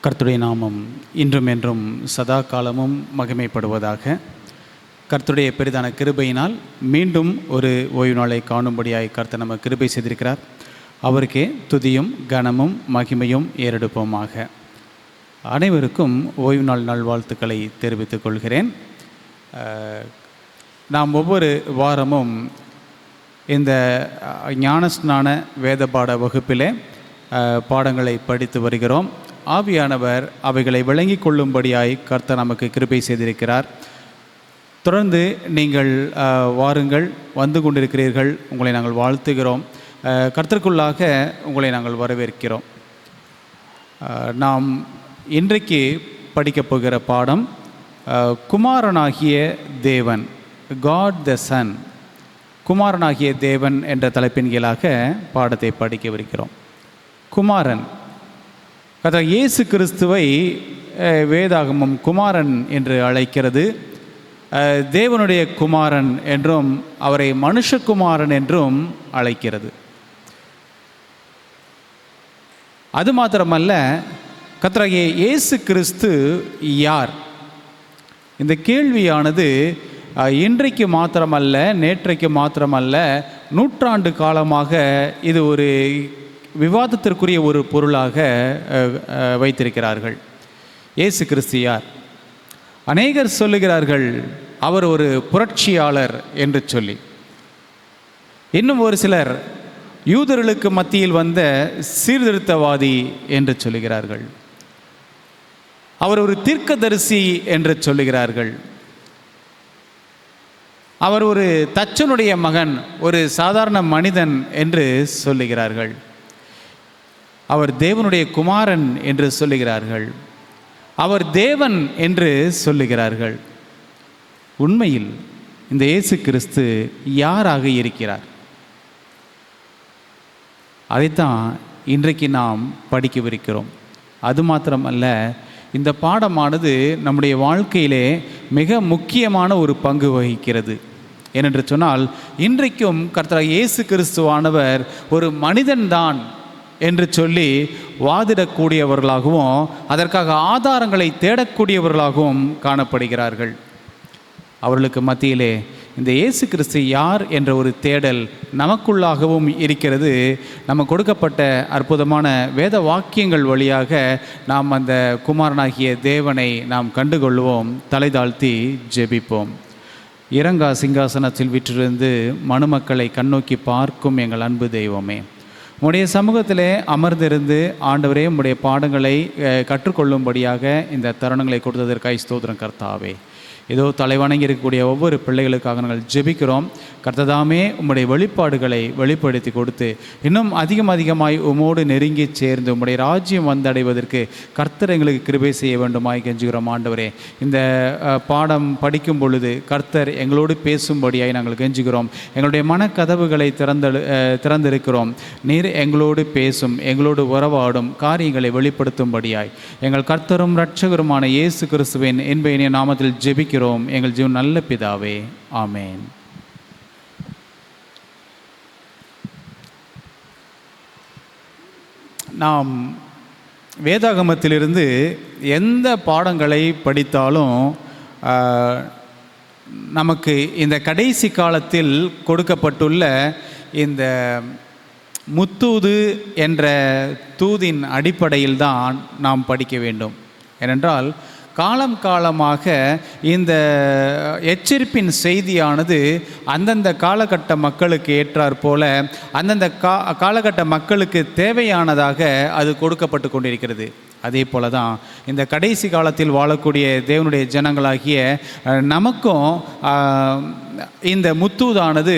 கர்த்தருடைய நாமம் இன்றும் என்றும் சதா காலமும் மகிமைப்படுவதாக. கர்த்தருடைய பெரிதான கிருபையினால் மீண்டும் ஒரு ஓய்வு நாளை காணும்படியாய் கர்த்தர் நம்ம கிருபை செய்திருக்கிறார். அவருக்கே துதியும் கனமும் மகிமையும் ஏறெடுப்போமாக. அனைவருக்கும் ஓய்வு நாள் நல்வாழ்த்துக்களை தெரிவித்துக் கொள்கிறேன். நாம் ஒவ்வொரு வாரமும் இந்த ஞானஸ்நான வேத பாட வகுப்பிலே பாடங்களை படித்து வருகிறோம். ஆவியானவர் அவைகளை விளங்கி கொள்ளும்படியாய் கர்த்தர் நமக்கு கிருபை செய்திருக்கிறார். தொடர்ந்து நீங்கள் வாருங்கள், வந்து கொண்டிருக்கிறீர்கள். உங்களை நாங்கள் வாழ்த்துகிறோம். கர்த்தருக்குள்ளாக உங்களை நாங்கள் வரவேற்கிறோம். நாம் இன்றைக்கு படிக்கப் போகிற பாடம் குமாரனாகிய தேவன், காட் த சன், குமாரனாகிய தேவன் என்ற தலைப்பின் கீழாக பாடத்தை படிக்கவிருக்கிறோம். குமாரன், கர்த்தர் இயேசு கிறிஸ்துவை வேதாகமம் குமாரன் என்று அழைக்கிறது. தேவனுடைய குமாரன் என்றும் அவரை மனுஷகுமாரன் என்றும் அழைக்கிறது. அது மாத்திரமல்ல, கர்த்தராகிய இயேசு கிறிஸ்து யார்? இந்த கேள்வியானது இன்றைக்கு மாத்திரமல்ல, நேற்றைக்கு மாத்திரமல்ல, நூற்றாண்டு காலமாக இது ஒரு விவாதத்திற்குரிய ஒரு பொருளாக வைத்திருக்கிறார்கள். இயேசு கிறிஸ்து யார்? அநேகர் சொல்லுகிறார்கள் அவர் ஒரு புரட்சியாளர் என்று சொல்லி. இன்னும் ஒரு சிலர் யூதர்களுக்கு மத்தியில் வந்த சீர்திருத்தவாதி என்று சொல்லுகிறார்கள். அவர் ஒரு தீர்க்கதரிசி என்று சொல்லுகிறார்கள். அவர் ஒரு தச்சனுடைய மகன், ஒரு சாதாரண மனிதன் என்று சொல்லுகிறார்கள். அவர் தேவனுடைய குமாரன் என்று சொல்லுகிறார்கள். அவர் தேவன் என்று சொல்லுகிறார்கள். உண்மையில் இந்த இயேசு கிறிஸ்து யாராக இருக்கிறார்? அதைத்தான் இன்றைக்கு நாம் படிக்கவிருக்கிறோம். அது மாத்திரமல்ல, இந்த பாடமானது நம்முடைய வாழ்க்கையிலே மிக முக்கியமான ஒரு பங்கு வகிக்கிறது. ஏனென்று சொன்னால், இன்றைக்கும் கர்த்தர் இயேசு கிறிஸ்துவானவர் ஒரு மனிதன்தான் என்று சொல்லி வாதிடக்கூடியவர்களாகவும் அதற்காக ஆதாரங்களை தேடக்கூடியவர்களாகவும் காணப்படுகிறார்கள். அவர்களுக்கு மத்தியிலே இந்த இயேசு கிறிஸ்து யார் என்ற ஒரு தேடல் நமக்குள்ளாகவும் இருக்கிறது. நம்ம கொடுக்கப்பட்ட அற்புதமான வேத வாக்கியங்கள் வழியாக நாம் அந்த குமாரனாகிய தேவனை நாம் கண்டுகொள்வோம். தலை தாழ்த்தி ஜெபிப்போம். இரங்கா சிங்காசனத்தில் வீற்றிருந்து மனுமக்களை கண்ணோக்கி பார்க்கும் எங்கள் அன்பு தெய்வமே, உம்முடைய சமூகத்திலே அமர்ந்திருந்து ஆண்டவரே உம்முடைய பாடங்களை கற்றுக்கொள்ளும்படியாக இந்த தருணங்களை கொடுத்ததற்காக ஸ்தோத்திரம் கர்த்தாவே. ஏதோ தலைவணங்கி இருக்கக்கூடிய ஒவ்வொரு பிள்ளைகளுக்காக நாங்கள் ஜெபிக்கிறோம். கர்த்ததாமே உம்முடைய வெளிப்பாடுகளை வெளிப்படுத்தி கொடுத்து இன்னும் அதிகமாய் உமோடு நெருங்கி சேர்ந்து உம்முடைய ராஜ்யம் வந்தடைவதற்கு கர்த்தர் எங்களுக்கு கிருபை செய்ய வேண்டுமாய் கெஞ்சுகிறோம். ஆண்டவரே, இந்த பாடம் படிக்கும் பொழுது கர்த்தர் எங்களோடு பேசும்படியாய் நாங்கள் கெஞ்சுகிறோம். எங்களுடைய மனக்கதவுகளை திறந்திருக்கிறோம். நீர் எங்களோடு பேசும், எங்களோடு உறவாடும் காரியங்களை வெளிப்படுத்தும்படியாய் எங்கள் கர்த்தரும் இரட்சகருமான இயேசு கிறிஸ்துவின் இன்ப நாமத்தில் ஜெபிக்கிறோம் எங்கள் ஜீவன் நல்ல பிதாவே, ஆமேன். நாம் வேதாகமத்திலிருந்து எந்த பாடங்களை படித்தாலும் நமக்கு இந்த கடைசி காலத்தில் கொடுக்கப்பட்டுள்ள இந்த முத்தூது என்ற தூதின் அடிப்படையில் தான் நாம் படிக்க வேண்டும். ஏனென்றால் காலமாக இந்த எச்சரிப்பின் செய்தியானது அந்தந்த காலகட்ட மக்களுக்கு ஏற்றாற் போல அந்தந்த காலகட்ட மக்களுக்கு தேவையானதாக அது கொடுக்கப்பட்டு கொண்டிருக்கிறது. அதே போல தான் இந்த கடைசி காலத்தில் வாழக்கூடிய தேவனுடைய ஜனங்களாகிய நமக்கும் இந்த முத்தூதானது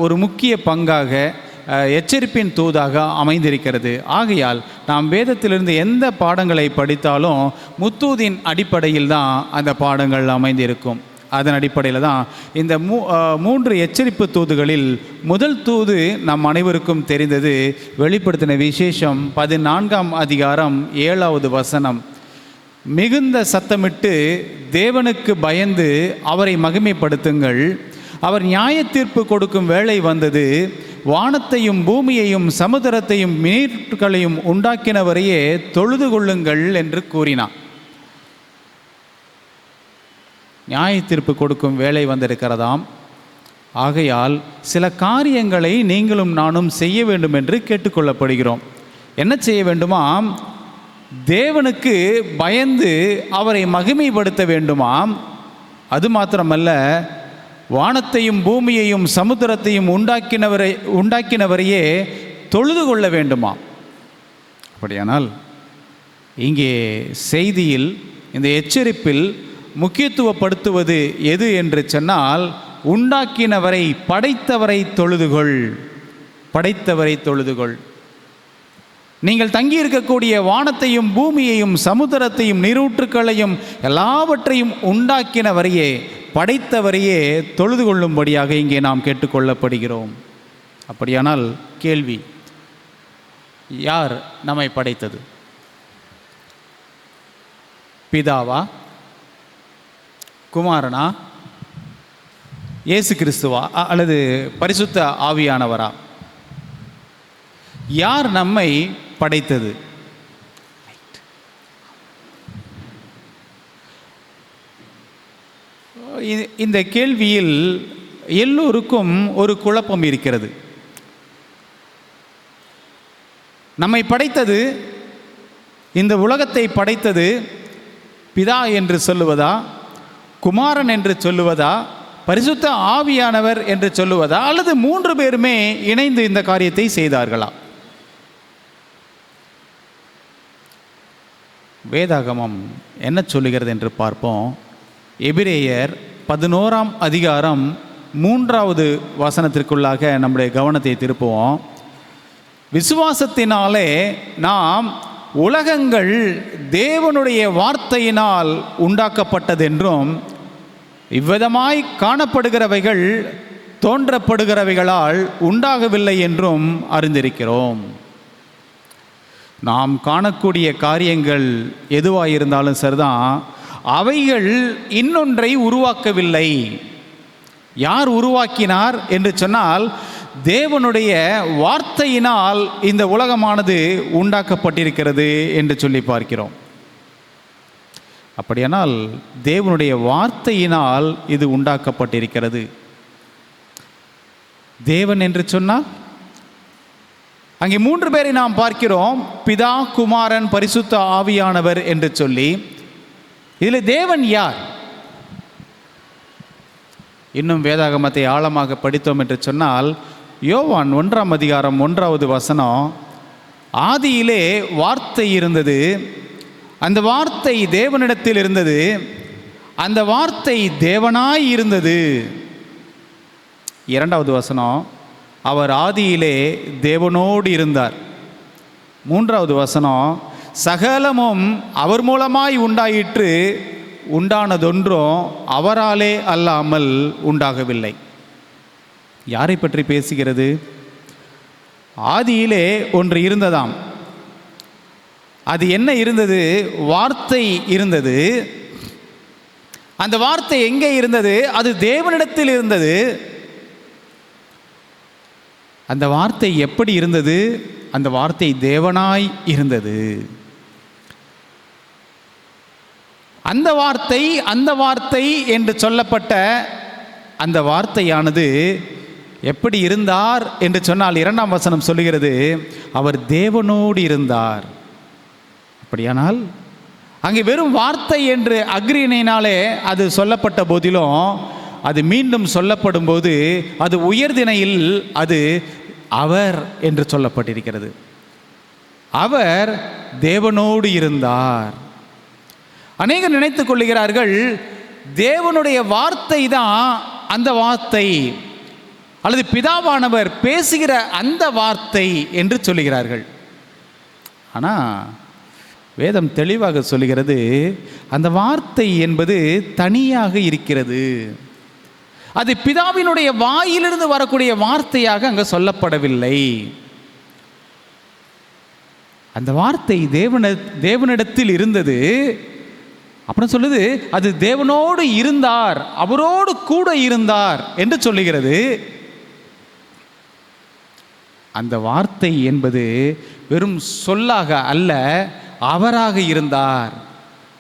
ஒரு முக்கிய பங்காக, எச்சரிப்பின் தூதாக அமைந்திருக்கிறது. ஆகையால் நாம் வேதத்திலிருந்து எந்த பாடங்களை படித்தாலும் முத்தூதின் அடிப்படையில் தான் அந்த பாடங்கள் அமைந்திருக்கும். அதன் அடிப்படையில் தான் இந்த 3 எச்சரிப்பு தூதுகளில் முதல் தூது நம் அனைவருக்கும் தெரிந்தது. வெளிப்படுத்தின விசேஷம் 14ஆம் அதிகாரம் 7வது வசனம். மிகுந்த சத்தமிட்டு தேவனுக்கு பயந்து அவரை மகிமைப்படுத்துங்கள், அவர் நியாய தீர்ப்பு கொடுக்கும் வேளை வந்தது, வானத்தையும் பூமியையும் சமுத்திரத்தையும் நீர்களையும் உண்டாக்கினவரையே தொழுது கொள்ளுங்கள் என்று கூறினான். நியாய தீர்ப்பு கொடுக்கும் வேலை வந்திருக்கிறதாம். ஆகையால் சில காரியங்களை நீங்களும் நானும் செய்ய வேண்டும் என்று கேட்டுக்கொள்ளப்படுகிறோம். என்ன செய்ய வேண்டுமாம்? தேவனுக்கு பயந்து அவரை மகிமைப்படுத்த வேண்டுமாம். அது மாத்திரமல்ல, வானத்தையும் பூமியையும் சமுத்திரத்தையும் உண்டாக்கினவரையே தொழுது கொள்ள வேண்டுமாம். அப்படியானால் இங்கே செய்தியில், இந்த எச்சரிப்பில் முக்கியத்துவப்படுத்துவது எது என்று சொன்னால், உண்டாக்கினவரை, படைத்தவரை தொழுதுகொள், படைத்தவரை தொழுதுகொள். நீங்கள் தங்கியிருக்கக்கூடிய வானத்தையும் பூமியையும் சமுத்திரத்தையும் நீரூற்றுக்களையும் எல்லாவற்றையும் உண்டாக்கினவரையே, படைத்தவரையே தொழுது கொள்ளும்படியாக இங்கே நாம் கேட்டுக்கொள்ளப்படுகிறோம். அப்படியானால் கேள்வி, யார் நம்மை படைத்தது? பிதாவா? குமாரனா? இயேசு கிறிஸ்துவா? அல்லது பரிசுத்த ஆவியானவரா? யார் நம்மை படைத்தது? இந்த கேள்வியில் எல்லோருக்கும் ஒரு குழப்பம் இருக்கிறது. நம்மை படைத்தது, இந்த உலகத்தை படைத்தது பிதா என்று சொல்லுவதா, குமாரன் என்று சொல்லுவதா, பரிசுத்த ஆவியானவர் என்று சொல்லுவதா, அல்லது மூன்று பேருமே இணைந்து இந்த காரியத்தை செய்தார்களா? வேதாகமம் என்ன சொல்லுகிறது என்று பார்ப்போம். எபிரேயர் 11ஆம் அதிகாரம் 3வது வசனத்திற்குள்ளாக நம்முடைய கவனத்தை திருப்புவோம். விசுவாசத்தினாலே நாம் உலகங்கள் தேவனுடைய வார்த்தையினால் உண்டாக்கப்பட்டதென்றும், இவ்விதமாய் காணப்படுகிறவைகள் தோன்றப்படுகிறவைகளால் உண்டாகவில்லை என்றும் அறிந்திருக்கிறோம். நாம் காணக்கூடிய காரியங்கள் எதுவாயிருந்தாலும் சரிதான், அவைகள் இன்னொன்றை உருவாக்கவில்லை. யார் உருவாக்கினார் என்று சொன்னால், தேவனுடைய வார்த்தையினால் இந்த உலகமானது உண்டாக்கப்பட்டிருக்கிறது என்று சொல்லி பார்க்கிறோம். அப்படியானால் தேவனுடைய வார்த்தையினால் இது உண்டாக்கப்பட்டிருக்கிறது. தேவன் என்று சொன்னால் அங்கே மூன்று பேரை நாம் பார்க்கிறோம். பிதா, குமாரன், பரிசுத்த ஆவியானவர் என்று சொல்லி. இதில் தேவன் யார்? இன்னும் வேதாகமத்தை ஆழமாக படித்தோம் என்று சொன்னால், யோவான் 1ஆம் அதிகாரம் 1வது வசனம், ஆதியிலே வார்த்தை இருந்தது, அந்த வார்த்தை தேவனிடத்தில் இருந்தது, அந்த வார்த்தை தேவனாய் இருந்தது. 2வது வசனம், அவர் ஆதியிலே தேவனோடு இருந்தார். 3வது வசனம், சகலமும் அவர் மூலமாய் உண்டாயிற்று, உண்டானதொன்றும் அவராலே அல்லாமல் உண்டாகவில்லை. யாரை பற்றி பேசுகிறது? ஆதியிலே ஒன்று இருந்ததாம். அது என்ன இருந்தது? வார்த்தை இருந்தது. அந்த வார்த்தை எங்கே இருந்தது? அது தேவனிடத்தில் இருந்தது. அந்த வார்த்தை எப்படி இருந்தது? அந்த வார்த்தை தேவனாய் இருந்தது. அந்த வார்த்தை என்று சொல்லப்பட்ட அந்த வார்த்தையானது எப்படி இருந்தார் என்று சொன்னால், 2ஆம் வசனம் சொல்லுகிறது, அவர் தேவனோடு இருந்தார். அப்படியானால் அங்கே வெறும் வார்த்தை என்று அக்ரியினாலே அது சொல்லப்பட்ட போதிலும், அது மீண்டும் சொல்லப்படும் போது அது உயர்திணையில் அது அவர் என்று சொல்லப்பட்டிருக்கிறது. அவர் தேவனோடு இருந்தார். அநேகர் நினைத்துக் கொள்ளுகிறார்கள், தேவனுடைய வார்த்தை தான் அந்த வார்த்தை, அல்லது பிதாவானவர் பேசுகிற அந்த வார்த்தை என்று சொல்லுகிறார்கள். ஆனால் வேதம் தெளிவாக சொல்லுகிறது, அந்த வார்த்தை என்பது தனியாக இருக்கிறது. அது பிதாவினுடைய வாயிலிருந்து வரக்கூடிய வார்த்தையாக அங்கே சொல்லப்படவில்லை. அந்த வார்த்தை தேவனிடத்தில் இருந்தது. அப்புறம் சொல்லுது, அது தேவனோடு இருந்தார், அவரோடு கூட இருந்தார் என்று சொல்லுகிறது. அந்த வார்த்தை என்பது வெறும் சொல்லாக அல்ல, அவராக இருந்தார்.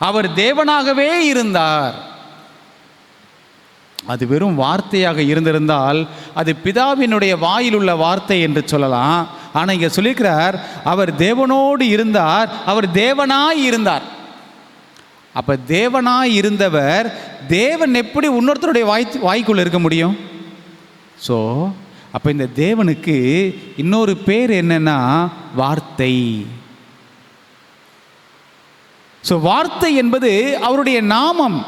அவர் தேவனாகவே இருந்தார். அது வெறும் வார்த்தையாக இருந்திருந்தால் அது பிதாவினுடைய வாயில் உள்ள வார்த்தை என்று சொல்லலாம். ஆனால் இங்கே சொல்லியிருக்கிறார், அவர் தேவனோடு இருந்தார், அவர் தேவனாய் இருந்தார். அப்போ தேவனாய் இருந்தவர் தேவன் எப்படி இன்னொருத்தருடைய வாய்க்குள்ள இருக்க முடியும்? ஸோ அப்போ இந்த தேவனுக்கு இன்னொரு பேர் என்னன்னா வார்த்தை. ஸோ வார்த்தை என்பது அவருடைய நாமம்.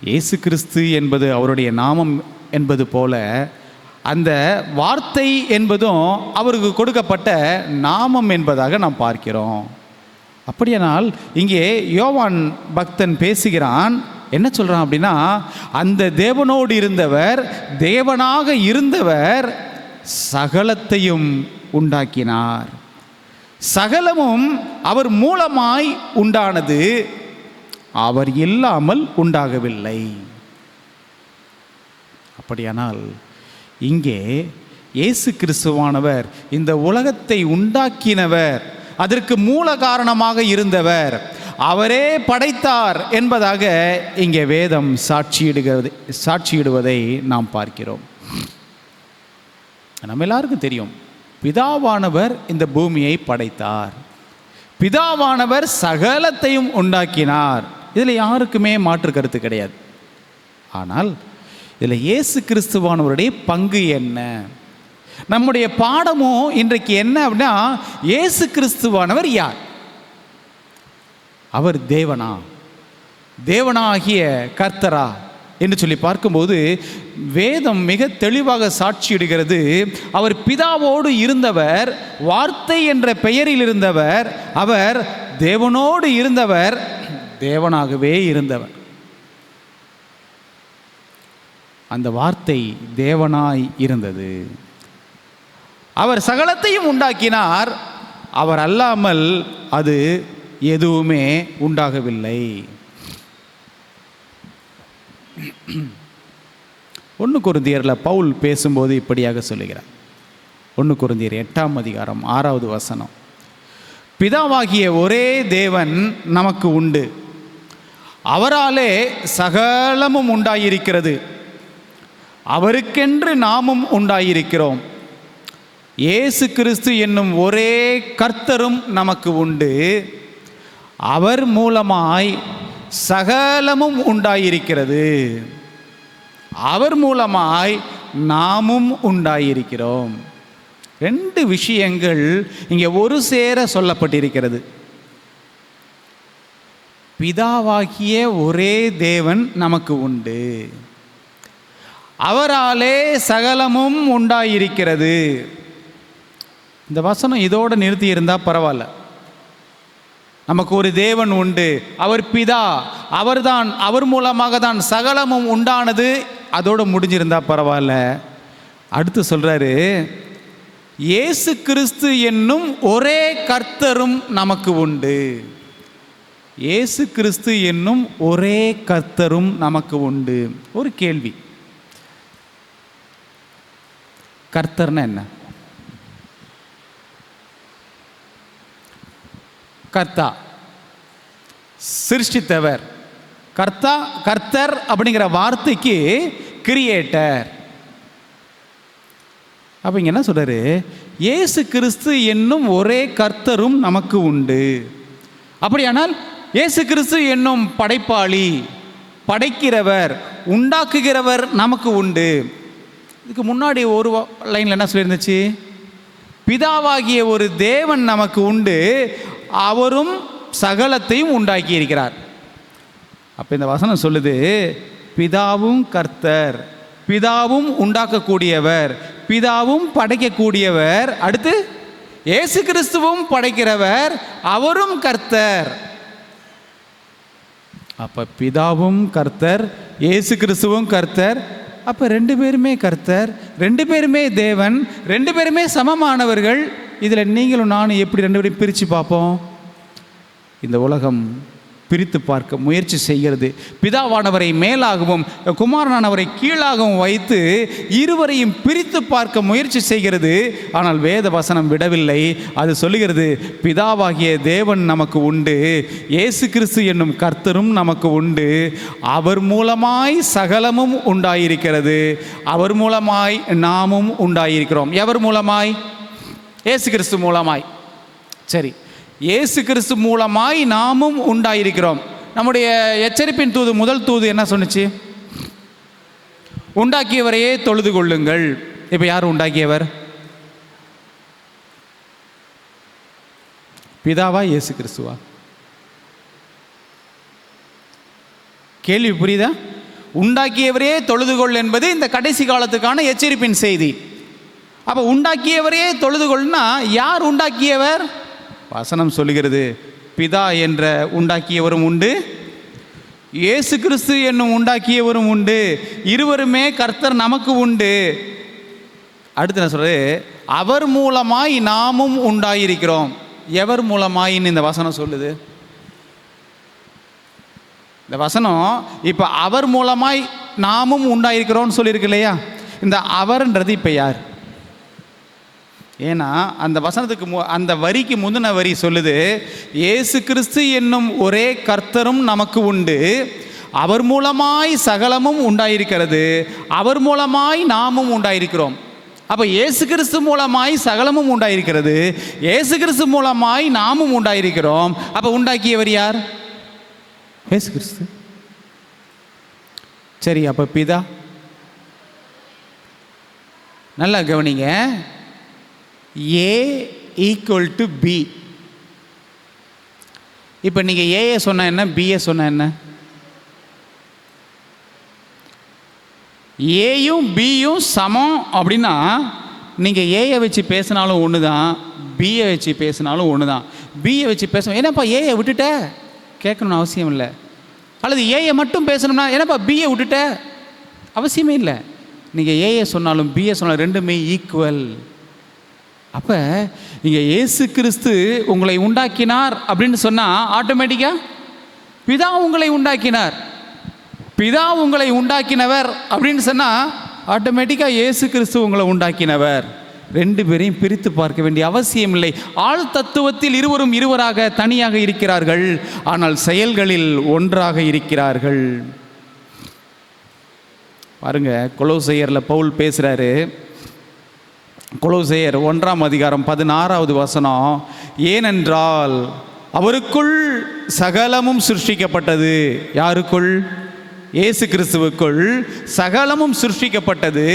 இயேசு கிறிஸ்து என்பது அவருடைய நாமம் என்பது போல அந்த வார்த்தை என்பதும் அவருக்கு கொடுக்கப்பட்ட நாமம் என்பதாக நாம் பார்க்கிறோம். அப்படியானால் இங்கே யோவான் பக்தன் பேசுகிறான், என்ன சொல்கிறான் அப்படின்னா, அந்த தேவனோடு இருந்தவர், தேவனாக இருந்தவர் சகலத்தையும் உண்டாக்கினார். சகலமும் அவர் மூலமாய் உண்டானது, அவர் இல்லாமல் உண்டாகவில்லை. அப்படியானால் இங்கே இயேசு கிறிஸ்துவானவர் இந்த உலகத்தை உண்டாக்கினவர், அதற்கு மூல காரணமாக இருந்தவர், அவரே படைத்தார் என்பதாக இங்கே வேதம் சாட்சியிடுவதை நாம் பார்க்கிறோம். நம்ம எல்லாருக்கும் தெரியும், பிதாவானவர் இந்த பூமியை படைத்தார், பிதாவானவர் சகலத்தையும் உண்டாக்கினார். இதில் யாருக்குமே மாற்று கருத்து கிடையாது. ஆனால் இதில் இயேசு கிறிஸ்துவானவருடைய பங்கு என்ன? நம்முடைய பாடமும் இன்றைக்கு என்ன அப்படின்னா, இயேசு கிறிஸ்துவானவர் யார்? அவர் தேவனா, தேவனாகிய கர்த்தரா என்று சொல்லி பார்க்கும்போது வேதம் மிக தெளிவாக சாட்சியிடுகிறது. அவர் பிதாவோடு இருந்தவர், வார்த்தை என்ற பெயரில் இருந்தவர், அவர் தேவனோடு இருந்தவர், தேவனாகவே இருந்தவர். அந்த வார்த்தை தேவனாய் இருந்தது. அவர் சகலத்தையும் உண்டாக்கினார், அவர் அல்லாமல் அது எதுவுமே உண்டாகவில்லை. 1 கொரிந்தியரில் பவுல் பேசும்போது இப்படியாக சொல்லுகிறார். 1 கொரிந்தியர் 8ஆம் அதிகாரம் 6வது வசனம், பிதாவாகிய ஒரே தேவன் நமக்கு உண்டு, அவராலே சகலமும் உண்டாயிருக்கிறது, அவருக்கென்று நாமும் உண்டாயிருக்கிறோம், இயேசு கிறிஸ்து என்னும் ஒரே கர்த்தரும் நமக்கு உண்டு, அவர் மூலமாய் சகலமும் உண்டாயிருக்கிறது, அவர் மூலமாய் நாமும் உண்டாயிருக்கிறோம். 2 விஷயங்கள் இங்கே ஒரு சேர சொல்லப்பட்டிருக்கிறது. பிதாவாகிய ஒரே தேவன் நமக்கு உண்டு, அவராலே சகலமும் உண்டாயிருக்கிறது. இந்த வசனம் இதோடு நிறுத்தி இருந்தால் பரவாயில்ல. நமக்கு ஒரு தேவன் உண்டு, அவர் பிதா, அவர்தான், அவர் மூலமாக தான் சகலமும் உண்டானது, அதோடு முடிஞ்சிருந்தா பரவாயில்ல. அடுத்து சொல்றாரு, இயேசு கிறிஸ்து என்னும் ஒரே கர்த்தரும் நமக்கு உண்டு, இயேசு கிறிஸ்து என்னும் ஒரே கர்த்தரும் நமக்கு உண்டு. ஒரு கேள்வி, கர்த்தர்னா என்ன? கர்த்தா, சிருஷ்டித்தவர். கர்த்தா, கர்த்தர் அப்படிங்கிற வார்த்தைக்கு கிரியேட்டர். அப்போ இங்கே என்ன சொல்றாரு? இயேசு கிறிஸ்து என்னும் ஒரே கர்த்தரும் நமக்கு உண்டு. அப்படியானால் இயேசு கிறிஸ்து என்னும் படைப்பாளி, படைக்கிறவர், உண்டாக்குகிறவர் நமக்கு உண்டு. இதுக்கு முன்னாடி ஒரு லைனில் என்ன சொல்லியிருந்துச்சு? பிதாவாகிய ஒரு தேவன் நமக்கு உண்டு, அவரும் சகலத்தையும் உண்டாக்கி இருக்கிறார். அப்போ இந்த வசனம் சொல்லுது, பிதாவும் கர்த்தர், பிதாவும் உண்டாக்கக்கூடியவர், பிதாவும் படைக்கக்கூடியவர், அடுத்து இயேசு கிறிஸ்துவும் படைக்கிறவர், அவரும் கர்த்தர். அப்போ பிதாவும் கர்த்தர், இயேசு கிறிஸ்துவும் கர்த்தர். அப்போ 2 பேருமே கர்த்தர், 2 பேருமே தேவன், 2 பேருமே சமமானவர்கள். இதில் நீங்களும் நானும் எப்படி 2 பேரையும் பிரித்து பார்ப்போம்? இந்த உலகம் பிரித்து பார்க்க முயற்சி செய்கிறது. பிதாவானவரை மேலாகவும் குமாரனானவரை கீழாகவும் வைத்து இருவரையும் பிரித்து பார்க்க முயற்சி செய்கிறது. ஆனால் வேத வசனம் விடவில்லை. அது சொல்லுகிறது, பிதாவாகிய தேவன் நமக்கு உண்டு, இயேசு கிறிஸ்து என்னும் கர்த்தரும் நமக்கு உண்டு, அவர் மூலமாய் சகலமும் உண்டாயிருக்கிறது, அவர் மூலமாய் நாமும் உண்டாயிருக்கிறோம். எவர் மூலமாய்? இயேசு கிறிஸ்து மூலமாய். சரி, இயேசு கிறிஸ்து மூலமாய் நாமும் உண்டாயிருக்கிறோம். நம்முடைய எச்சரிப்பின் தூது, முதல் தூது என்ன சொன்னுச்சு? உண்டாக்கியவரையே தொழுது கொள்ளுங்கள். இப்போ யார் உண்டாக்கியவர்? பிதாவா இயேசு கிறிஸ்துவா? கேள்வி புரியுதா? உண்டாக்கியவரே தொழுதுகொள் என்பது இந்த கடைசி காலத்துக்கான எச்சரிப்பின் செய்தி. அப்போ உண்டாக்கியவரே தொழுதுகொள்னா யார் உண்டாக்கியவர்? வசனம் சொல்லுகிறது, பிதா என்ற உண்டாக்கியவரும் உண்டு, இயேசு கிறிஸ்து என்னும் உண்டாக்கியவரும் உண்டு, இருவருமே கர்த்தர் நமக்கு உண்டு. அடுத்து நான் சொல்றது, அவர் மூலமாய் நாமும் உண்டாயிருக்கிறோம். எவர் மூலமாயின்னு இந்த வசனம் சொல்லுது? இந்த வசனம் இப்போ அவர் மூலமாய் நாமும் உண்டாயிருக்கிறோம்னு சொல்லியிருக்கு இல்லையா? இந்த அவர்ன்றது இப்போ யார்? ஏன்னா அந்த வசனத்துக்கு அந்த வரிக்கு முந்தின வரி சொல்லுது, இயேசு கிறிஸ்து என்னும் ஒரே கர்த்தரும் நமக்கு உண்டு, அவர் மூலமாய் சகலமும் உண்டாயிருக்கிறது, அவர் மூலமாய் நாமும் உண்டாயிருக்கிறோம். அப்போ இயேசு கிறிஸ்து மூலமாய் சகலமும் உண்டாயிருக்கிறது, இயேசு கிறிஸ்து மூலமாய் நாமும் உண்டாயிருக்கிறோம். அப்போ உண்டாக்கியவர் யார்? இயேசு கிறிஸ்து. சரி, அப்போ பிதா? நல்லா கவனிங்க. A equal to b. இப்போ நீங்கள் ஏஏ சொன்ன என்ன, பிஏ சொன்ன என்ன? ஏயும் பியும் சமம் அப்படின்னா நீங்கள் ஏயை வச்சு பேசினாலும் ஒன்று தான், பிஏ வச்சு பேசினாலும் ஒன்று தான். பிஏ வச்சு பேசணும், என்னப்பா ஏயை விட்டுட்ட கேட்கணும்னு அவசியம் இல்லை. அல்லது ஏயை மட்டும் பேசணும்னா என்னப்பா பிஏ விட்டுட்ட அவசியமே இல்லை. நீங்கள் ஏஏ சொன்னாலும் பிஏ சொன்னாலும் ரெண்டுமே ஈக்குவல். அப்போ இங்கே இயேசு கிறிஸ்து உங்களை உண்டாக்கினார் அப்படின்னு சொன்னால் ஆட்டோமேட்டிக்காக பிதா உங்களை உண்டாக்கினார், பிதா உங்களை உண்டாக்கினவர் அப்படின்னு சொன்னால் ஆட்டோமேட்டிக்காக இயேசு கிறிஸ்து உங்களை உண்டாக்கினவர். ரெண்டு பேரையும் பிரித்து பார்க்க வேண்டிய அவசியம் இல்லை. ஆள் தத்துவத்தில் இருவரும் இருவராக தனியாக இருக்கிறார்கள், ஆனால் செயல்களில் ஒன்றாக இருக்கிறார்கள். பாருங்க, கொலோசையரில் பவுல் பேசுகிறாரு. கொலோசையர் 1ஆம் அதிகாரம் 16வது வசனம், ஏனென்றால் அவருக்குள் சகலமும் சிருஷ்டிக்கப்பட்டது. யாருக்குள்? இயேசு கிறிஸ்துவுக்குள் சகலமும் சிருஷ்டிக்கப்பட்டது,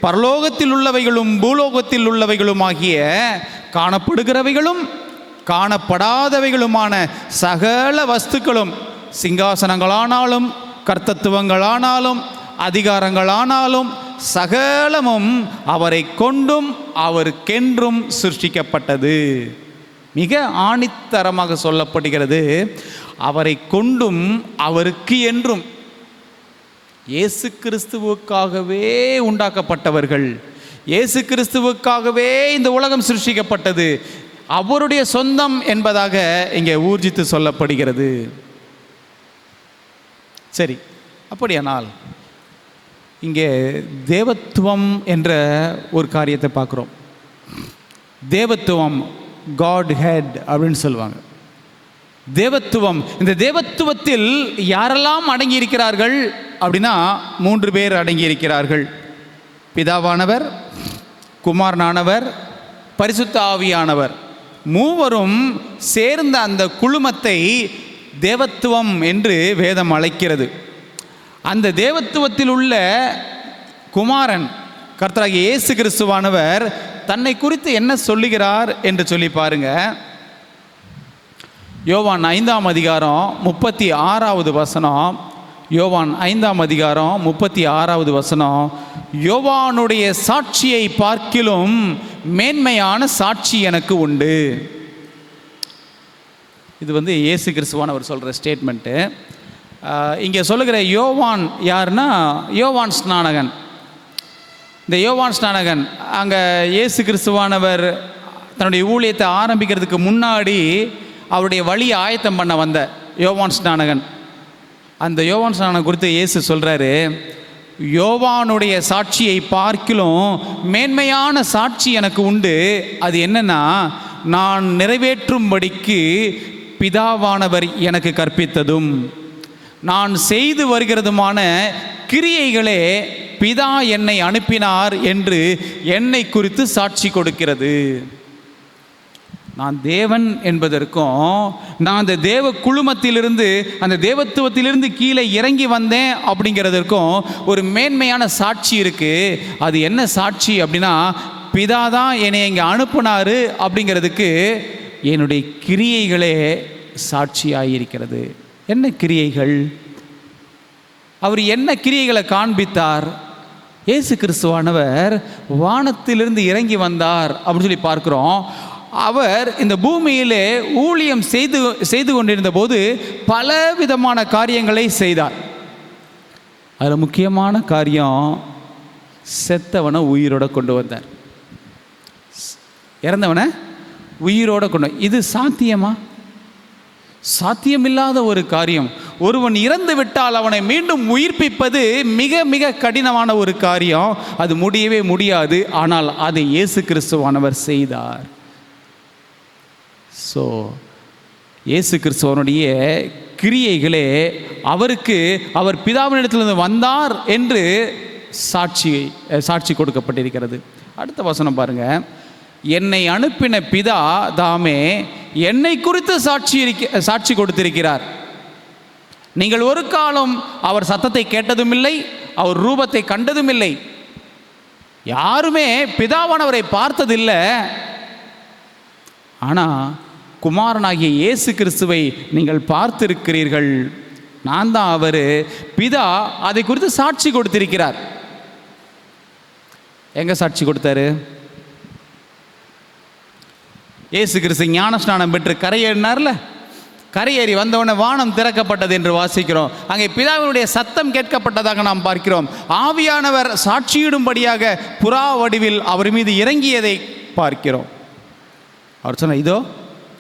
பரலோகத்தில் உள்ளவைகளும் பூலோகத்தில் உள்ளவைகளும் ஆகிய காணப்படுகிறவைகளும் காணப்படாதவைகளுமான சகல வஸ்துக்களும், சிங்காசனங்களானாலும் கர்த்தத்துவங்களானாலும் அதிகாரங்களானாலும் சகலமும் அவரை கொண்டும் அவருக்கென்றும் சிருஷ்டிக்கப்பட்டது. மிக ஆணித்தரமாக சொல்லப்படுகிறது, அவரை கொண்டும் அவருக்கு என்றும். இயேசு கிறிஸ்துவுக்காகவே உண்டாக்கப்பட்டவர்கள், இயேசு கிறிஸ்துவுக்காகவே இந்த உலகம் சிருஷ்டிக்கப்பட்டது, அவருடைய சொந்தம் என்பதாக இங்கே ஊர்ஜித்து சொல்லப்படுகிறது. சரி, அப்படியானால் இங்கே தேவத்துவம் என்ற ஒரு காரியத்தை பார்க்குறோம். தேவத்துவம், காட் ஹெட் அப்படின்னு சொல்லுவாங்க. தேவத்துவம், இந்த தேவத்துவத்தில் யாரெல்லாம் அடங்கி இருக்கிறார்கள் அப்படின்னா 3 பேர் அடங்கி இருக்கிறார்கள். பிதாவானவர், குமாரனானவர், பரிசுத்த ஆவியானவர். மூவரும் சேர்ந்த அந்த குழுமத்தை தேவத்துவம் என்று வேதம் அழைக்கிறது. அந்த தேவத்துவத்தில் உள்ள குமாரன் கர்த்தராகிய இயேசு கிறிஸ்துவானவர் தன்னை குறித்து என்ன சொல்லுகிறார் என்று சொல்லி பாருங்க. யோவான் 5ஆம் அதிகாரம் 36வது வசனம். யோவான் 5ஆம் அதிகாரம் 36வது வசனம், யோவானுடைய சாட்சியை பார்க்கிலும் மேன்மையான சாட்சி எனக்கு உண்டு. இது இயேசு கிறிஸ்துவானவர் சொல்கிற ஸ்டேட்மெண்ட்டு. இங்கே சொல்லுகிற யோவான் யாருன்னா யோவான் ஸ்நானகன். இந்த யோவான் ஸ்நானகன் அங்கே இயேசு கிறிஸ்துவானவர் தன்னுடைய ஊழியத்தை ஆரம்பிக்கிறதுக்கு முன்னாடி அவருடைய வழியை ஆயத்தம் பண்ண வந்த யோவான் ஸ்நானகன். அந்த யோவான் ஸ்நானகன் குறித்து இயேசு சொல்கிறாரு, யோவானுடைய சாட்சியை பார்க்கிலும் மேன்மையான சாட்சி எனக்கு உண்டு. அது என்னன்னா, நான் நிறைவேற்றும்படிக்கு பிதாவானவர் எனக்கு கற்பித்ததும் நான் செய்து வருகிறதுமான கிரியைகளே பிதா என்னை அனுப்பினார் என்று என்னை குறித்து சாட்சி கொடுக்கிறது. நான் தேவன் என்பதற்கும், நான் அந்த தேவ குழுமத்திலிருந்து, அந்த தேவத்துவத்திலிருந்து கீழே இறங்கி வந்தேன் அப்படிங்கிறதற்கும் ஒரு மேன்மையான சாட்சி இருக்குது. அது என்ன சாட்சி அப்படின்னா, பிதா தான் என்னை இங்கே அனுப்புனார் அப்படிங்கிறதுக்கு என்னுடைய கிரியைகளே சாட்சியாயிருக்கிறது. என்ன கிரியைகள்? அவர் என்ன கிரியைகளை காண்பித்தார்? இயேசு கிறிஸ்துவானவர் வானத்திலிருந்து இறங்கி வந்தார் அப்படின்னு சொல்லி பார்க்குறோம். அவர் இந்த பூமியிலே ஊழியம் செய்து கொண்டிருந்த போது பல விதமான காரியங்களை செய்தார். அதில் முக்கியமான காரியம், செத்தவனை உயிரோட கொண்டு வந்தார். இறந்தவனை உயிரோட கொண்டு. இது சாத்தியமா? சாத்தியமில்லாத ஒரு காரியம். ஒருவன் இறந்து விட்டால் அவனை மீண்டும் உயிர்ப்பிப்பது மிக மிக கடினமான ஒரு காரியம். அது முடியவே முடியாது. ஆனால் அதை இயேசு கிறிஸ்துவானவர் செய்தார். ஸோ இயேசு கிறிஸ்துவனுடைய கிரியைகளே அவருக்கு, அவர் பிதாவினிடத்திலிருந்து வந்தார் என்று சாட்சி கொடுக்கப்பட்டிருக்கிறது. அடுத்த வசனம் பாருங்க. என்னை அனுப்பின பிதா தாமே என்னை குறித்து சாட்சி கொடுத்திருக்கிறார். நீங்கள் ஒரு காலம் அவர் சத்தத்தை கேட்டதும் இல்லை, அவர் ரூபத்தை கண்டதும் இல்லை. யாருமே பிதாவானவரை பார்த்ததில்லை. ஆனால் குமாரனாகிய இயேசு கிறிஸ்துவை நீங்கள் பார்த்திருக்கிறீர்கள். நான் தான் அவர். பிதா அதை குறித்து சாட்சி கொடுத்திருக்கிறார். எங்க சாட்சி கொடுத்தாரு? இயேசு கிறிஸ்து ஞானஸ்நானம் பெற்று கரையேறினார்ல, கரையேறி வந்தவன வானம் திறக்கப்பட்டது என்று வாசிக்கிறோம். அங்கே பிதாவினுடைய சத்தம் கேட்கப்பட்டதாக நாம் பார்க்கிறோம். ஆவியானவர் சாட்சியிடும்படியாக புறா வடிவில் அவர் மீது இறங்கியதை பார்க்கிறோம். அவர் சொன்ன, இதோ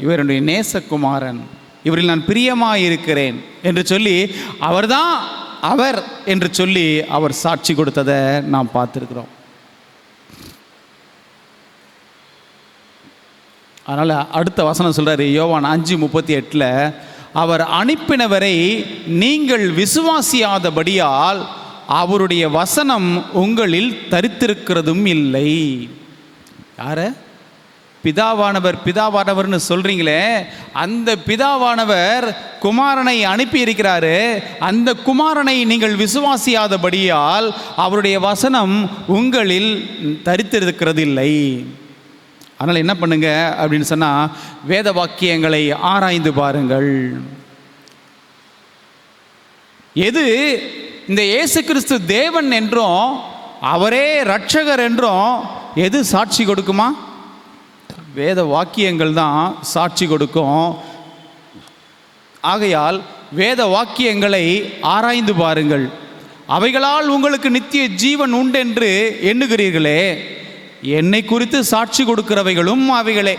இவர் என்னுடைய நேசகுமாரன், இவரில் நான் பிரியமாயிருக்கிறேன் என்று சொல்லி அவர்தான் அவர் என்று சொல்லி அவர் சாட்சி கொடுத்ததை நாம் பார்த்துருக்கிறோம். அதனால் அடுத்த வசனம் சொல்கிறார், யோவான் 5:38, அவர் அனுப்பினவரை நீங்கள் விசுவாசியாதபடியால் அவருடைய வசனம் உங்களில் தரித்திருக்கிறதும் இல்லை. யார? பிதாவானவர்னு சொல்கிறீங்களே, அந்த பிதாவானவர் குமாரனை அனுப்பி இருக்கிறாரு. அந்த குமாரனை நீங்கள் விசுவாசியாதபடியால் அவருடைய வசனம் உங்களில் தரித்திருக்கிறது இல்லை. அதனால் என்ன பண்ணுங்க அப்படின்னு சொன்னால், வேத வாக்கியங்களை ஆராய்ந்து பாருங்கள். எது இந்த இயேசு கிறிஸ்து தேவன் என்றும் அவரே இரட்சகர் என்றும் எது சாட்சி கொடுக்குமா? வேத வாக்கியங்கள் தான் சாட்சி கொடுக்கும். ஆகையால் வேத வாக்கியங்களை ஆராய்ந்து பாருங்கள். அவைகளால் உங்களுக்கு நித்திய ஜீவன் உண்டென்று எண்ணுகிறீர்களே, என்னை குறித்து சாட்சி கொடுக்கிறவைகளும் அவைகளே.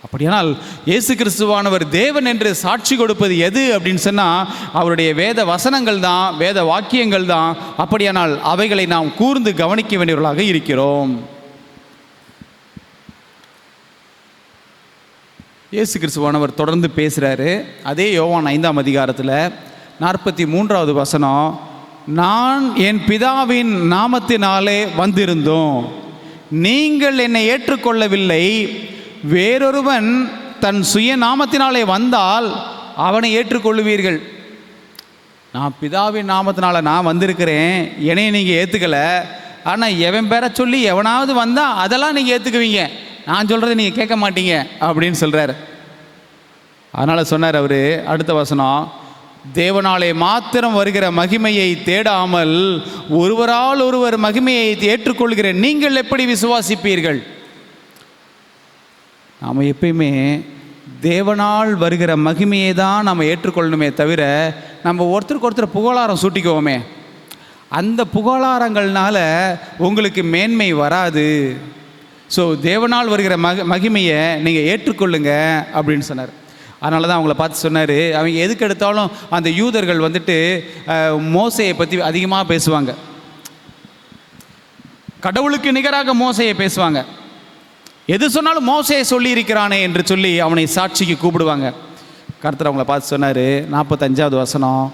அப்படியானால் இயேசு கிறிஸ்துவானவர் தேவன் என்று சாட்சி கொடுப்பது எது அப்படின்னு சொன்னால், அவருடைய வேத வசனங்கள் தான், வேத வாக்கியங்கள் தான். அப்படியானால் அவைகளை நாம் கூர்ந்து கவனிக்க வேண்டியவர்களாக இருக்கிறோம். இயேசு கிறிஸ்துவானவர் தொடர்ந்து பேசுகிறாரு. அதே யோவான் 5ஆம் அதிகாரத்தில் 43வது வசனம், நான் என் பிதாவின் நாமத்தினாலே வந்திருந்தோம், நீங்கள் என்னை ஏற்றுக்கொள்ளவில்லை. வேறொருவன் தன் சுய நாமத்தினாலே வந்தால் அவனை ஏற்றுக்கொள்ளுவீர்கள். நான் பிதாவின் நாமத்தினால நான் வந்திருக்கிறேன், என்னை நீங்கள் ஏற்றுக்கலை. ஆனால் எவன் பேரை சொல்லி எவனாவது வந்தால் அதெல்லாம் நீங்கள் ஏற்றுக்குவீங்க, நான் சொல்கிறத நீங்கள் கேட்க மாட்டீங்க அப்படின்னு சொல்கிறார். அதனால் சொன்னார் அவர், அடுத்த வசனம், தேவனாலே மாத்திரம் வருகிற மகிமையை தேடாமல் ஒருவரால் ஒருவர் மகிமையை ஏற்றுக்கொள்கிற நீங்கள் எப்படி விசுவாசிப்பீர்கள்? நாம் எப்பயுமே தேவனால் வருகிற மகிமையை தான் நாம் ஏற்றுக்கொள்ளணுமே தவிர, நம்ம ஒருத்தருக்கு ஒருத்தர் புகழாரம் சூட்டிக்குவோமே, அந்த புகழாரங்கள்னால உங்களுக்கு மேன்மை வராது. ஸோ தேவனால் வருகிற மகிமையை நீங்கள் ஏற்றுக்கொள்ளுங்க அப்படின்னு சொன்னார். அதனால தான் அவங்கள பார்த்து சொன்னார், அவங்க எதுக்கு எடுத்தாலும் அந்த யூதர்கள் வந்துட்டு மோசையை பற்றி அதிகமாக பேசுவாங்க, கடவுளுக்கு நிகராக மோசையை பேசுவாங்க, எது சொன்னாலும் மோசையை சொல்லியிருக்கிறானே என்று சொல்லி அவனை சாட்சிக்கு கூப்பிடுவாங்க. கர்த்தர் அவங்கள பார்த்து சொன்னார், 45வது வசனம்,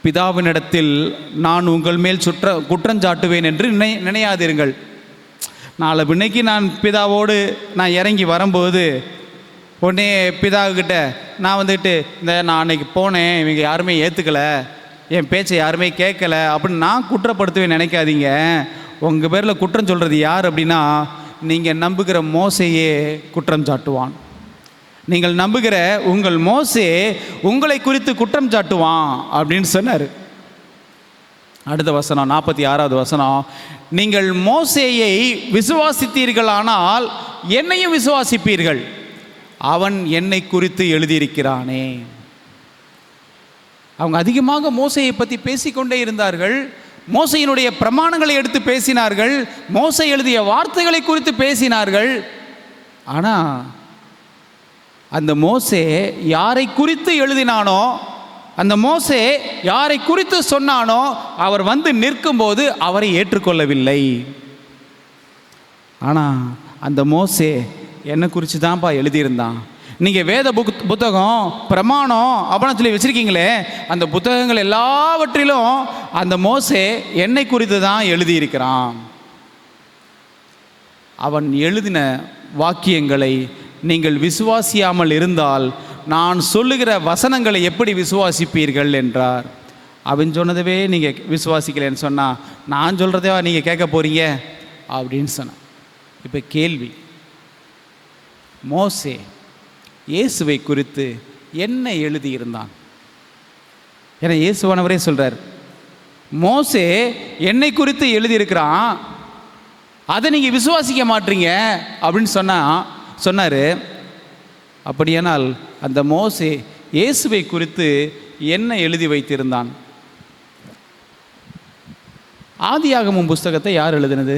பிதாவினிடத்தில் நான் உங்கள் மேல் குற்றஞ்சாட்டுவேன் என்று நினையாதிருங்கள். நாளை பின்னைக்கு நான் பிதாவோடு நான் இறங்கி வரும்போது உடனே பிதாவுக்கிட்ட நான் வந்துட்டு நான் அன்னைக்கு போனேன், இவங்க யாருமே ஏற்றுக்கலை, என் பேச்சை யாருமே கேட்கலை அப்படின்னு நான் குற்றப்படுத்துவேன் நினைக்காதீங்க. உங்கள் பேரில் குற்றம் சொல்கிறது யார் அப்படின்னா, நீங்கள் நம்புகிற மோசையே குற்றம் சாட்டுவான். நீங்கள் நம்புகிற உங்கள் மோசே உங்களை குறித்து குற்றம் சாட்டுவான் அப்படின்னு சொன்னார். அடுத்த வசனம் 46வது வசனம், நீங்கள் மோசேயை விசுவாசித்தீர்களானால் என்னையும் விசுவாசிப்பீர்கள், அவன் என்னை குறித்து எழுதியிருக்கிறானே. அவங்க அதிகமாக மோசையை பற்றி பேசிக்கொண்டே இருந்தார்கள். மோசையினுடைய பிரமாணங்களை எடுத்து பேசினார்கள், மோசை எழுதிய வார்த்தைகளை குறித்து பேசினார்கள். ஆனால் அந்த மோசே யாரை குறித்து எழுதினானோ, அந்த மோசே யாரை குறித்து சொன்னானோ, அவர் வந்து நிற்கும்போது அவரை ஏற்றுக்கொள்ளவில்லை. ஆனால் அந்த மோசே என்னை குறித்து தான்ப்பா எழுதியிருந்தான். நீங்கள் வேத புத்தகம் பிரமாணம் அப்படின்னு சொல்லி வச்சுருக்கீங்களே, அந்த புத்தகங்கள் எல்லாவற்றிலும் அந்த மோசே என்னை குறித்து தான் எழுதியிருக்கிறான். அவன் எழுதின வாக்கியங்களை நீங்கள் விசுவாசியாமல் இருந்தால் நான் சொல்லுகிற வசனங்களை எப்படி விசுவாசிப்பீர்கள் என்றார். அவன் சொன்னதவே நீங்கள் விசுவாசிக்கலைன்னு சொன்னால் நான் சொல்கிறதேவா நீங்கள் கேட்க போகிறீங்க அப்படின்னு சொன்னான். இப்போ கேள்வி, மோசே இயேசுவை குறித்து என்ன எழுதியிருந்தான்? ஏன்னா இயேசுவானவரே சொல்கிறார், மோசே என்னை குறித்து எழுதியிருக்கிறான், அதை நீங்கள் விசுவாசிக்க மாட்டீங்க அப்படின்னு சொன்னார். அப்படியானால் அந்த மோசே இயேசுவை குறித்து என்ன எழுதி வைத்திருந்தான்? ஆதியாகமம் புஸ்தகத்தை யார் எழுதினது?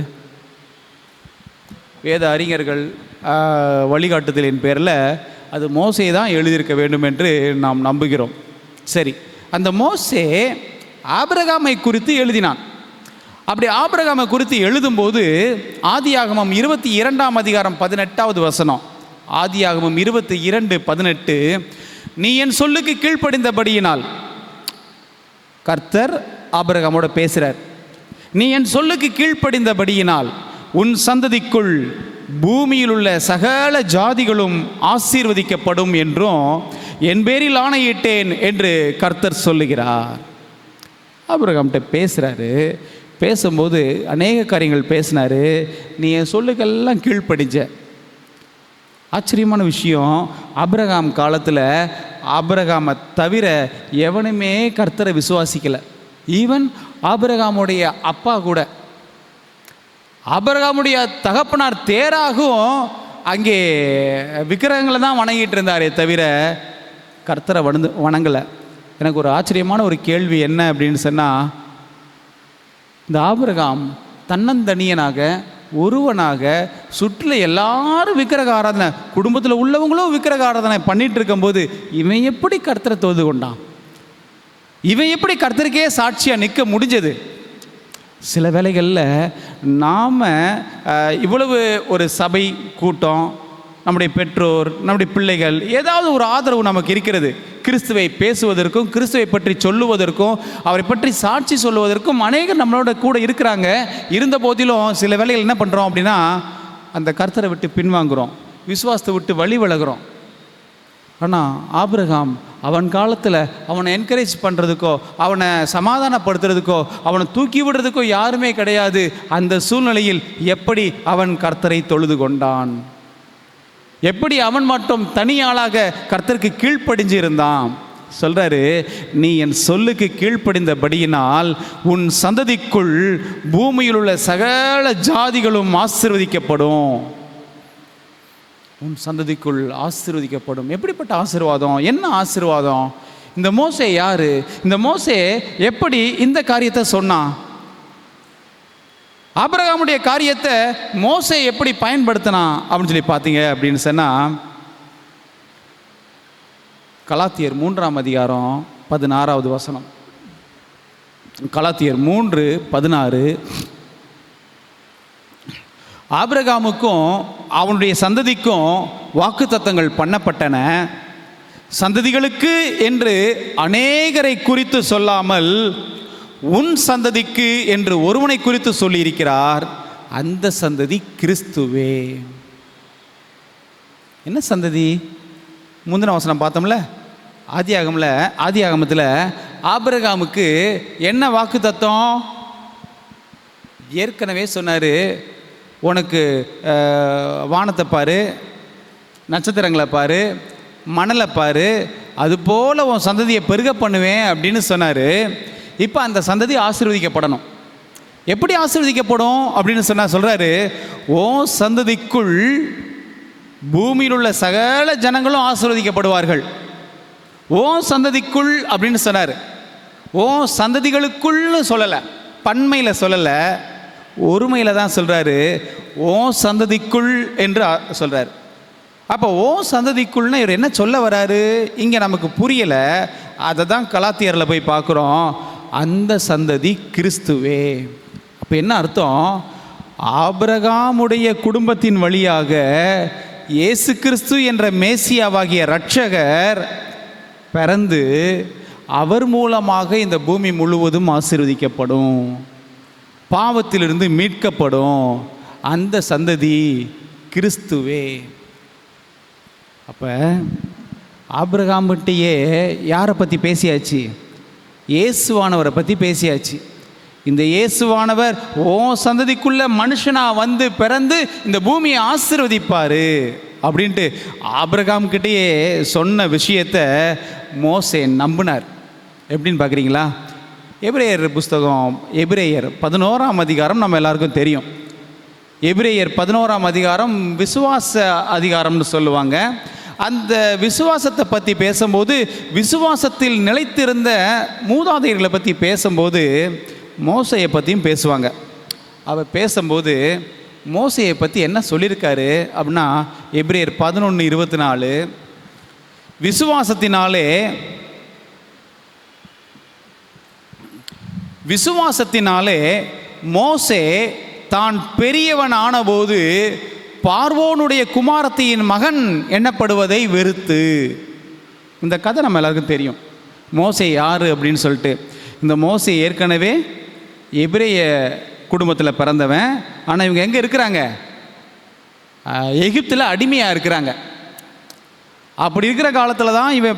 வேத அறிஞர்கள் வழிகாட்டுதலின் பேரில் அது மோசே தான் எழுதியிருக்க வேண்டும் என்று நாம் நம்புகிறோம். சரி, அந்த மோசே ஆபிரகாமை குறித்து எழுதினான். அப்படி ஆபிரகாமை குறித்து எழுதும்போது ஆதியாகமம் 22ஆம் அதிகாரம் 18வது வசனம், ஆதியாகமம் 22:18, நீ என் சொல்லுக்கு கீழ்ப்படிந்தபடியினால், கர்த்தர் ஆபிரகாமோட பேசுகிறார், நீ என் சொல்லுக்கு கீழ்ப்படிந்தபடியினால் உன் சந்ததிக்குள் பூமியில் உள்ள சகல ஜாதிகளும் ஆசீர்வதிக்கப்படும் என்றும் என் பேரில் ஆணையிட்டேன் என்று கர்த்தர் சொல்லுகிறார். ஆபிரகாம்கிட்ட பேசுகிறாரு. பேசும்போது அநேக காரியங்கள் பேசினார். நீ என் சொல்லுக்கெல்லாம் கீழ்ப்படிஞ்ச. ஆச்சரியமான விஷயம், ஆபிரகாம் காலத்தில் ஆபிரகாமை தவிர எவனுமே கர்த்தரை விசுவாசிக்கலை. ஈவன் ஆபிரகாமுடைய அப்பா கூட, ஆபிரகாமுடைய தகப்பனார் தேராகும் அங்கே விக்கிரகங்களை தான் வணங்கிட்டு இருந்தாரே தவிர கர்த்தரை வணங்கலை. எனக்கு ஒரு ஆச்சரியமான ஒரு கேள்வி என்ன அப்படின்னு சொன்னால், இந்த ஆபிரகாம் தன்னந்தனியனாக ஒருவனாக சுற்றில எல்லாரும் விக்கிரக ஆராதனை, குடும்பத்தில் உள்ளவங்களும் விக்கிரக ஆராதனை பண்ணிட்டு இருக்கும்போது இவன் எப்படி கர்த்தரை தொழுது கொண்டான்? இவன் எப்படி கர்த்தருக்கே சாட்சியாக நிற்க முடிஞ்சது? சில வேளைகளில் நாம் இவ்வளவு ஒரு சபை கூட்டம், நம்முடைய பெற்றோர், நம்முடைய பிள்ளைகள், ஏதாவது ஒரு ஆதரவு நமக்கு இருக்கிறது. கிறிஸ்துவை பேசுவதற்கும், கிறிஸ்துவை பற்றி சொல்லுவதற்கும், அவரை பற்றி சாட்சி சொல்லுவதற்கும் அநேகர் நம்மளோட கூட இருக்கிறாங்க. இருந்த போதிலும் சில வேளைகள் என்ன பண்ணுறோம் அப்படின்னா, அந்த கர்த்தரை விட்டு பின்வாங்குகிறோம், விசுவாசத்தை விட்டு வழி விலகிறோம். ஆனால் ஆபிரகாம் அவன் காலத்தில் அவனை என்கரேஜ் பண்ணுறதுக்கோ, அவனை சமாதானப்படுத்துறதுக்கோ, அவனை தூக்கி விடுறதுக்கோ யாருமே கிடையாது. அந்த சூழ்நிலையில் எப்படி அவன் கர்த்தரை தொழுது கொண்டான்? எப்படி அவன் மட்டும் தனியாளாக கர்த்தருக்கு கீழ்ப்படிஞ்சு இருந்தான்? சொல்றாரு, நீ என் சொல்லுக்கு கீழ்ப்படிந்தபடியினால் உன் சந்ததிக்குள் பூமியில் உள்ள சகல ஜாதிகளும் ஆசீர்வதிக்கப்படும். உன் சந்ததிக்குள் ஆசீர்வதிக்கப்படும். எப்படிப்பட்ட ஆசீர்வாதம்? என்ன ஆசீர்வாதம்? இந்த மோசே யாரு? இந்த மோசே எப்படி இந்த காரியத்தை சொன்னான்? ஆபிரகாமுடைய காரியத்தை மோசே எப்படி பயன்படுத்தினான் அப்படின்னு சொல்லி பார்த்தீங்க அப்படின்னு சொன்னால், கலாத்தியர் 3ஆம் அதிகாரம் 16வது வசனம். கலாத்தியர் 3:16. ஆபிரகாமுக்கும் அவனுடைய சந்ததிக்கும் வாக்குத்தத்தங்கள் பண்ணப்பட்டன. சந்ததிகளுக்கு என்று அநேகரை குறித்து சொல்லாமல் உன் சந்ததிக்கு என்று ஒருவனை குறித்து சொல்லியிருக்கிறார். அந்த சந்ததி கிறிஸ்துவே. என்ன சந்ததி? முந்தின வசனம் பார்த்தோம்ல, ஆதியாகமத்தில் ஆபிரகாமுக்கு என்ன வாக்கு தத்தம்? ஏற்கனவே சொன்னார், உனக்கு வானத்தை பாரு, நட்சத்திரங்களை பாரு, மணலை பாரு, அதுபோல் உன் சந்ததியை பெருக பண்ணுவேன் அப்படின்னு சொன்னார். இப்போ அந்த சந்ததி ஆசீர்வதிக்கப்படணும். எப்படி ஆசீர்வதிக்கப்படும் அப்படின்னு சொல்கிறாரு, ஓ சந்ததிக்குள் பூமியில் உள்ள சகல ஜனங்களும் ஆசீர்வதிக்கப்படுவார்கள். ஓ சந்ததிக்குள் அப்படின்னு சொன்னார். ஓ சந்ததிகளுக்குள்னு சொல்லலை, பன்மையில் சொல்லலை, ஒருமையில் தான் சொல்கிறாரு. ஓ சந்ததிக்குள் என்று சொல்கிறார். அப்போ ஓ சந்ததிக்குள்னு இவர் என்ன சொல்ல வராரு இங்கே நமக்கு புரியலை. அதை தான் கலாத்தியரில் போய் பார்க்குறோம். அந்த சந்ததி கிறிஸ்துவே. அப்போ என்ன அர்த்தம்? ஆபிரகாமுடைய குடும்பத்தின் வழியாக இயேசு கிறிஸ்து என்ற மேசியாவாகிய இரட்சகர் பிறந்து அவர் மூலமாக இந்த பூமி முழுவதும் ஆசீர்வதிக்கப்படும், பாவத்திலிருந்து மீட்கப்படும். அந்த சந்ததி கிறிஸ்துவே. அப்போ ஆபிரகாம்கிட்டயே யாரை பற்றி பேசியாச்சு? இயேசுவானவரை பற்றி பேசியாச்சு. இந்த இயேசுவானவர் ஓ சந்ததிக்குள்ள மனுஷனாக வந்து பிறந்து இந்த பூமியை ஆசீர்வதிப்பார் அப்படின்ட்டு ஆபிரகாம் கிட்டேயே சொன்ன விஷயத்தை மோசே நம்பினார். எப்படின்னு பார்க்குறீங்களா? எபிரேயர் புஸ்தகம், எபிரேயர் 11ஆம் அதிகாரம் நம்ம எல்லாருக்கும் தெரியும். எபிரேயர் 11ஆம் அதிகாரம் விசுவாச அதிகாரம்னு சொல்லுவாங்க. அந்த விசுவாசத்தை பற்றி பேசும்போது, விசுவாசத்தில் நிலைத்திருந்த மூதாதையர்களை பற்றி பேசும்போது மோசையை பற்றியும் பேசுவாங்க. அவர் பேசும்போது மோசையை பற்றி என்ன சொல்லியிருக்காரு அப்படின்னா, எபிரேயர் 11:24, விசுவாசத்தினாலே மோசே தான் பெரியவன் ஆனபோது பார்வோனுடைய குமாரத்தியின் மகன் எண்ணப்படுவதை வெறுத்து. இந்த கதை நம்ம எல்லாருக்கும் தெரியும். மோசே யார் அப்படின்னு சொல்லிட்டு. இந்த மோசே ஏற்கனவே எபிரேய குடும்பத்தில் பிறந்தவன். ஆனால் இவங்க எங்கே இருக்கிறாங்க? எகிப்தில் அடிமையாக இருக்கிறாங்க. அப்படி இருக்கிற காலத்தில் தான் இவன்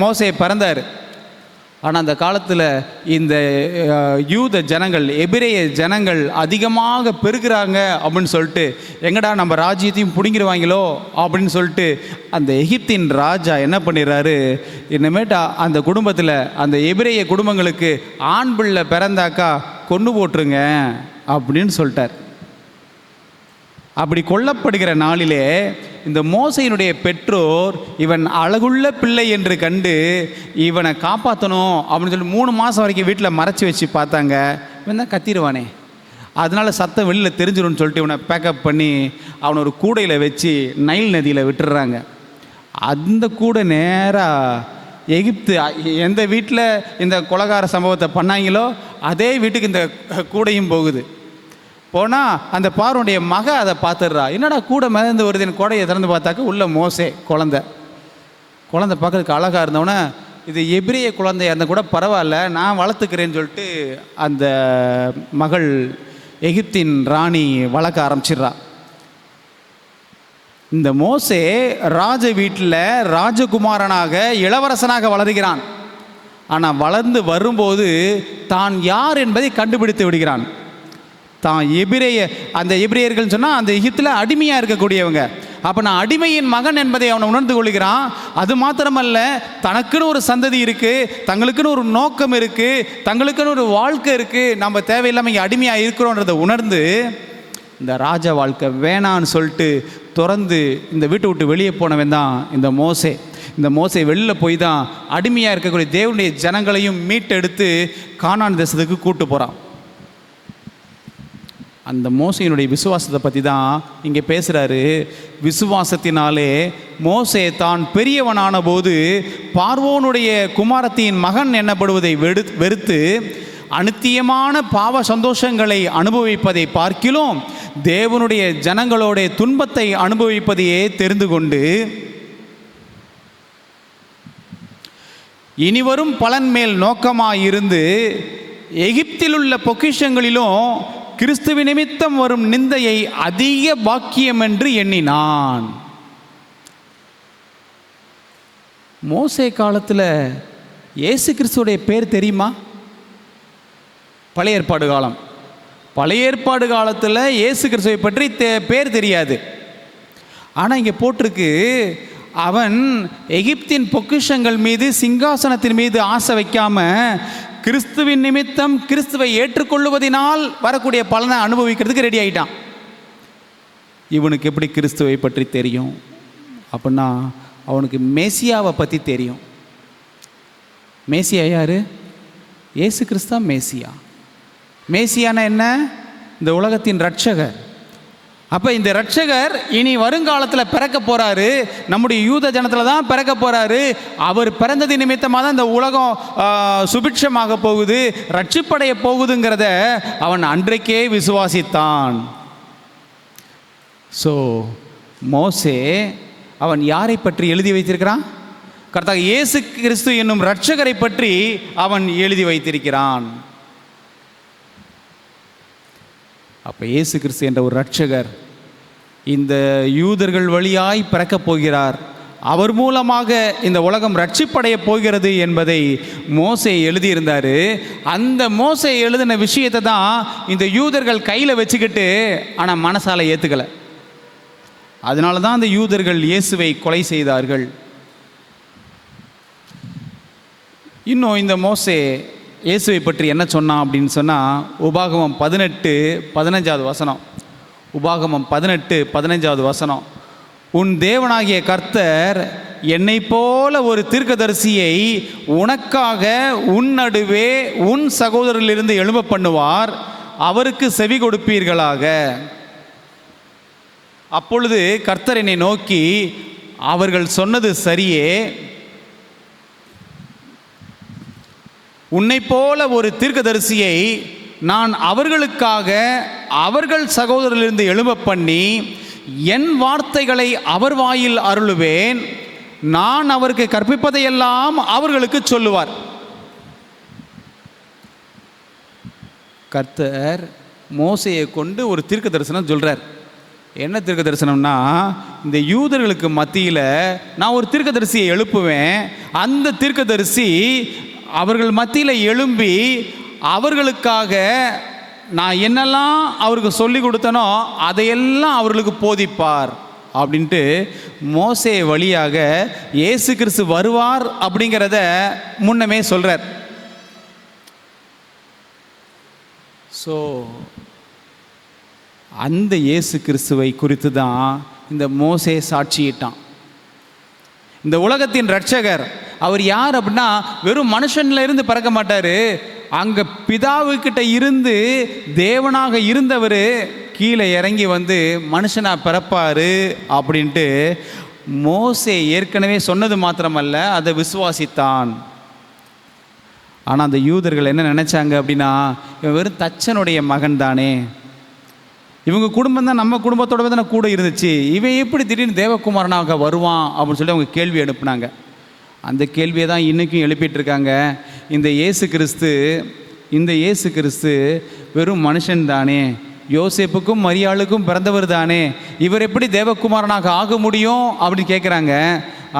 மோசே பிறந்தார். ஆனால் அந்த காலத்தில் இந்த யூத ஜனங்கள், எபிரேய ஜனங்கள் அதிகமாக பெருகிறாங்க அப்படின்னு சொல்லிட்டு, எங்கடா நம்ம ராஜ்யத்தையும் பிடுங்கிடுவாங்களோ அப்படின்னு சொல்லிட்டு அந்த எகிப்தின் ராஜா என்ன பண்ணிடுறாரு, இனிமேட்டு அந்த குடும்பத்தில், அந்த எபிரேய குடும்பங்களுக்கு ஆண் பிள்ளை பிறந்தாக்கா கொண்டு போட்டுருங்க அப்படின்னு சொல்லிட்டார். அப்படி கொல்லப்படுகிற நாளிலே இந்த மோசையினுடைய பெற்றோர் இவன் அழகுள்ள பிள்ளை என்று கண்டு இவனை காப்பாற்றணும் அப்படின்னு சொல்லி 3 மாதம் வரைக்கும் வீட்டில் மறைச்சி வச்சு பார்த்தாங்க. இவன் தான் கத்திடுவானே, அதனால் சத்தம் வெளியில் தெரிஞ்சிடும்னு சொல்லிட்டு இவனை பேக்கப் பண்ணி அவனை ஒரு கூடையில் வச்சு நைல் நதியில் விட்டுடுறாங்க. அந்த கூடை நேராக எகிப்து, எந்த வீட்டில் இந்த கொலைகார சம்பவத்தை பண்ணாங்களோ அதே வீட்டுக்கு இந்த கூடையும் போகுது. போனால் அந்த பார்வனுடைய மக அதை பார்த்துடுறா. என்னடா கூட மிதந்து வருதுன்னு கூடையை திறந்து பார்த்தாக்க உள்ள மோசே குழந்தை பார்க்கறதுக்கு அழகாக இருந்தவொன்னே, இது எபிரேய குழந்தையாக இருந்தால் கூட பரவாயில்ல, நான் வளர்த்துக்கிறேன்னு சொல்லிட்டு அந்த மகள் எகிப்தின் ராணி வளர்க்க ஆரம்பிச்சிடுறா. இந்த மோசே ராஜ வீட்டில் ராஜகுமாரனாக இளவரசனாக வளர்கிறான். ஆனால் வளர்ந்து வரும்போது தான் யார் என்பதை கண்டுபிடித்து விடுகிறான். தான் அந்த எபிரேயர்கள் சொன்னால் அந்த எகிப்தில் அடிமையாக இருக்கக்கூடியவங்க. அப்போ நான் அடிமையின் மகன் என்பதை அவனை உணர்ந்து கொள்கிறான். அது மாத்திரமல்ல, தனக்குன்னு ஒரு சந்ததி இருக்குது, தங்களுக்குன்னு ஒரு நோக்கம் இருக்குது, தங்களுக்குன்னு ஒரு வாழ்க்கை இருக்குது, நம்ம தேவையில்லாமல் இங்கே அடிமையாக இருக்கிறோன்றதை உணர்ந்து இந்த ராஜா வாழ்க்கை வேணான்னு சொல்லிட்டு துறந்து இந்த வீட்டை விட்டு வெளியே போனவன் தான் இந்த மோசே. இந்த மோசே வெளியில் போய் தான் அடிமையாக இருக்கக்கூடிய தேவனுடைய ஜனங்களையும் மீட்டெடுத்து கானான் தேசத்துக்கு கூட்டு போகிறான். அந்த மோசையினுடைய விசுவாசத்தை பற்றி தான் இங்கே பேசுகிறாரு. விசுவாசத்தினாலே மோசே தான் பெரியவனான போது பார்வோனுடைய குமாரத்தின் மகன் என்னப்படுவதை வெறுத்து அநித்தியமான பாவ சந்தோஷங்களை அனுபவிப்பதை பார்க்கிலும் தேவனுடைய ஜனங்களோட துன்பத்தை அனுபவிப்பதையே தெரிந்து கொண்டு இனிவரும் பலன் மேல் நோக்கமாயிருந்து எகிப்தில் உள்ள பொக்கிஷங்களிலும் கிறிஸ்துவ நிமித்தம் வரும் நிந்தையை அதிக பாக்கியம் என்று எண்ணினான். மோசே காலத்தில் இயேசு கிறிஸ்துவோடைய பேர் தெரியுமா? பழைய ஏற்பாடு காலம். பழைய ஏற்பாடு காலத்தில் இயேசு கிறிஸ்துவை பற்றி பேர் தெரியாது. ஆனால் இங்கே போட்டிருக்கு, அவன் எகிப்தின் பொக்கிஷங்கள் மீது சிங்காசனத்தின் மீது ஆசை வைக்காம கிறிஸ்துவின் நிமித்தம் கிறிஸ்துவை ஏற்றுக்கொள்ளுவதனால் வரக்கூடிய பலனை அனுபவிக்கிறதுக்கு ரெடி ஆகிட்டான். இவனுக்கு எப்படி கிறிஸ்துவை பற்றி தெரியும் அப்படின்னா, அவனுக்கு மேசியாவை பற்றி தெரியும். மேசியா யார்? இயேசு கிறிஸ்து தான் மேசியா. மேசியானா என்ன? இந்த உலகத்தின் இரட்சகர். அப்போ இந்த இரட்சகர் இனி வருங்காலத்தில் பிறக்க போகிறாரு. நம்முடைய யூத ஜனத்தில் தான் பிறக்க போகிறாரு. அவர் பிறந்தது நிமித்தமாக தான் இந்த உலகம் சுபிட்சமாக போகுது, ரட்சிப்படைய போகுதுங்கிறத அவன் அன்றைக்கே விசுவாசித்தான். ஸோ மோசே அவன் யாரை பற்றி எழுதி வைத்திருக்கிறான்? கர்த்தர் இயேசு கிறிஸ்து என்னும் இரட்சகரை பற்றி அவன் எழுதி வைத்திருக்கிறான். அப்போ இயேசு கிறிஸ்து என்ற ஒரு இரட்சகர் இந்த யூதர்கள் வழியாய் பிறக்கப் போகிறார். அவர் மூலமாக இந்த உலகம் ரட்சிப்படைய போகிறது என்பதை மோசே எழுதியிருந்தார். அந்த மோசே எழுதின விஷயத்தை தான் இந்த யூதர்கள் கையில் வச்சுக்கிட்டு ஆனால் மனசால ஏற்றுக்கலை. அதனால தான் அந்த யூதர்கள் இயேசுவை கொலை செய்தார்கள். இன்னும் இந்த மோசே இயேசுவை பற்றி என்ன சொன்னான் அப்படின்னு சொன்னால், உபாகமம் 18:15 வசனம். உபாகமம் 18:15 வசனம். உன் தேவனாகிய கர்த்தர் என்னை போல ஒரு தீர்க்கதரிசியை உனக்காக உன் நடுவே உன் சகோதரரிலிருந்து எழும்ப பண்ணுவார், அவருக்கு செவி கொடுப்பீர்களாக. அப்பொழுது கர்த்தர் என்னை நோக்கி, அவர்கள் சொன்னது சரியே, உன்னை போல ஒரு தீர்க்கதரிசியை நான் அவர்களுக்காக அவர்கள் சகோதரரிலிருந்து எழும்ப பண்ணி என் வார்த்தைகளை அவர் வாயில் அருளுவேன், நான் அவருக்கு கற்பிப்பதையெல்லாம் அவர்களுக்கு சொல்லுவார். கர்த்தர் மோசையை கொண்டு ஒரு தீர்க்க தரிசனம் சொல்கிறார். என்ன தீர்க்க தரிசனம்னா, இந்த யூதர்களுக்கு மத்தியில் நான் ஒரு தீர்க்கதரிசியை எழுப்புவேன். அந்த தீர்க்கதரிசி அவர்கள் மத்தியில் எழும்பி அவர்களுக்காக நான் என்னெல்லாம் அவருக்கு சொல்லி கொடுத்தனோ அதையெல்லாம் அவர்களுக்கு போதிப்பார் அப்படின்ட்டு மோசே வழியாக இயேசு கிறிஸ்து வருவார் அப்படிங்கிறத முன்னமே சொல்கிறார். ஸோ அந்த இயேசு கிறிஸ்துவை குறித்து தான் இந்த மோசே சாட்சியிட்டான். இந்த உலகத்தின் இரட்சகர் அவர் யார் அப்படின்னா, வெறும் மனுஷன்ல இருந்து பிறக்க மாட்டார். அங்கே பிதாவுக்கிட்ட இருந்து தேவனாக இருந்தவர் கீழே இறங்கி வந்து மனுஷனாக பிறப்பார் அப்படின்ட்டு மோசே ஏற்கனவே சொன்னது மாத்திரமல்ல, அதை விசுவாசித்தான். ஆனால் அந்த யூதர்கள் என்ன நினச்சாங்க அப்படின்னா, இவன் வெறும் தச்சனுடைய மகன் தானே, இவங்க குடும்பம் தான் நம்ம குடும்பத்தோட தானே கூட இருந்துச்சு, இவன் எப்படி திடீர்னு தேவகுமாரனாக வருவான் அப்படின்னு சொல்லி அவங்க கேள்வி எழுப்புனாங்க. அந்த கேள்வியை தான் இன்றைக்கும் எழுப்பிட்டுருக்காங்க. இந்த இயேசு கிறிஸ்து வெறும் மனுஷன் தானே, யோசேப்புக்கும் மரியாளுக்கும் பிறந்தவர் தானே, இவர் எப்படி தேவகுமாரனாக ஆக முடியும் அப்படின்னு கேட்குறாங்க.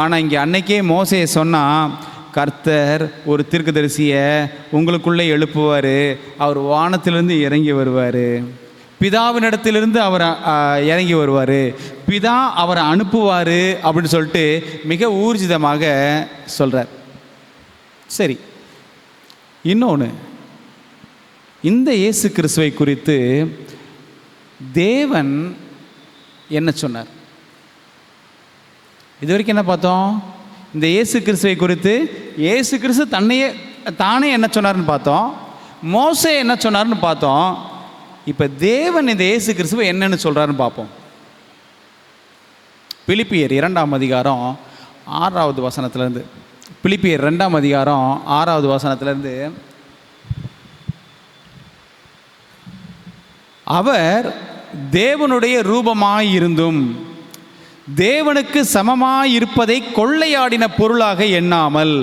ஆனால் இங்கே அன்னைக்கே மோசே சொன்னால், கர்த்தர் ஒரு தீர்க்கதரிசியை உங்களுக்குள்ளே எழுப்புவார், அவர் வானத்திலிருந்து இறங்கி வருவார், பிதாவினிடத்திலிருந்து அவர் இறங்கி வருவார், பிதா அவரை அனுப்புவார் அப்படின்னு சொல்லிட்டு மிக ஊர்ஜிதமாக சொல்கிறார். சரி, இன்னொன்று, இந்த இயேசு கிறிஸ்துவை குறித்து தேவன் என்ன சொன்னார்? இது வரைக்கும் என்ன பார்த்தோம்? இந்த இயேசு கிறிஸ்துவை குறித்து இயேசு கிறிஸ்து தானே என்ன சொன்னார்னு பார்த்தோம், மோசே என்ன சொன்னார்னு பார்த்தோம். இப்போ தேவன் இந்த இயேசு கிறிஸ்துவை என்னன்னு சொல்கிறாருன்னு பார்ப்போம். பிலிப்பியர் 2ஆம் அதிகாரம் 6வது வசனத்திலேருந்து, பிலிப்பியர் 2ஆம் அதிகாரம் 6வது வசனத்திலேருந்து, அவர் தேவனுடைய ரூபமாயிருந்தும் தேவனுக்கு சமமாயிருப்பதை கொள்ளையாடின பொருளாக எண்ணாமல்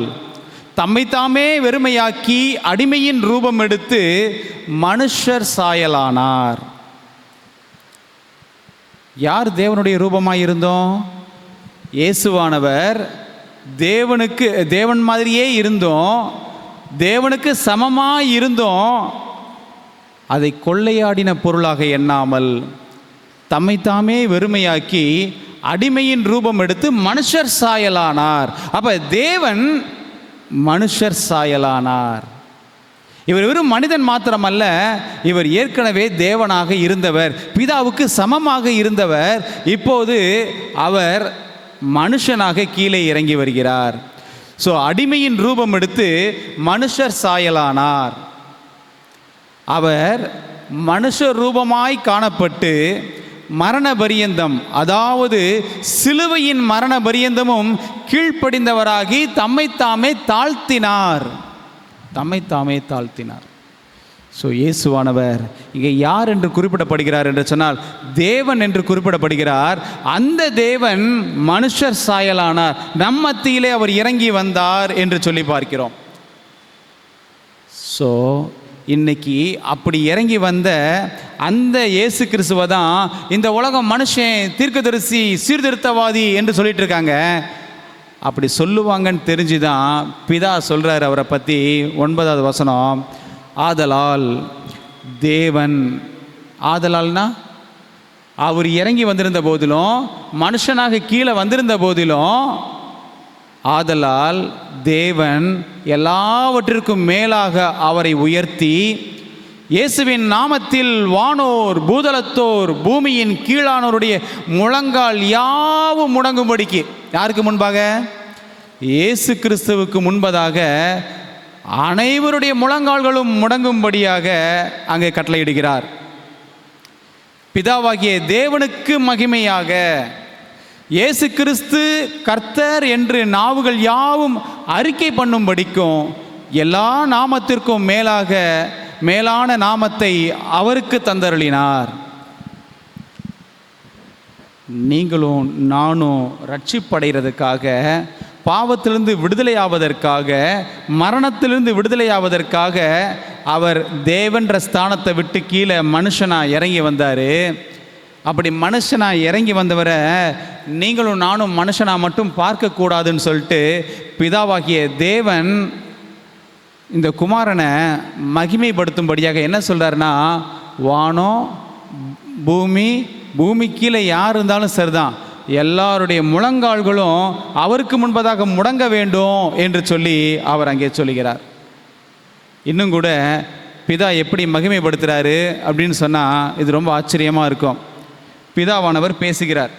தம்மைத்தாமே வெறுமையாக்கி அடிமையின் ரூபம் எடுத்து மனுஷர் சாயலானார். யார் தேவனுடைய ரூபமாயிருந்தோம்? இயேசுவானவர் தேவன் மாதிரியே இருந்தோம், தேவனுக்கு சமமாக இருந்தோம். அதை கொள்ளையாடின பொருளாக எண்ணாமல் தம்மைத்தாமே வெறுமையாக்கி அடிமையின் ரூபம் எடுத்து மனுஷர் சாயலானார். அப்போ தேவன் மனுஷர் சாயலானார். இவர் வெறும் மனிதன் மாத்திரமல்ல, இவர் ஏற்கனவே தேவனாக இருந்தவர், பிதாவுக்கு சமமாக இருந்தவர். இப்போது அவர் மனுஷனாக கீழே இறங்கி வருகிறார். ஸோ அடிமையின் ரூபம் எடுத்து மனுஷர் சாயலானார். அவர் மனுஷ ரூபமாய் காணப்பட்டு மரண பரியந்தம், அதாவது சிலுவையின் மரண பரியந்தமும் கீழ்ப்படிந்தவராகி தம்மைத்தாமே தாழ்த்தினார். ஸோ இயேசுவானவர் இங்கே யார் என்று குறிப்பிடப்படுகிறார் என்று சொன்னால் தேவன் என்று குறிப்பிடப்படுகிறார். அந்த தேவன் மனுஷர் சாயலானார், நம் மத்தியிலே அவர் இறங்கி வந்தார் என்று சொல்லி பார்க்கிறோம். ஸோ இன்னைக்கு அப்படி இறங்கி வந்த அந்த இயேசு கிறிஸ்துவை தான் இந்த உலகம் மனுஷன், தீர்க்கதரிசி, சீர்திருத்தவாதி என்று சொல்லிட்டு இருக்காங்க. அப்படி சொல்லுவாங்கன்னு தெரிஞ்சுதான் பிதா சொல்கிறார் அவரை பற்றி. 9வது வசனம், ஆதலால் தேவன், ஆதலால்னா அவர் இறங்கி வந்திருந்த போதிலும், மனுஷனாக கீழே வந்திருந்த போதிலும், ஆதலால் தேவன் எல்லாவற்றிற்கும் மேலாக அவரை உயர்த்தி இயேசுவின் நாமத்தில் வானோர் பூதலத்தோர் பூமியின் கீழானோருடைய முழங்கால் யாவும் முடங்கும்படிக்கு, யாருக்கு முன்பாக? இயேசு கிறிஸ்துவுக்கு முன்பதாக அனைவருடைய முழங்கால்களும் முடங்கும்படியாக அங்கே கட்டளையிடுகிறார். பிதாவாகிய தேவனுக்கு மகிமையாக இயேசு கிறிஸ்து கர்த்தர் என்று நாவுகள் யாவும் அறிக்கை பண்ணும்படிக்கும் எல்லா நாமத்திற்கும் மேலான நாமத்தை அவருக்கு தந்தருளினார். நீங்களும் நானும் ரட்சிப்படைகிறதுக்காக, பாவத்திலிருந்து விடுதலையாவதற்காக, மரணத்திலிருந்து விடுதலையாவதற்காக அவர் தேவன்ற ஸ்தானத்தை விட்டு கீழே மனுஷனாக இறங்கி வந்தார். அப்படி மனுஷனாக இறங்கி வந்தவரை நீங்களும் நானும் மனுஷனாக மட்டும் பார்க்கக்கூடாதுன்னு சொல்லிட்டு பிதாவாகிய தேவன் இந்த குமாரனை மகிமைப்படுத்தும்படியாக என்ன சொல்கிறாருன்னா, வானம் பூமி கீழே யார் இருந்தாலும் சரிதான், எல்லாருடைய முழங்கால்களும் அவருக்கு முன்பதாக முடங்க வேண்டும் என்று சொல்லி அவர் அங்கே சொல்லுகிறார். இன்னும் கூட பிதா எப்படி மகிமைப்படுத்துகிறாரு அப்படின்னு சொன்னால் இது ரொம்ப ஆச்சரியமாக இருக்கும். பிதாவானவர் பேசுகிறார்.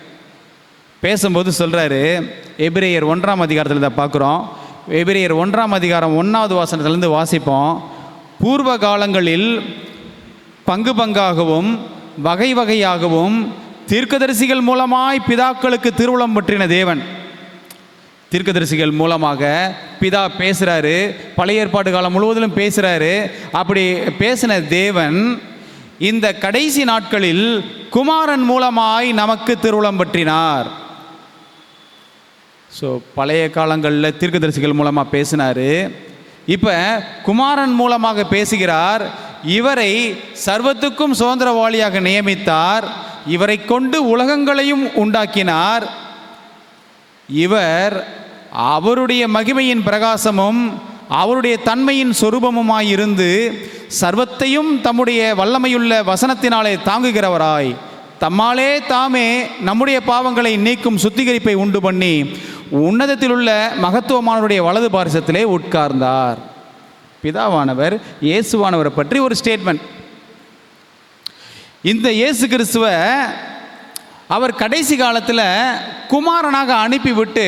பேசும்போது சொல்கிறாரு, எபிரேயர் 1ஆம் அதிகாரத்தில் இதை பார்க்குறோம். எபிரேயர் 1ஆம் அதிகாரம் 1வது வசனத்திலிருந்து வாசிப்போம். பூர்வ காலங்களில் பங்கு பங்காகவும் வகை வகையாகவும் தீர்க்கதரிசிகள் மூலமாய் பிதாக்களுக்கு திருவுளம் பற்றின தேவன். தீர்க்கதரிசிகள் மூலமாக பிதா பேசுகிறாரு, பழைய ஏற்பாடு காலம் முழுவதிலும் பேசுகிறாரு. அப்படி பேசின தேவன் இந்த கடைசி நாட்களில் குமாரன் மூலமாய் நமக்கு திருவுளம் பற்றினார். ஸோ பழைய காலங்களில் தீர்க்கதரிசிகள் மூலமாக பேசினார், இப்போ குமாரன் மூலமாக பேசுகிறார். இவரை சர்வத்துக்கும் சுதந்திரவாளியாக நியமித்தார், இவரை கொண்டு உலகங்களையும் உண்டாக்கினார். இவர் அவருடைய மகிமையின் பிரகாசமும் அவருடைய தன்மையின் சொரூபமுமாயிருந்து சர்வத்தையும் தம்முடைய வல்லமையுள்ள வசனத்தினாலே தாங்குகிறவராய் தம்மாலே தாமே நம்முடைய பாவங்களை நீக்கும் சுத்திகரிப்பை உண்டு பண்ணி உன்னதத்தில் உள்ள மகத்துவமானவருடைய வலது பாரிசத்திலே உட்கார்ந்தார். பிதாவானவர் இயேசுவானவரை பற்றி ஒரு ஸ்டேட்மெண்ட். இந்த இயேசு கிறிஸ்துவை அவர் கடைசி காலத்தில் குமாரனாக அனுப்பிவிட்டு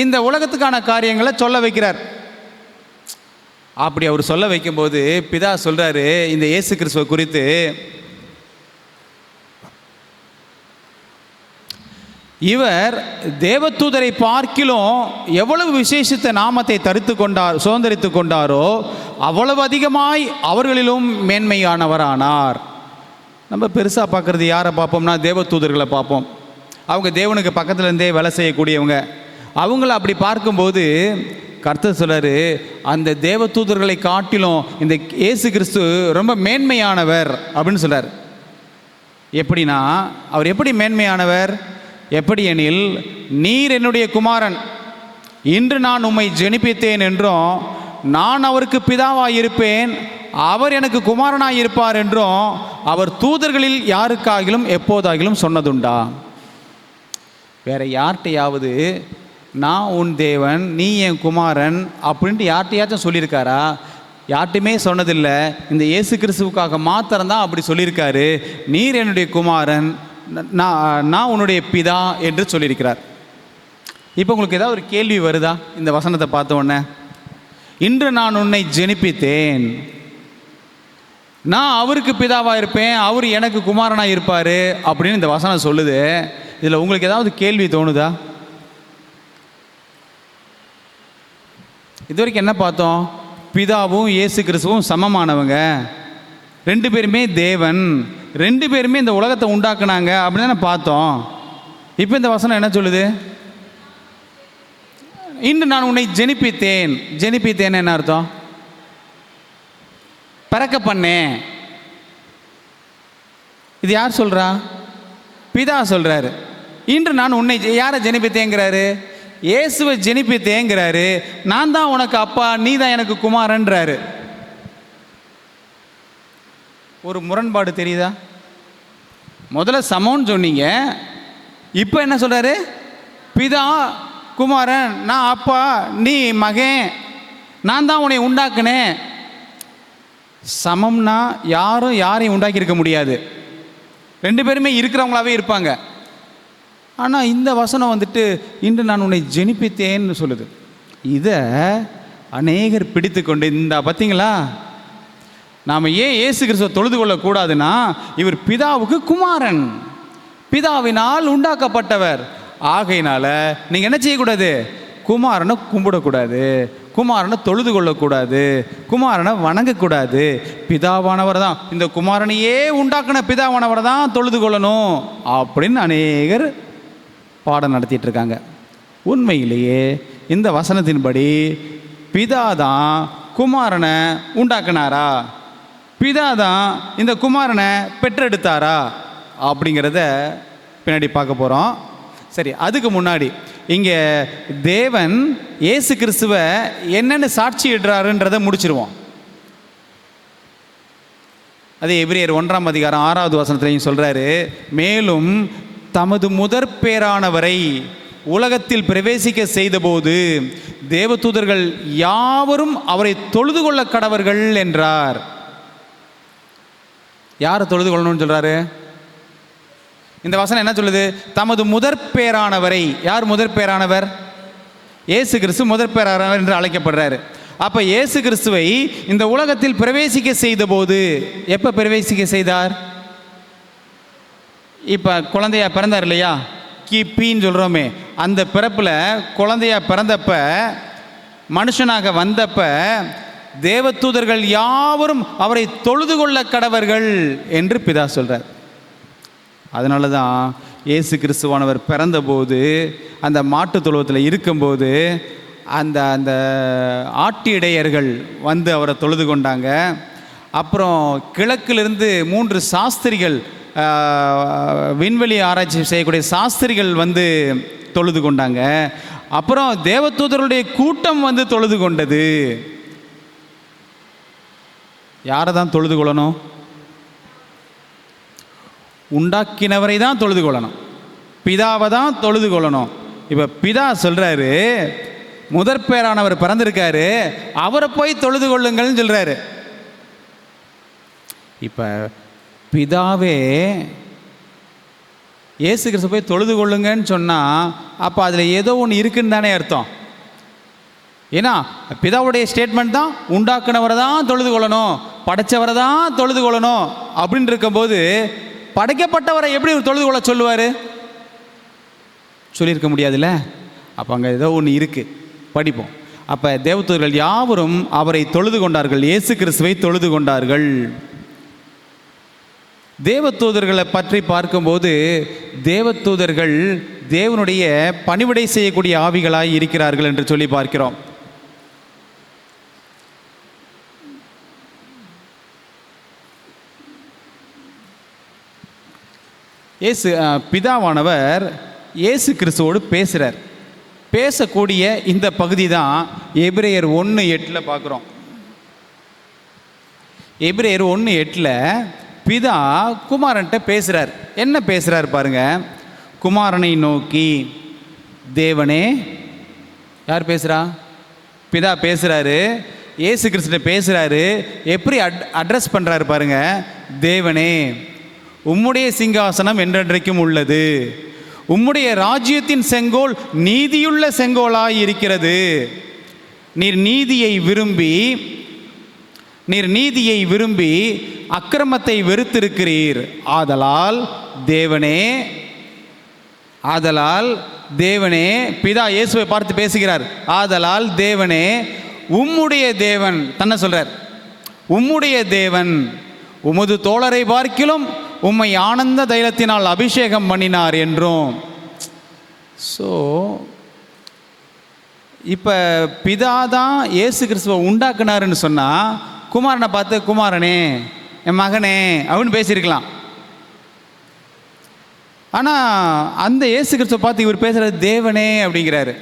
இந்த உலகத்துக்கான காரியங்களை சொல்ல வைக்கிறார். அப்படி அவர் சொல்ல வைக்கும்போது பிதா சொல்கிறாரு இந்த இயேசு கிறிஸ்துவை குறித்து, இவர் தேவதூதரை பார்க்கிலும் எவ்வளவு விசேஷித்த நாமத்தை சுதந்திரித்து கொண்டாரோ அவ்வளவு அதிகமாய் அவர்களிலும் மேன்மையானவரானார். நம்ம பெருசாக பார்க்குறது யாரை பார்ப்போம்னா தேவதூதர்களை பார்ப்போம். அவங்க தேவனுக்கு பக்கத்தில் இருந்தே வேலை செய்யக்கூடியவங்க. அவங்கள அப்படி பார்க்கும்போது கர்த்தர் சொல்றாரு, அந்த தேவதூதர்களை காட்டிலும் இந்த இயேசு கிறிஸ்து ரொம்ப மேன்மையானவர் அப்படின்னு சொல்றார். எப்படின்னா, அவர் எப்படி மேன்மையானவர்? எப்படி எனில், நீர் என்னுடைய குமாரன், இன்று நான் உம்மை ஜெனிப்பித்தேன் என்றும், நான் அவருக்கு பிதாவாக இருப்பேன், அவர் எனக்கு குமாரனாக இருப்பார் என்றும் அவர் தூதர்களில் யாருக்காகிலும் எப்போதாகிலும் சொன்னதுண்டா? வேற யார்கிட்டையாவது நான் உன் தேவன், நீ என் குமாரன் அப்படின்ட்டு யார்கிட்டையாச்சும் சொல்லியிருக்காரா? யார்கிட்டையுமே சொன்னதில்லை. இந்த இயேசு கிறிஸ்துவுக்காக மாத்திரம்தான் அப்படி சொல்லியிருக்காரு. நீர் என்னுடைய குமாரன், நான் உன்னுடைய பிதா என்று சொல்லியிருக்கிறார். இப்போ உங்களுக்கு ஏதாவது ஒரு கேள்வி வருதா இந்த வசனத்தை பார்த்த உடனே? இன்று நான் உன்னை ஜெனிப்பித்தேன், நான் அவருக்கு பிதாவாக இருப்பேன், அவர் எனக்கு குமாரனாக இருப்பார் அப்படின்னு இந்த வசனம் சொல்லுது. இதில் உங்களுக்கு ஏதாவது கேள்வி தோணுதா? இது வரைக்கும் என்ன பார்த்தோம்? பிதாவும் இயேசு கிறிஸ்துவும் சமமானவங்க, ரெண்டு பேருமே தேவன், ரெண்டு பேருமே இந்த உலகத்தை உண்டாக்குனாங்க அப்படின்னு தானே பார்த்தோம். இப்போ இந்த வசனம் என்ன சொல்லுது? இன்று நான் உன்னை ஜெனிப்பித்தேன். ஜெனிப்பித்தேன் என்ன அர்த்தம்? பிறக்க பண்ணேன். இது யார் சொல்றா? பிதா சொல்றாரு. இன்று நான் உன்னை யாரை ஜெனிப்பித்தேங்கிறாரு? இயேசுவை ஜெனிப்பித்தேங்கிறாரு. நான் தான் உனக்கு அப்பா, நீ தான் எனக்கு குமாரன்றாரு. ஒரு முரண்பாடு தெரியுதா? முதல்ல சமம்னு சொன்னீங்க, இப்போ என்ன சொல்றாரு? பிதா குமாரன், நான் அப்பா, நீ மகன், நான் தான் உன்னை உண்டாக்குனேன். சமம்னா யாரும் யாரையும் உண்டாக்கியிருக்க முடியாது, ரெண்டு பேருமே இருக்கிறவங்களாவே இருப்பாங்க. ஆனால் இந்த வசனம் வந்துட்டு இன்று நான் உன்னை ஜெனிப்பித்தேன்னு சொல்லுது. இதை அநேகர் பிடித்து கொண்டு, இந்த பார்த்தீங்களா, நாம் ஏன் இயேசு கிறிஸ்துவை தொழுது கொள்ளக்கூடாதுன்னா, இவர் பிதாவுக்கு குமாரன், பிதாவினால் உண்டாக்கப்பட்டவர். ஆகையினால நீங்கள் என்ன செய்யக்கூடாது? குமாரனை கும்பிடக்கூடாது, குமாரனை தொழுது கொள்ளக்கூடாது, குமாரனை வணங்கக்கூடாது. பிதாவானவர் தான், இந்த குமாரனையே உண்டாக்கின பிதாவானவர் தான் தொழுது கொள்ளணும் அப்படின்னு அநேகர் பாடம் நடத்திட்டு இருக்காங்க. உண்மையிலேயே இந்த வசனத்தின்படி பிதா தான் குமாரனை உண்டாக்குனாரா? பிதா தான் இந்த குமாரனை பெற்றெடுத்தாரா? அப்படிங்கிறத பின்னாடி பார்க்க போகிறோம். சரி, அதுக்கு முன்னாடி இங்கே தேவன் இயேசு கிறிஸ்துவை என்னென்னு சாட்சியிடுறாருன்றதை முடிச்சிருவோம். அது எபிரேயர் 1ஆம் அதிகாரம் 6வது வசனத்திலையும் சொல்கிறாரு, மேலும் தமது முதற் பேரானவரை உலகத்தில் பிரவேசிக்க செய்தபோது தேவதூதர்கள் யாவரும் அவரை தொழுது கொள்ள கடவர்கள் என்றார். யாரை தொழுது கொள்ளணும்னு சொல்கிறாரு? இந்த வசனம் என்ன சொல்லுது? தமது முதற் பேரானவரை. யார் முதற் பேரானவர்? இயேசு கிறிஸ்து முதற் பேரானவர் என்று அழைக்கப்படுறாரு. அப்போ இயேசு கிறிஸ்துவை இந்த உலகத்தில் பிரவேசிக்க செய்த போது, எப்போ பிரவேசிக்க செய்தார்? இப்போ குழந்தையா பிறந்தார் இல்லையா, கிபின்னு சொல்கிறோமே, அந்த பிறப்பில் குழந்தையா பிறந்தப்ப, மனுஷனாக வந்தப்ப தேவதூதர்கள் யாவரும் அவரை தொழுது கொள்ள கடவர்கள் என்று பிதா சொல்கிறார். அதனால தான் இயேசு கிறிஸ்துவானவர் பிறந்தபோது, அந்த மாட்டு தொழுவத்தில் இருக்கும்போது அந்த அந்த ஆட்டு இடையர்கள் வந்து அவரை தொழுது கொண்டாங்க. அப்புறம் கிழக்கிலிருந்து 3 சாஸ்திரிகள், விண்வெளி ஆராய்ச்சி செய்யக்கூடிய சாஸ்திரிகள் வந்து தொழுது கொண்டாங்க. அப்புறம் தேவதூதருடைய கூட்டம் வந்து தொழுது கொண்டது. யாரை தான் தொழுது கொள்ளணும்? உண்டாக்கினவரை தான் தொழுது கொள்ளணும், பிதாவை தான் தொழுது கொள்ளணும். இப்போ பிதா சொல்கிறாரு, முதற் பேரானவர் பிறந்திருக்காரு, அவரை போய் தொழுது கொள்ளுங்கள்னு சொல்கிறாரு. இப்போ பிதாவே இயேசு கிறிஸ்து போய் தொழுது கொள்ளுங்கன்னு சொன்னால், அப்போ அதில் ஏதோ ஒன்று இருக்குன்னு தானே அர்த்தம். ஏன்னா பிதாவுடைய ஸ்டேட்மெண்ட் தான் உண்டாக்குனவரை தான் தொழுது கொள்ளணும், படைச்சவரை தான் தொழுது கொள்ளணும் அப்படின்னு இருக்கும்போது, படைக்கப்பட்டவரை எப்படி தொழுது கொள்ள சொல்லுவார்? சொல்லியிருக்க முடியாதுல்ல? அப்போ அங்கே ஏதோ ஒன்று இருக்குது, படிப்போம். அப்போ தேவதூதர்கள் யாவரும் அவரை தொழுது கொண்டார்கள், இயேசு கிறிஸ்துவை தொழுது கொண்டார்கள். தேவதூதர்களை பற்றி பார்க்கும்போது தேவதூதர்கள் தேவனுடைய பணிவிடை செய்யக்கூடிய ஆவிகளாய் இருக்கிறார்கள் என்று சொல்லி பார்க்கிறோம். பிதாவானவர் இயேசு கிறிஸ்துவோடு பேசுகிறார். பேசக்கூடிய இந்த பகுதி தான் எபிரேயர் 1:8 பார்க்குறோம். எபிரேயர் 1:8 பிதா குமாரன்ட்ட பேசுகிறார். என்ன பேசுகிறார் பாருங்க. குமாரனை நோக்கி தேவனே, யார் பேசுகிறா? பிதா பேசுகிறாரு, இயேசு கிறிஸ்துட்ட பேசுகிறாரு. எப்படி அட்ரஸ் பண்ணுறாரு பாருங்க. தேவனே, உம்முடைய சிங்காசனம் என்றென்றைக்கும் உள்ளது, உம்முடைய ராஜ்யத்தின் செங்கோல் நீதியுள்ள செங்கோலாய் இருக்கிறது. நீர் நீதியை விரும்பி அக்கிரமத்தை வெறுத்திருக்கிறீர். ஆதலால் தேவனே, பிதா இயேசுவை பார்த்து பேசுகிறார். ஆதலால் தேவனே, உம்முடைய தேவன் தன்னை சொல்றார். உம்முடைய தேவன் உமது தோழரை பார்க்கிலும் உம்மை ஆனந்த தைலத்தினால் அபிஷேகம் பண்ணினார் என்றும். ஸோ இப்போ பிதா தான் இயேசு கிறிஸ்துவை உண்டாக்குனாருன்னு சொன்னால் குமாரனை பார்த்து குமாரனே, என் மகனே அப்படின்னு பேசியிருக்கலாம். ஆனால் அந்த இயேசு கிறிஸ்துவை பார்த்து இவர் பேசுகிறது தேவனே அப்படிங்கிறாரு.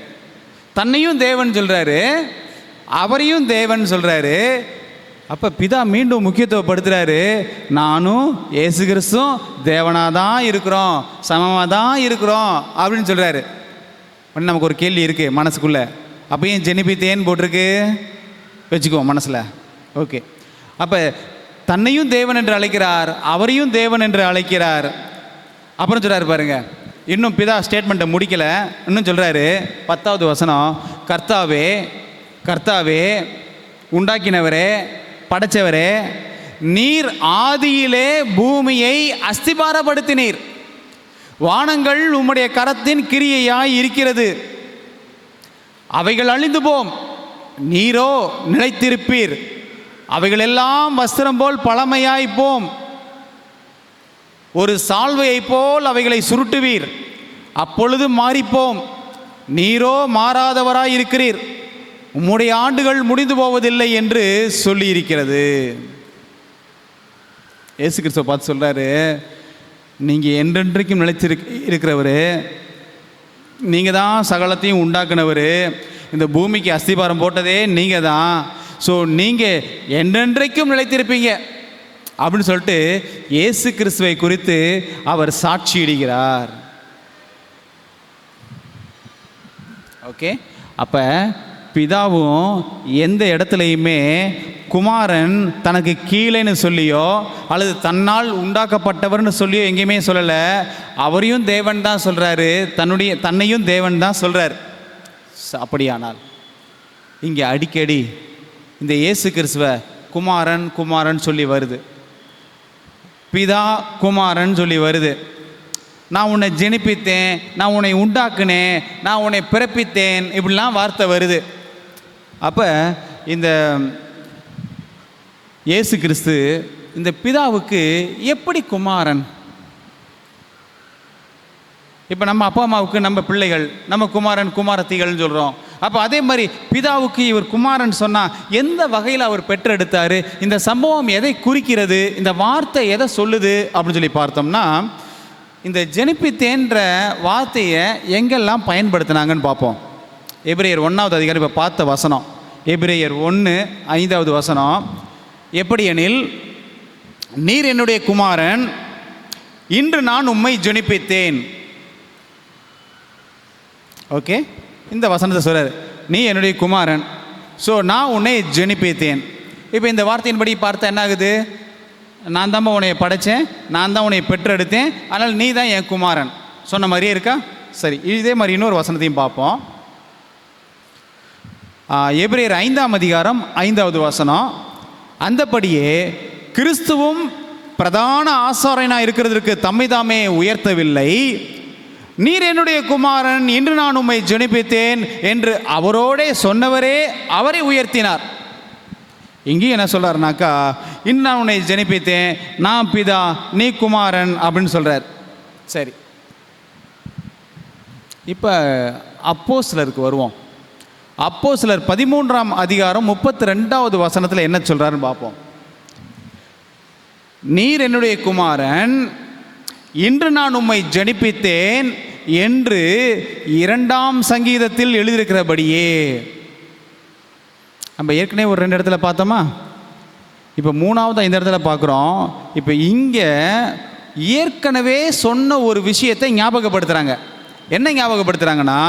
தன்னையும் தேவன் சொல்கிறாரு, அவரையும் தேவன் சொல்கிறாரு. அப்போ பிதா மீண்டும் முக்கியத்துவப்படுத்துகிறாரு. நானும் இயேசு கிறிஸ்துவும் தேவனாக தான் இருக்கிறோம், சமமாக தான் இருக்கிறோம் அப்படின்னு சொல்கிறாரு. நமக்கு ஒரு கேள்வி இருக்குது மனசுக்குள்ளே. அப்போ ஏன் ஜெனிபித்தேன் போட்டிருக்கு வச்சுக்குவோம் மனசில். ஓகே, அப்போ தன்னையும் தேவன் என்று அழைக்கிறார், அவரையும் தேவன் என்று அழைக்கிறார். அப்புறம் சொல்கிறாரு பாருங்க, இன்னும் பிதா ஸ்டேட்மெண்ட்டை முடிக்கலை. இன்னும் சொல்கிறாரு 10வது வசனம், கர்த்தாவே உண்டாக்கினவரே, படைச்சவரே, நீர் ஆதியிலே பூமியை அஸ்திபாரப்படுத்தினீர். வானங்கள் உம்முடைய கரத்தின் கிரியையாய் இருக்கிறது. அவைகள் அழிந்து போம், நீரோ நிலைத்திருப்பீர். அவைகள் எல்லாம் வஸ்திரம் போல் பழமையாய் போம். ஒரு சால்வையை போல் அவைகளை சுருட்டுவீர், அப்பொழுது மாறிப்போம். நீரோ மாறாதவராய் இருக்கிறீர், உம்முடைய ஆண்டுகள் முடிந்து போவதில்லை என்று சொல்லி இருக்கிறது. இயேசு கிறிஸ்துவை பார்த்து சொல்றாரு, நீங்கள் என்றென்றைக்கும் இருக்கிறவர், நீங்கள் தான் சகலத்தையும் உண்டாக்குனவர், இந்த பூமிக்கு அஸ்திபாரம் போட்டதே நீங்கள் தான். ஸோ நீங்கள் என்றென்றைக்கும் நிலைத்திருப்பீங்க அப்படின்னு சொல்லிட்டு இயேசு கிறிஸ்துவை குறித்து அவர் சாட்சியிடுகிறார். ஓகே, அப்போ பிதாவும் எந்த இடத்துலையுமே குமாரன் தனக்கு கீழேன்னு சொல்லியோ அல்லது தன்னால் உண்டாக்கப்பட்டவர்னு சொல்லியோ எங்கேயுமே சொல்லலை. அவரையும் தேவன் தான் சொல்கிறாரு, தன்னையும் தேவன் தான் சொல்கிறார். அப்படியானால் இங்கே அடிக்கடி இந்த இயேசு கிறிஸ்துவை குமாரன் குமாரன் சொல்லி வருது, பிதா குமாரன் சொல்லி வருது. நான் உன்னை ஜெனிப்பித்தேன், நான் உன்னை உண்டாக்குனேன், நான் உன்னை பிறப்பித்தேன், இப்படிலாம் வார்த்தை வருது. அப்போ இந்த இயேசு கிறிஸ்து இந்த பிதாவுக்கு எப்படி குமாரன்? இப்போ நம்ம அப்பா அம்மாவுக்கு நம்ம பிள்ளைகள், நம்ம குமாரன் குமாரத்திகள்னு சொல்கிறோம். அப்போ அதே மாதிரி பிதாவுக்கு இவர் குமாரன் சொன்னால் எந்த வகையில் அவர் பெற்றெடுத்தார்? இந்த சம்பவம் எதை குறிக்கிறது? இந்த வார்த்தை எதை சொல்லுது அப்படின்னு சொல்லி பார்த்தோம்னா, இந்த ஜெனிப்பித்தேன்ற வார்த்தையை எங்கெல்லாம் பயன்படுத்தினாங்கன்னு பார்ப்போம். எபிரேயர் 1வது அதிகாரம் இப்போ பார்த்த வசனம், எபிரேயர் 1:5 வசனம். எப்படி எனில், நீர் என்னுடைய குமாரன், இன்று நான் உம்மை ஜெனிப்பித்தேன். ஓகே, இந்த வசனத்தை சொல்கிறார், நீ என்னுடைய குமாரன், ஸோ நான் உன்னை ஜெனிப்பித்தேன். இப்போ இந்த வார்த்தையின்படி பார்த்தா என்ன ஆகுது? நான் தான் உன்னை படைத்தேன், நான் தான் உன்னை பெற்றெடுத்தேன், அதனால் நீ தான் என் குமாரன் சொன்ன மாதிரியே இருக்கா? சரி, இதே மாதிரி இன்னொரு வசனத்தையும் பார்ப்போம். எபிரேயர் 5ஆம் அதிகாரம் 5வது வசனம். அந்தபடியே கிறிஸ்துவும் பிரதான ஆசாரியனாக இருக்கிறதற்கு தம்மை தாமே உயர்த்தவில்லை, நீர் என்னுடைய குமாரன், இன்று நான் உம்மை ஜெனிப்பித்தேன் என்று அவரோடே சொன்னவரே அவரை உயர்த்தினார். இங்கேயும் என்ன சொல்கிறாருனாக்கா, இன்று நான் உன்னை ஜெனிப்பித்தேன், நான் பிதா, நீ குமாரன் அப்படின்னு சொல்கிறார். சரி, இப்போ அப்போஸ்தலருக்கு வருவோம். அப்போஸ்தலர் 13ஆம் அதிகாரம் 32வது வசனத்தில் என்ன சொல்கிறாருன்னு பார்ப்போம். நீர் என்னுடைய குமாரன், இன்று நான் உம்மை ஜெனிப்பித்தேன் என்று 2ஆம் சங்கீதத்தில் எழுதியிருக்கிறபடியே. நம்ம ஏற்கனவே ஒரு 2 இடத்துல பார்த்தோமா, இப்போ 3வது இந்த இடத்துல பார்க்குறோம். இப்போ இங்கே ஏற்கனவே சொன்ன ஒரு விஷயத்தை ஞாபகப்படுத்துகிறாங்க. என்ன ஞாபகப்படுத்துகிறாங்கன்னா,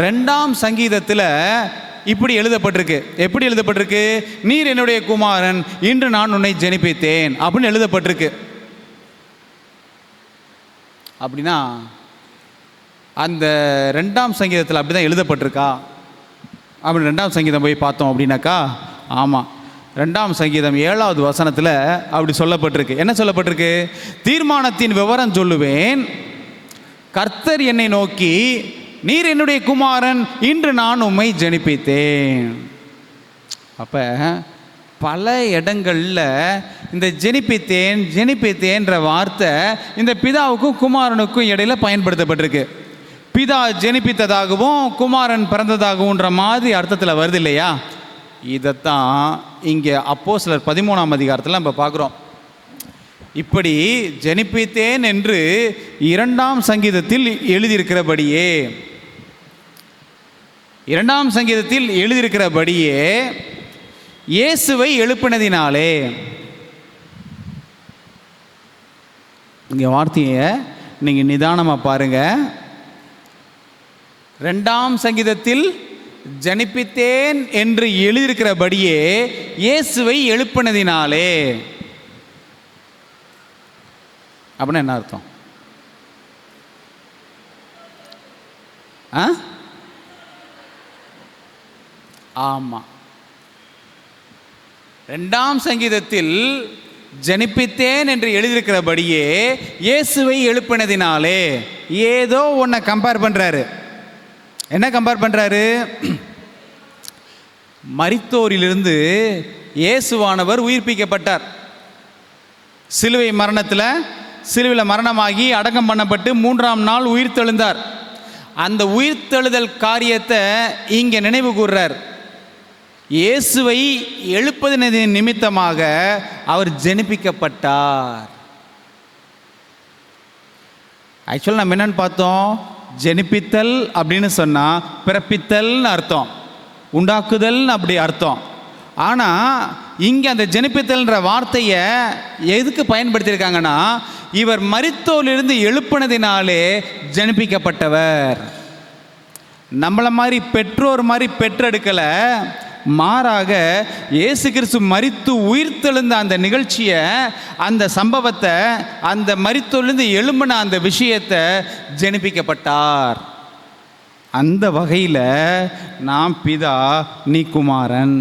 2ஆம் சங்கீதத்தில் இப்படி எழுதப்பட்டிருக்கு. எப்படி எழுதப்பட்டிருக்கு? நீர் என்னுடைய குமாரன், இன்று நான் உன்னை ஜெனிப்பித்தேன் அப்படின்னு எழுதப்பட்டிருக்கு. அப்படின்னா அந்த 2ஆம் சங்கீதத்தில் அப்படி தான் எழுதப்பட்டிருக்கா அப்படி 2ஆம் சங்கீதம் போய் பார்த்தோம் அப்படின்னாக்கா, ஆமாம், 2ஆம் சங்கீதம் 7வது வசனத்தில் அப்படி சொல்லப்பட்டிருக்கு. என்ன சொல்லப்பட்டிருக்கு? தீர்மானத்தின் விவரம் சொல்லுவேன், கர்த்தர் என்னை நோக்கி, நீர் என்னுடைய குமாரன், இன்று நான் உம்மை ஜெனிப்பித்தேன். அப்போ பல இடங்களில் இந்த ஜெனிப்பித்தேன்ற வார்த்தை இந்த பிதாவுக்கும் குமாரனுக்கும் இடையில் பயன்படுத்தப்பட்டிருக்கு. பிதா ஜெனிப்பித்ததாகவும் குமாரன் பிறந்ததாகவும்ன்ற மாதிரி அர்த்தத்தில் வருது இல்லையா? இதைத்தான் இங்கே அப்போஸ்தலர் 13ஆம் அதிகாரத்தில் நம்ம பார்க்குறோம். இப்படி ஜெனிப்பித்தேன் என்று 2ஆம் சங்கீதத்தில் எழுதியிருக்கிறபடியே 2ஆம் சங்கீதத்தில் எழுதியிருக்கிறபடியே இயேசுவை எழுப்பினதினாலே. இங்கே வார்த்தையை நீங்கள் நிதானமாக பாருங்கள். 2ஆம் சங்கீதத்தில் ஜெனிப்பித்தேன் என்று எழுதியிருக்கிறபடியே இயேசுவை எழுப்பினதினாலே அப்படின்னா என்ன அர்த்தம்? ஆமாம், 2ஆம் சங்கீதத்தில் ஜெனிப்பித்தேன் என்று எழுதியிருக்கிறபடியே இயேசுவை எழுப்பினதினாலே ஏதோ ஒன்றை கம்பேர் பண்ணுறாரு. என்ன கம்பேர் பண்ணுறாரு? மரித்தோரிலிருந்து இயேசுவானவர் உயிர்ப்பிக்கப்பட்டார். சிலுவை மரணத்தில் சிலுவையில் மரணமாகி அடக்கம் பண்ணப்பட்டு 3ஆம் நாள் உயிர்த்தெழுந்தார். அந்த உயிர்த்தெழுதல் காரியத்தை இங்கே நினைவு கூர்றார். இயேசுவை எழுப்பதின் நிமித்தமாக அவர் ஜெனிப்பிக்கப்பட்டார். ஆக்சுவலாக நம்ம என்னன்னு பார்த்தோம்? ஜெனிப்பித்தல் அப்படின்னு சொன்னால் பிறப்பித்தல்னு அர்த்தம், உண்டாக்குதல்னு அப்படி அர்த்தம். ஆனால் இங்கே அந்த ஜெனிப்பித்தல்ன்ற வார்த்தையை எதுக்கு பயன்படுத்தியிருக்காங்கன்னா, இவர் மரித்தோரிலிருந்து எழுப்பினதினாலே ஜெனிப்பிக்கப்பட்டவர். நம்மளை மாதிரி பெற்றோர் மாதிரி பெற்றெடுக்கலை, மாறாக இயேசு கிறிஸ்து மரித்து உயிர்த்தெழுந்த அந்த நிகழ்ச்சியை, அந்த சம்பவத்தை, அந்த மரித்தோரிலிருந்து எழும்பின அந்த விஷயத்தை ஜெனிப்பிக்கப்பட்டார். அந்த வகையில் நாம் பிதா, நீ குமாரன்.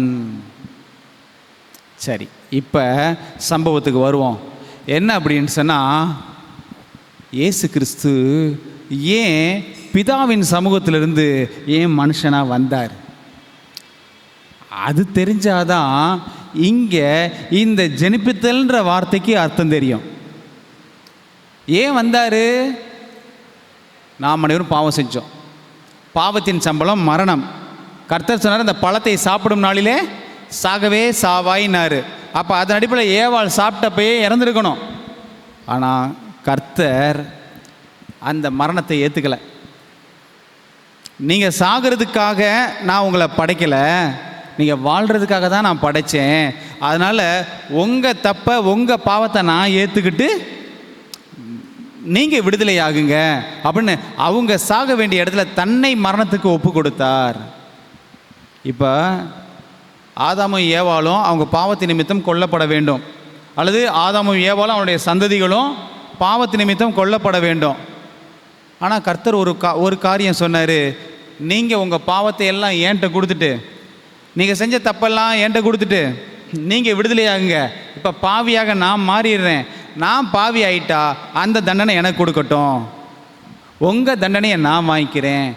சரி, இப்போ சம்பவத்துக்கு வருவோம். என்ன அப்படின்னு சொன்னால், இயேசு கிறிஸ்து ஏன் பிதாவின் சமூகத்திலிருந்து ஏன் மனுஷனாக வந்தார்? அது தெரிஞ்சாதான் இங்கே இந்த ஜெனிப்பித்தல்ன்ற வார்த்தைக்கு அர்த்தம் தெரியும். ஏன் வந்தார்? நாம் அனைவரும் பாவம் செஞ்சோம். பாவத்தின் சம்பளம் மரணம். கர்த்தர் சொன்னார், இந்த பழத்தை சாப்பிடும் நாளிலே சாகவே சாவாயினார். அப்போ அதன் அடிப்படையில் ஏவாள் சாப்பிட்டப்பயே இறந்துருக்கணும். ஆனால் கர்த்தர் அந்த மரணத்தை ஏற்றுக்கலை. நீங்கள் சாகிறதுக்காக நான் உங்களை படைக்கலை, நீங்கள் வாழ்கிறதுக்காக தான் நான் படைத்தேன். அதனால் உங்கள் தப்பை, உங்கள் பாவத்தை நான் ஏற்றுக்கிட்டு நீங்கள் விடுதலை ஆகுங்க அப்படின்னு அவங்க சாக வேண்டிய இடத்துல தன்னை மரணத்துக்கு ஒப்பு கொடுத்தார். இப்போ ஆதாமும் ஏவாளும் அவங்க பாவத்தின் நிமித்தம் கொல்லப்பட வேண்டும், அல்லது ஆதாமும் ஏவாளும் அவனுடைய சந்ததிகளும் பாவத்தின் நிமித்தம் கொல்லப்பட வேண்டும். ஆனால் கர்த்தர் ஒரு காரியம் சொன்னார், நீங்கள் உங்கள் பாவத்தை எல்லாம் என்கிட்ட கொடுத்துட்டு, நீங்கள் செஞ்ச தப்பெல்லாம் என்கிட்ட கொடுத்துட்டு நீங்கள் விடுதலையாகுங்க. இப்போ பாவியாக நான் மாறிடுறேன். நான் பாவி ஆயிட்டா அந்த தண்டனை எனக்கு கொடுக்கட்டும். உங்கள் தண்டனையை நான் வாங்கிக்கிறேன்,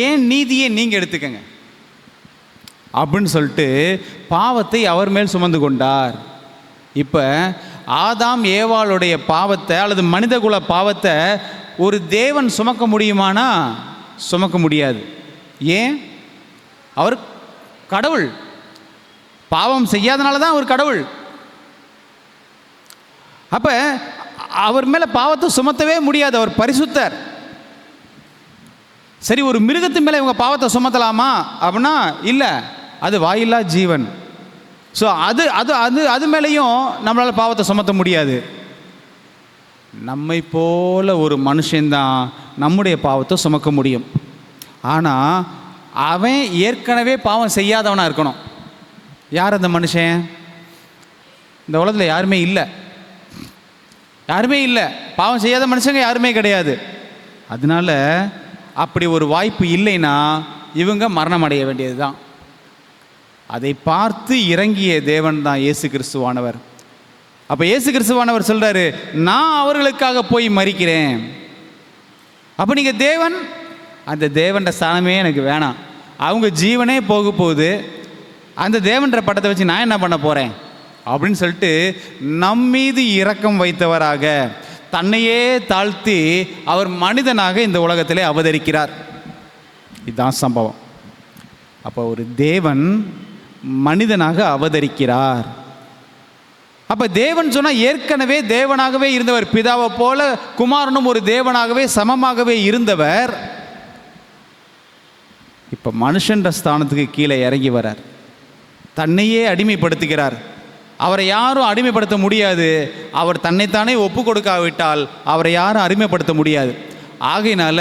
ஏன் நீதியை நீங்கள் எடுத்துக்கங்க அப்படின்னு சொல்லிட்டு பாவத்தை அவர் மேல் சுமந்து கொண்டார். இப்போ ஆதாம் ஏவாளுடைய பாவத்தை அல்லது மனிதகுல பாவத்தை ஒரு தேவன் சுமக்க முடியுமானா சுமக்க முடியாது. ஏன்? அவர் கடவுள். பாவம் செய்யாதனால தான் அவர் கடவுள். அப்போ அவர் மேலே பாவத்தை சுமத்தவே முடியாது, அவர் பரிசுத்தர். சரி, ஒரு மிருகத்து மேலே இவங்க பாவத்தை சுமத்தலாமா அப்படின்னா இல்லை, அது வாயில்லா ஜீவன். ஸோ அது அது அது அது மேலேயும் நம்மளால் பாவத்தை சுமத்த முடியாது. நம்மை போல ஒரு மனுஷன்தான் நம்முடைய பாவத்தை சுமக்க முடியும். ஆனால் அவன் ஏற்கனவே பாவம் செய்யாதவனாக இருக்கணும். யார் அந்த மனுஷன்? இந்த உலகத்தில் யாருமே இல்லை, யாருமே இல்லை. பாவம் செய்யாத மனுஷங்க யாருமே கிடையாது. அதனால அப்படி ஒரு வாய்ப்பு இல்லைன்னா இவங்க மரணம் அடைய வேண்டியது தான். அதை பார்த்து இறங்கிய தேவன் தான் இயேசு கிறிஸ்துவானவர். அப்போ இயேசு கிறிஸ்துவானவர் சொல்கிறாரு, நான் அவர்களுக்காக போய் மரிக்கிறேன். அப்போ நீங்கள் தேவன், அந்த தேவன்ற ஸ்தானமே எனக்கு வேணாம், அவங்க ஜீவனே போக போகுது, அந்த தேவன்ற பட்டத்தை வச்சு நான் என்ன பண்ண போகிறேன் அப்படின்னு சொல்லிட்டு நம்மீது இரக்கம் வைத்தவராக தன்னையே தாழ்த்தி அவர் மனிதனாக இந்த உலகத்திலே அவதரிக்கிறார். இதுதான் சம்பவம். அப்போ ஒரு தேவன் மனிதனாக அவதரிக்கிறார். அப்போ தேவன் சொன்னால் ஏற்கனவே தேவனாகவே இருந்தவர், பிதாவை போல குமாரனும் ஒரு தேவனாகவே சமமாகவே இருந்தவர். இப்போ மனுஷன்ற ஸ்தானத்துக்கு கீழே இறங்கி வரார், தன்னையே அடிமைப்படுத்துகிறார். அவரை யாரும் அடிமைப்படுத்த முடியாது. அவர் தன்னைத்தானே ஒப்பு கொடுக்காவிட்டால் அவரை யாரும் அடிமைப்படுத்த முடியாது. ஆகையினால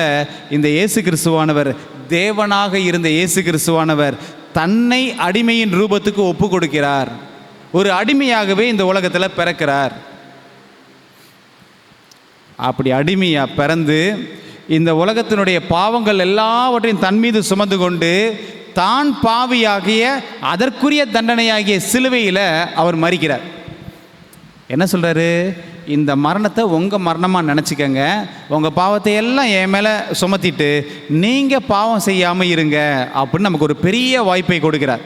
இந்த இயேசு கிறிஸ்துவானவர், தேவனாக இருந்த இயேசு கிறிஸ்துவானவர் தன்னை அடிமையின் ரூபத்துக்கு ஒப்பு கொடுக்கிறார். ஒரு அடிமையாகவே இந்த உலகத்தில் பிறக்கிறார். அப்படி அடிமையாக பிறந்து இந்த உலகத்தினுடைய பாவங்கள் எல்லாவற்றையும் தன் மீது சுமந்து கொண்டு தான் பாவியாகிய அதற்குரிய தண்டனையாகிய சிலுவையில் அவர் மரிக்கிறார். என்ன சொல்கிறாரு? இந்த மரணத்தை உங்கள் மரணமாக நினச்சிக்கங்க, உங்கள் பாவத்தை எல்லாம் என் மேலே சுமத்திட்டு நீங்கள் பாவம் செய்யாமல் இருங்க அப்படின்னு நமக்கு ஒரு பெரிய வாய்ப்பை கொடுக்கிறார்.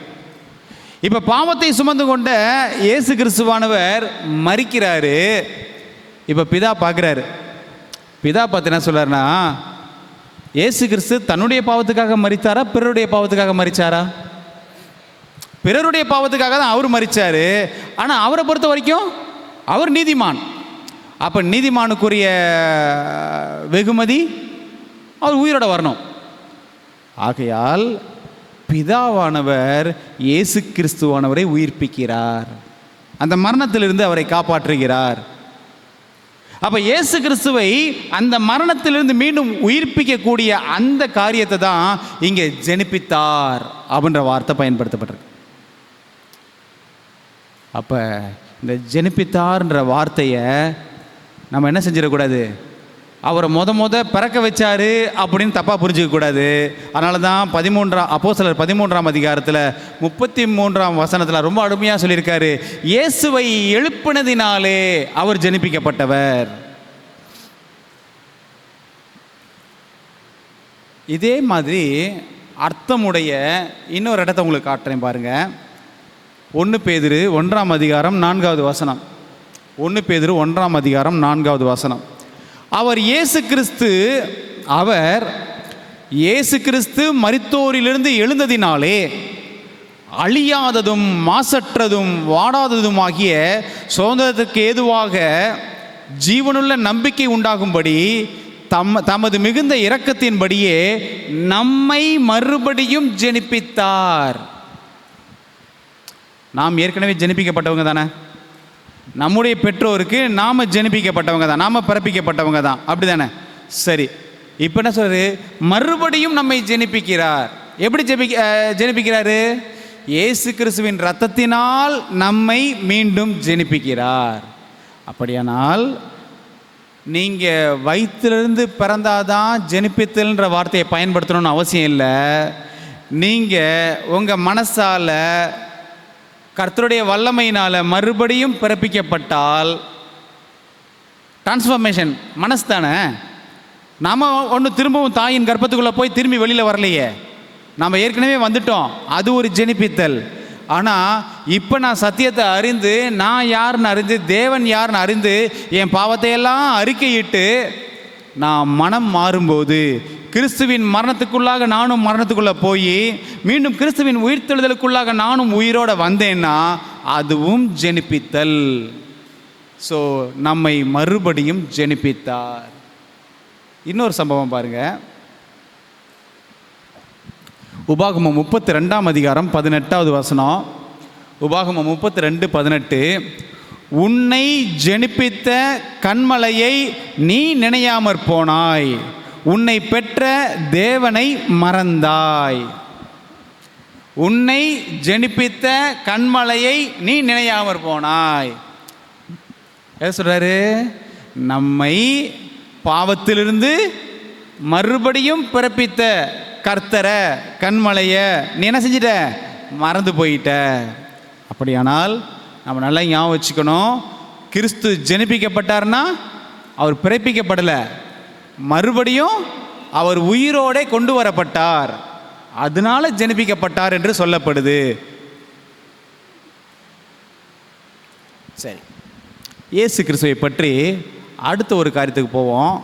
இப்போ பாவத்தை சுமந்து கொண்ட இயேசு கிறிஸ்துவானவர் மரிக்கிறாரு. இப்போ பிதா பார்க்குறாரு. பிதா பார்த்து என்ன சொல்கிறாருன்னா, இயேசு கிறிஸ்து தன்னுடைய பாவத்துக்காக மரித்தாரா, பிறருடைய பாவத்துக்காக மரித்தாரா? பிறருடைய பாவத்துக்காக தான் அவர் மரித்தார். ஆனால் அவரை பொறுத்த வரைக்கும் அவர் நீதிமான். அப்போ நீதிமானுக்குரிய வெகுமதி அவர் உயிரோட வரணும். ஆகையால் பிதாவானவர் இயேசு கிறிஸ்துவானவரை உயிர்ப்பிக்கிறார், அந்த மரணத்திலிருந்து அவரை காப்பாற்றுகிறார். அப்போ இயேசு கிறிஸ்துவை அந்த மரணத்திலிருந்து மீண்டும் உயிர்ப்பிக்கக்கூடிய அந்த காரியத்தை தான் இங்கே ஜெனிப்பித்தார் அப்படின்ற வார்த்தை பயன்படுத்தப்பட்டிருக்கு. அப்போ இந்த ஜெனிப்பித்தார்ன்ற வார்த்தையை நம்ம என்ன செஞ்சிடக்கூடாது, அவரை பிறக்க வச்சாரு அப்படின்னு தப்பாக புரிஞ்சிக்கக்கூடாது. அதனால தான் அப்போஸ்தலர் 13ஆம் அதிகாரத்தில் 33ஆம் வசனத்தில் ரொம்ப அருமையாக சொல்லியிருக்காரு, இயேசுவை எழுப்பினதினாலே அவர் ஜெனிப்பிக்கப்பட்டவர். இதே மாதிரி அர்த்தமுடைய இன்னொரு இடத்த உங்களுக்கு காட்டுறேன் பாருங்கள். 1 பேதுரு 1ஆம் அதிகாரம் 4வது வசனம். 1 பேதுரு 1ஆம் அதிகாரம் 4வது வசனம். அவர் இயேசு கிறிஸ்து மரித்தோரிலிருந்து எழுந்ததினாலே அழியாததும் மாசற்றதும் வாடாததுமாகிய சுதந்திரத்துக்கு ஏதுவாக ஜீவனுள்ள நம்பிக்கை உண்டாகும்படி தமது மிகுந்த இரக்கத்தின்படியே நம்மை மறுபடியும் ஜெனிப்பித்தார். நாம் ஏற்கனவே ஜெனிப்பிக்கப்பட்டவங்க தானே, நம்முடைய பெற்றோருக்கு நாம் ஜெனிப்பிக்கப்பட்டவங்க தான், நாம் பிறப்பிக்கப்பட்டவங்க தான், அப்படி தானே? சரி, இப்போ என்ன சொல்றாரு? மறுபடியும் நம்மை ஜெனிப்பிக்கிறார். எப்படி ஜெனிப்பிக்கிறாரு? இயேசு கிறிஸ்துவின் இரத்தத்தினால் நம்மை மீண்டும் ஜெனிப்பிக்கிறார். அப்படியானால் நீங்கள் வயிற்றிலிருந்து பிறந்தாதான் ஜெனிப்பித்தல்ன்ற வார்த்தையை பயன்படுத்தணும்னு அவசியம் இல்லை. நீங்கள் உங்கள் மனசால் கர்த்தருடைய வல்லமையினால் மறுபடியும் பிறப்பிக்கப்பட்டால், டிரான்ஸ்ஃபர்மேஷன் மனசு தானே, நாம் ஒன்று திரும்பவும் தாயின் கர்ப்பத்துக்குள்ளே போய் திரும்பி வெளியில் வரலையே, நாம் ஏற்கனவே வந்துட்டோம். அது ஒரு ஜெனிப்பித்தல். ஆனால் இப்போ நான் சத்தியத்தை அறிந்து, நான் யாருன்னு அறிந்து, தேவன் யாருன்னு அறிந்து, என் பாவத்தையெல்லாம் அறிக்கையிட்டு நான் மனம் மாறும்போது, கிறிஸ்துவின் மரணத்துக்குள்ளாக நானும் மரணத்துக்குள்ளே போய் மீண்டும் கிறிஸ்துவின் உயிர்த்தெழுதலுக்குள்ளாக நானும் உயிரோடு வந்தேன்னா அதுவும் ஜெனிப்பித்தல். ஸோ நம்மை மறுபடியும் ஜெனிப்பித்தார். இன்னொரு சம்பவம் பாருங்கள். உபாகமம் 32 அதிகாரம் 18வது வசனம். உபாகமம் 32:18. உன்னை ஜெனிப்பித்த கன்மலையை நீ நினையாமற் போனாய், உன்னை பெற்ற தேவனை மறந்தாய். உன்னை ஜெனிப்பித்த கன்மலையை நீ நினையாமற் போனாய். என்ன சொல்றாரு? நம்மை பாவத்திலிருந்து மறுபடியும் பிறப்பித்த கர்த்தரை, கண்மலையை நீ என்ன செஞ்சிட்ட? மறந்து போயிட்ட. அப்படியானால் நம்ம நல்லா ஞாபகம் வச்சுக்கணும், கிறிஸ்து ஜெனிப்பிக்கப்பட்டார்னா அவர் பிறப்பிக்கப்படலை, மறுபடியும் அவர் உயிரோடே கொண்டு வரப்பட்டார், அதனால ஜெனிப்பிக்கப்பட்டார் என்று சொல்லப்படுது. சரி, இயேசு கிறிஸ்துவை பற்றி அடுத்த ஒரு காரியத்துக்கு போவோம்.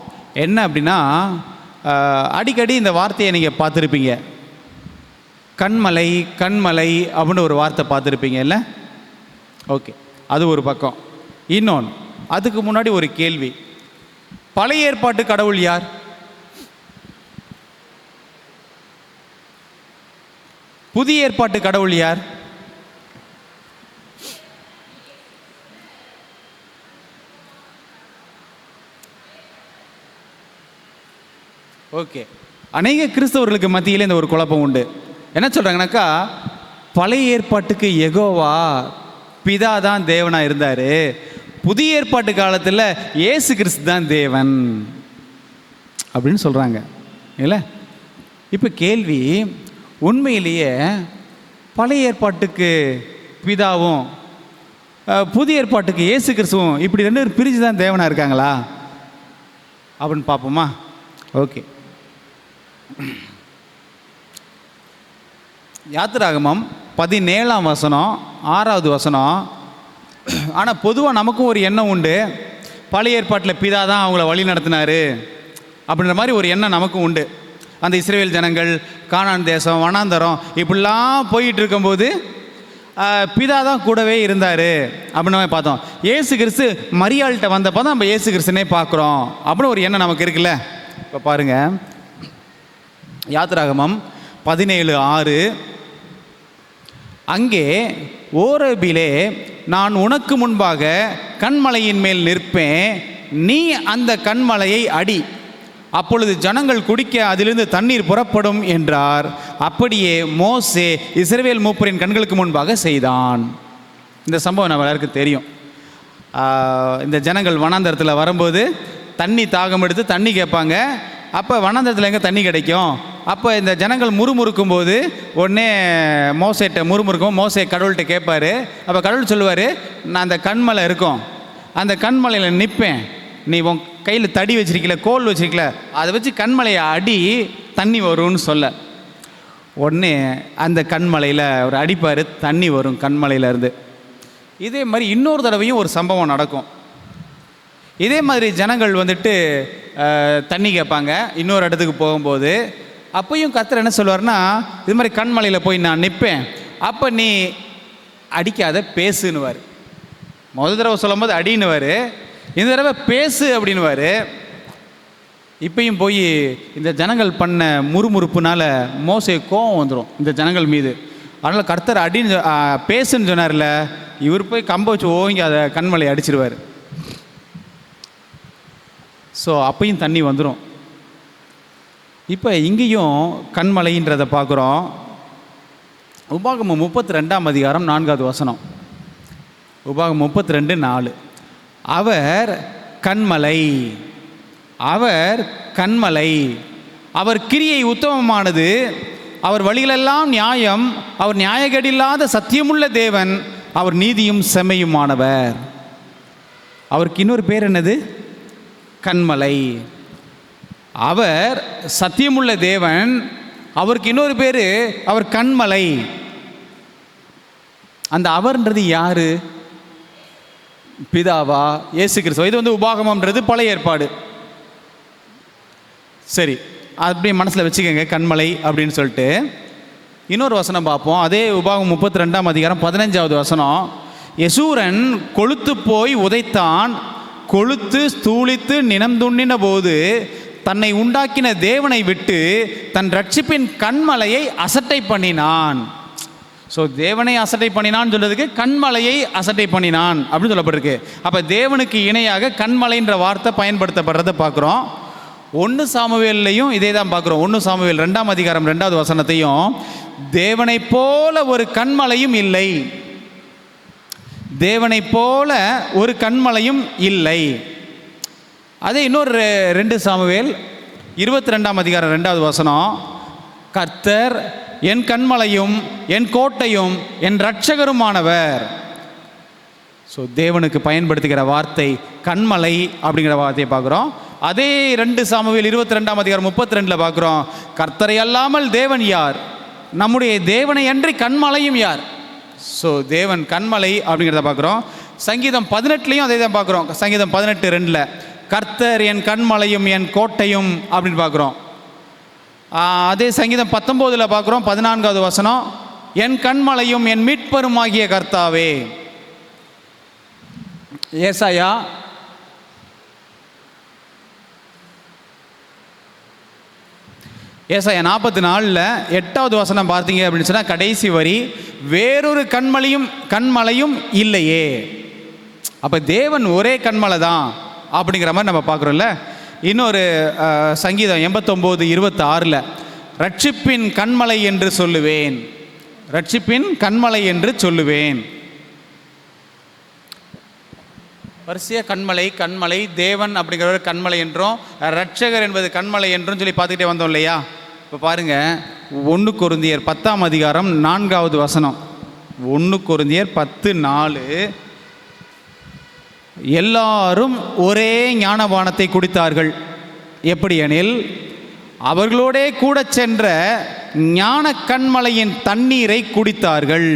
என்ன அப்படின்னா, அடிக்கடி இந்த வார்த்தையை நீங்கள் பார்த்துருப்பீங்க. கண்மலை கண்மலை அப்படின்னு ஒரு வார்த்தை பார்த்துருப்பீங்க இல்லை? ஓகே, அது ஒரு பக்கம். இன்னொன்று, அதுக்கு முன்னாடி ஒரு கேள்வி. பழைய ஏற்பாட்டு கடவுள் யார்? புதிய ஏற்பாட்டு கடவுள் யார்? ஓகே, அநேக கிறிஸ்தவர்களுக்கு மத்தியில் இந்த ஒரு குழப்பம் உண்டு. என்ன சொல்கிறாங்கனாக்கா, பழைய ஏற்பாட்டுக்கு யெகோவா பிதா தான் தேவனாக இருந்தார், புதிய ஏற்பாட்டு காலத்தில் இயேசு கிறிஸ்து தான் தேவன் அப்படின்னு சொல்கிறாங்க இல்லை? இப்போ கேள்வி, உண்மையிலேயே பழைய ஏற்பாட்டுக்கு பிதாவும் புதிய ஏற்பாட்டுக்கு இயேசு கிறிஸ்துவும் இப்படி ரெண்டு பேரும் பிரித்து தான் தேவனாக இருக்காங்களா அப்படின்னு பார்ப்போமா? ஓகே, யாத்திராகமம் 17ஆம் வசனம் 6வது வசனம். ஆனால் பொதுவாக நமக்கும் ஒரு எண்ணம் உண்டு, பழைய ஏற்பாட்டில் பிதா தான் அவங்கள வழி நடத்தினார் அப்படின்ற மாதிரி ஒரு எண்ணம் நமக்கும் உண்டு. அந்த இஸ்ரவேல் ஜனங்கள் கானான் தேசம், வனாந்தரம் இப்படிலாம் போயிட்டு இருக்கும்போது பிதா தான் கூடவே இருந்தார் அப்படின்னு நம்ம பார்த்தோம். இயேசு கிறிஸ்து மரியாள்கிட்ட வந்தப்போ தான் நம்ம இயேசு கிறிஸ்துனே பார்க்குறோம் அப்படின்னு ஒரு எண்ணம் நமக்கு இருக்குல்ல. இப்போ பாருங்கள், யாத்திராகமம் 17:6. அங்கே ஓரேபிலே நான் உனக்கு முன்பாக கண்மலையின் மேல் நிற்பேன், நீ அந்த கண்மலையை அடி, அப்பொழுது ஜனங்கள் குடிக்க அதிலிருந்து தண்ணீர் புறப்படும் என்றார். அப்படியே மோசே இஸ்ரவேல் மூப்பரின் கண்களுக்கு முன்பாக செய்தான். இந்த சம்பவம் நம்ம எல்லாருக்கும் தெரியும். இந்த ஜனங்கள் வனாந்தரத்தில் வரும்போது தண்ணி தாகம் எடுத்து தண்ணி கேட்பாங்க. அப்போ வனாந்தரத்தில் எங்கே தண்ணி கிடைக்கும்? அப்போ இந்த ஜனங்கள் முறுமுறுக்கும் போது உடனே மோசேட்ட முறுமுறுக்கும், மோசே கடவுள்கிட்ட கேட்பார். அப்போ கடவுள் சொல்லுவார், நான் அந்த கண்மலை இருக்கும், அந்த கண்மலையில் நிற்பேன், நீ உன் கையில் தடி வச்சிருக்கல, கோல் வச்சிருக்கல, அதை வச்சு கண்மலையை அடி, தண்ணி வரும்னு சொல்ல. உடனே அந்த கண்மலையில் ஒரு அடிப்பார், தண்ணி வரும் கண்மலையிலேருந்து. இதே மாதிரி இன்னொரு தடவையும் ஒரு சம்பவம் நடக்கும். இதே மாதிரி ஜனங்கள் வந்துட்டு தண்ணி கேட்பாங்க இன்னொரு இடத்துக்கு போகும்போது. அப்பையும் கர்த்தர் என்ன சொல்லுவார்னா, இது மாதிரி கண்மலையில் போய் நான் நிற்பேன், அப்போ நீ அடிக்காத பேசுன்னுவார். முதல் தடவை சொல்லும் போது அடின்னுவார், இந்த தடவை பேசு அப்படின்னுவார். இப்பையும் போய் இந்த ஜனங்கள் பண்ண முறுமுறுப்புனால மோசே கோவம் வந்துடும் இந்த ஜனங்கள் மீது. அதனால் கர்த்தர் அடின்னு பேசுன்னு சொன்னார்ல, இவர் போய் கம்ப வச்சு ஓங்கி அதை கண்மலையை அடிச்சிருவார். ஸோ அப்பையும் தண்ணி வந்துடும். இப்போ இங்கேயும் கண்மலைன்றதை பார்க்குறோம். உபாகமம் 32ஆம் அதிகாரம் 4வது வசனம். உபாகமம் 32:4. அவர் கண்மலை, அவர் கண்மலை, அவர் கிரியை உத்தமமானது, அவர் வழிகளெல்லாம் நியாயம், அவர் நியாயக்கேடில்லாத சத்தியமுள்ள தேவன், அவர் நீதியும் செம்மையுமானவர். அவருக்கு இன்னொரு பேர் என்னது? கண்மலை. அவர் சத்தியமுள்ள தேவன். அவருக்கு இன்னொரு பேர், அவர் கண்மலை. அந்த அவர்ன்றது யாரு? பிதாவா? இயேசு கிறிஸ்துவ. இது உபாகமம்ன்றது பழைய ஏற்பாடு. சரி, அப்படியே மனசில் வச்சுக்கோங்க கண்மலை அப்படின்னு சொல்லிட்டு. இன்னொரு வசனம் பார்ப்போம். அதே உபாகம் 32 15வது வசனம். யசூரன் கொழுத்து போய் உதைத்தான், கொழுத்து ஸ்தூலித்து நினந்துண்ணின போது தன்னை உண்டாக்கின தேவனை விட்டு தன் ரட்சிப்பின் கண்மலையை அசட்டை பண்ணினான். ஸோ தேவனை அசட்டை பண்ணினான்னு சொல்றதுக்கு கண்மலையை அசட்டை பண்ணினான் அப்படின்னு சொல்லப்பட்டிருக்கு. அப்போ தேவனுக்கு இணையாக கண்மலைன்ற வார்த்தை பயன்படுத்தப்படுறதை பார்க்குறோம். 1 சாமுவேல்லையும் இதே தான் பார்க்குறோம். 1 சாமுவேல் 2 2வது வசனத்தையும், தேவனை போல ஒரு கண்மலையும் இல்லை, தேவனை போல ஒரு கண்மலையும் இல்லை. அதே இன்னொரு 2 சாமுவேல் 22 2வது வசனம், கர்த்தர் என் கண்மலையும் என் கோட்டையும் என் இரட்சகருமானவர். ஸோ தேவனுக்கு பயன்படுத்துகிற வார்த்தை கண்மலை அப்படிங்கிற வார்த்தையை பார்க்குறோம். அதே 2 சாமுவேல் 22 32 பார்க்குறோம், கர்த்தரை அல்லாமல் தேவன் யார், நம்முடைய தேவனை அன்றி கண்மலையும் யார். ஸோ தேவன் கண்மலை அப்படிங்கிறத பார்க்குறோம். சங்கீதம் 18லையும் அதே தான் பார்க்குறோம். சங்கீதம் 18:2 கர்த்தர் என் கண்மலையும் என் கோட்டையும் அப்படின்னு பார்க்குறோம். அதே சங்கீதம் 19 பார்க்குறோம் 14வது வசனம், என் கண்மலையும் என் மீட்பருமாகிய கர்த்தாவே. ஏசாயா ஏசாயா 44 8வது வசனம் பார்த்தீங்க அப்படின்னு சொன்னால் கடைசி வரி, வேறொரு கண்மலையும் இல்லையே. அப்போ தேவன் ஒரே கண்மலை தான் அப்படிங்கிற மாதிரி நம்ம பார்க்குறோம்ல. இன்னொரு சங்கீதம் 89:26 ரட்சிப்பின் கண்மலை என்று சொல்லுவேன், ரட்சிப்பின் கண்மலை என்று சொல்லுவேன். வரிசையாக கண்மலை கண்மலை, தேவன் அப்படிங்கிற ஒரு கண்மலை என்றும் ரட்சகர் என்பது கண்மலை என்றும் சொல்லி பார்த்துக்கிட்டே வந்தோம் இல்லையா. இப்போ பாருங்கள், 1 கொரிந்தியர் 10 வசனம், 1 கொரிந்தியர் 10:4 எல்லாரும் ஒரே ஞானபானத்தை குடித்தார்கள், எப்படியெனில் அவர்களோடே கூட சென்ற ஞான கண்மலையின் தண்ணீரை குடித்தார்கள்,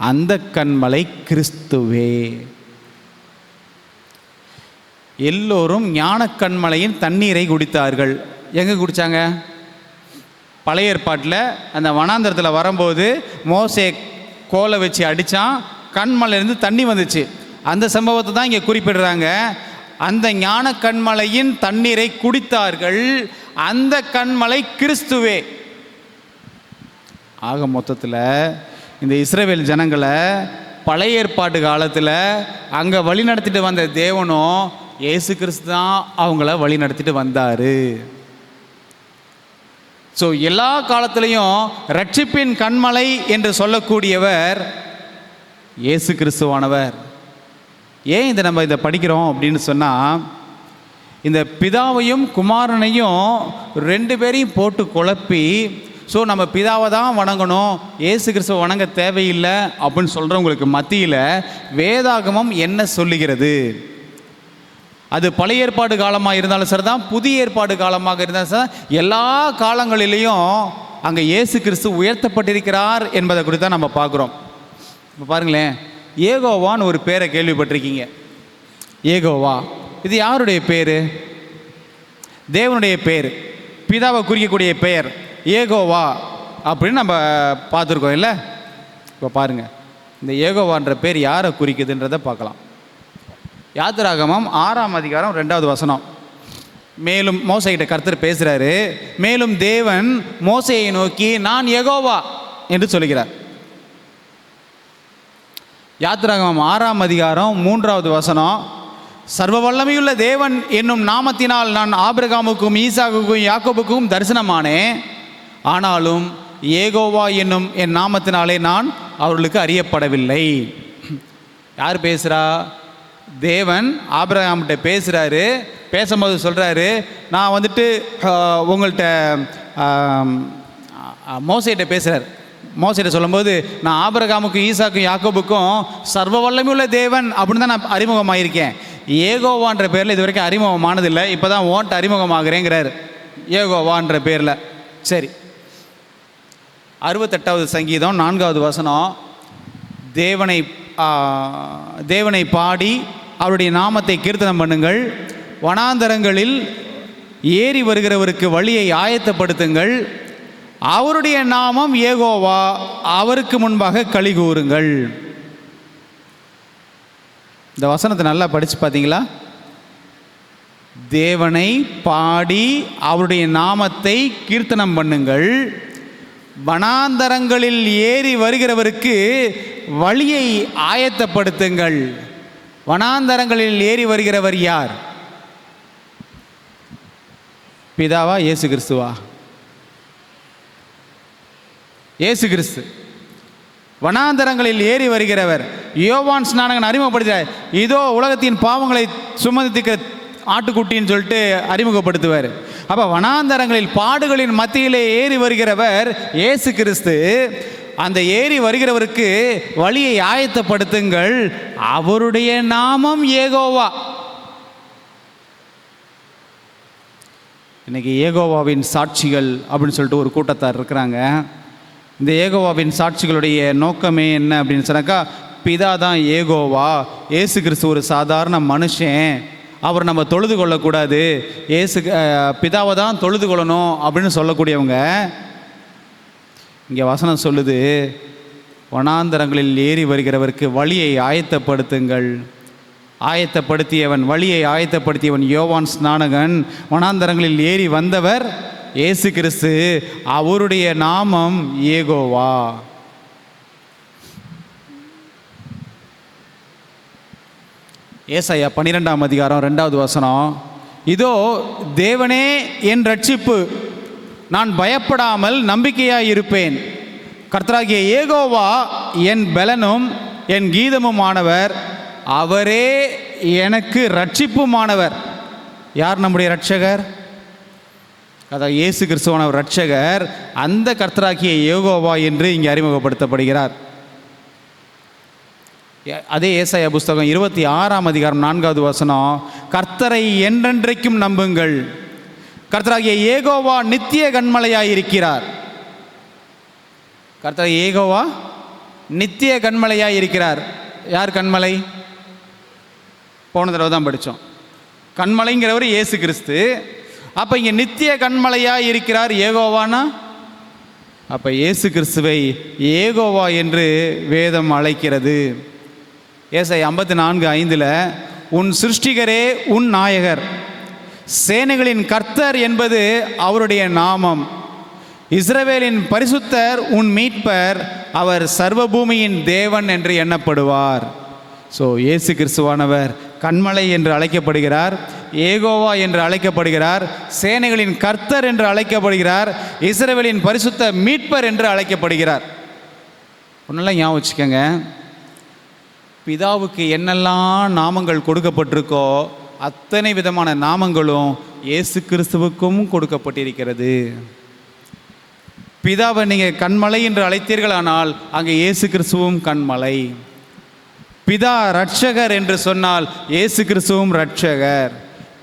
அந்த கண்மலை கிறிஸ்துவே. எல்லோரும் ஞான கண்மலையின் தண்ணீரை குடித்தார்கள். எங்கே குடித்தாங்க? பழைய ஏற்பாட்டில் அந்த வனாந்தரத்தில் வரும்போது மோசே கோலை வச்சு அடித்தான், கண்மலையிலேருந்து தண்ணி வந்துச்சு. அந்த சம்பவத்தை தான் இங்கே குறிப்பிடுறாங்க. அந்த ஞான கண்மலையின் தண்ணீரை குடித்தார்கள், அந்த கண்மலை கிறிஸ்துவே. ஆக மொத்தத்தில் இந்த இஸ்ரவேல் ஜனங்களை பழைய ஏற்பாட்டு காலத்தில் அங்கே வழி நடத்திட்டு வந்த தேவனும் இயேசு கிறிஸ்து தான் அவங்கள வழி நடத்திட்டு வந்தார். ஸோ எல்லா காலத்திலையும் ரட்சிப்பின் கண்மலை என்று சொல்லக்கூடியவர் இயேசு கிறிஸ்துவானவர். ஏன் நம்ம இதை படிக்கிறோம் அப்படின்னு சொன்னால், இந்த பிதாவையும் குமாரனையும் 2 பேரையும் போட்டு குழப்பி, ஸோ நம்ம பிதாவை தான் வணங்கணும், இயேசு கிறிஸ்துவை வணங்க தேவையில்லை அப்படின்னு சொல்கிறவங்களுக்கு மத்தியில் வேதாகமம் என்ன சொல்லுகிறது? அது பழைய ஏற்பாடு காலமாக இருந்தாலும் சரி தான், புதிய ஏற்பாடு காலமாக இருந்தாலும் சார், எல்லா காலங்களிலையும் அங்கே இயேசு கிறிஸ்து உயர்த்தப்பட்டிருக்கிறார் என்பதை குறித்து தான் நம்ம பார்க்குறோம். இப்போ பாருங்களேன், ஏகோவான்னு ஒரு பேரை கேள்விப்பட்டிருக்கீங்க. ஏகோவா இது யாருடைய பேர்? தேவனுடைய பேர், பிதாவை குறிக்கக்கூடிய பெயர் ஏகோவா அப்படின்னு நம்ம பார்த்துருக்கோம் இல்லை. இப்போ பாருங்கள், இந்த ஏகோவான்ற பேர் யாரை குறிக்குதுன்றதை பார்க்கலாம். யாத்திராகமம் 6 வசனம். மேலும் மோசைகிட்ட கர்த்தர் பேசுகிறாரு. மேலும் தேவன் மோசையை நோக்கி நான் யெகோவா என்று சொல்கிறார். யாத்திராகமம் 6 வசனம், சர்வ வல்லமையுள்ள தேவன் என்னும் நாமத்தினால் நான் ஆபிரகாமுக்கும் ஈசாக்குக்கும் யாக்கோபுக்கும் தரிசனமானேன், ஆனாலும் யெகோவா என்னும் என் நாமத்தினாலே நான் அவர்களுக்கு அறியப்படவில்லை. யார் பேசுகிறா? தேவன் ஆபிரகாம்கிட்ட பேசுகிறாரு. பேசும்போது சொல்கிறாரு, நான் வந்துட்டு உங்கள்கிட்ட மோசைகிட்ட பேசுகிறார். மோசைகிட்ட சொல்லும்போது, நான் ஆபிரகாமுக்கும் ஈசாக்கும் யாக்கோபுக்கும் சர்வ வல்லமையுள்ள தேவன் அப்படின்னு தான் நான் அறிமுகமாயிருக்கேன். ஏகோவான்ற பேரில் இது வரைக்கும் அறிமுகமானதில்லை, இப்போ தான் ஓன்ட்டு அறிமுகமாகிறேங்கிறார் ஏகோவான்ற பேரில். சரி, 68வது சங்கீதம் 4வது வசனம், தேவனை பாடி அவருடைய நாமத்தை கீர்த்தனம் பண்ணுங்கள், வனாந்தரங்களில் ஏறி வருகிறவருக்கு வழியை ஆயத்தப்படுத்துங்கள், அவருடைய நாமம் ஏகோவா, அவருக்கு முன்பாக களி கூறுங்கள். இந்த வசனத்தை நல்லா படித்து பார்த்தீங்களா? தேவனை பாடி அவருடைய நாமத்தை கீர்த்தனம் பண்ணுங்கள், வனாந்தரங்களில் ஏறி வருகிறவருக்கு வழியை ஆயத்தப்படுத்துங்கள். வனாந்தரங்களில் ஏறி வருகிறவர் யார்? பிதாவா இயேசு கிறிஸ்துவா? இயேசு கிறிஸ்து வனாந்தரங்களில் ஏறி வருகிறவர். யோவான் ஸ்நானகன் அறிமுகப்படுத்துகிறார், இதோ உலகத்தின் பாவங்களை சுமந்திருக்கிற ஆட்டுக்குட்டின்னு சொல்லிட்டு அறிமுகப்படுத்துவார். அப்போ வனாந்தரங்களில் பாடுகளின் மத்தியிலே ஏறி வருகிறவர் இயேசு கிறிஸ்து. அந்த ஏறி வருகிறவருக்கு வழியை ஆயத்தப்படுத்துங்கள், அவருடைய நாமம் ஏகோவா. இன்னைக்கு ஏகோவாவின் சாட்சிகள் அப்படின்னு சொல்லிட்டு ஒரு கூட்டத்தார் இருக்கிறாங்க. இந்த ஏகோவாவின் சாட்சிகளுடைய நோக்கமே என்ன அப்படின்னு சொன்னாக்கா, பிதா தான் ஏகோவா, இயேசு கிறிஸ்து ஒரு சாதாரண மனுஷன், அவர் நம்ம தொழுது கொள்ளக்கூடாது, பிதாவை தான் தொழுது கொள்ளணும் அப்படின்னு சொல்லக்கூடியவங்க. இங்கே வசனம் சொல்லுது, வனாந்தரங்களில் ஏறி வருகிறவருக்கு வழியை ஆயத்தப்படுத்துங்கள். வழியை ஆயத்தப்படுத்தியவன் யோவான் ஸ்நானகன். வனாந்தரங்களில் ஏறி வந்தவர் இயேசு கிறிஸ்து, அவருடைய நாமம் ஏகோவா. ஏசாயா 12ஆம் அதிகாரம் 2வது வசனம், இதோ தேவனே என் ரட்சிப்பு, நான் பயப்படாமல் நம்பிக்கையாய் இருப்பேன். கர்த்தராகிய ஏகோவா என் பலனும் என் கீதமுமானவர், அவரே எனக்கு ரட்சிப்புமானவர். யார் நம்முடைய ரட்சகர்? அதாவது இயேசு கிறிஸ்துவான ரட்சகர். அந்த கர்த்தராகிய ஏகோவா என்று இங்கே அறிமுகப்படுத்தப்படுகிறார். அதே ஏசாயா புஸ்தகம் 26ஆம் அதிகாரம் 4வது வசனம், கர்த்தரை என்றென்றைக்கும் நம்புங்கள், கர்த்தராகிய ஏகோவா நித்திய கன்மலையாயிருக்கிறார். கர்த்தர் ஏகோவா நித்திய கன்மலையாயிருக்கிறார். யார் கன்மலை? போன தடவை தான் படித்தோம். கன்மலைங்கிறவர் இயேசு கிறிஸ்து. அப்போ இங்கே நித்திய கன்மலையாக இருக்கிறார் ஏகோவானா? அப்போ இயேசு கிறிஸ்துவை ஏகோவா என்று வேதம் அழைக்கிறது. ஏசாயா 54:5, உன் சிருஷ்டிகரே உன் நாயகர், சேனைகளின் கர்த்தர் என்பது அவருடைய நாமம், இஸ்ரவேலின் பரிசுத்தர் உன் மீட்பர், அவர் சர்வபூமியின் தேவன் என்று எண்ணப்படுவார். ஸோ இயேசு கிறிஸ்துவானவர் கன்மலை என்று அழைக்கப்படுகிறார், ஏகோவா என்று அழைக்கப்படுகிறார், சேனைகளின் கர்த்தர் என்று அழைக்கப்படுகிறார், இஸ்ரவேலின் பரிசுத்த மீட்பர் என்று அழைக்கப்படுகிறார். ஒன்றெல்லாம் ஞாபகம் வச்சுக்கோங்க, பிதாவுக்கு என்னெல்லாம் நாமங்கள் கொடுக்கப்பட்டிருக்கோ அத்தனை விதமான நாமங்களும் இயேசு கிறிஸ்துவுக்கும் கொடுக்கப்பட்டிருக்கிறது. பிதாவை நீங்கள் கன்மலை என்று அழைத்தீர்களானால் அங்கே இயேசு கிறிஸ்துவும் கன்மலை. பிதா ரட்சகர் என்று சொன்னால் இயேசு கிறிஸ்துவும் ரட்சகர்.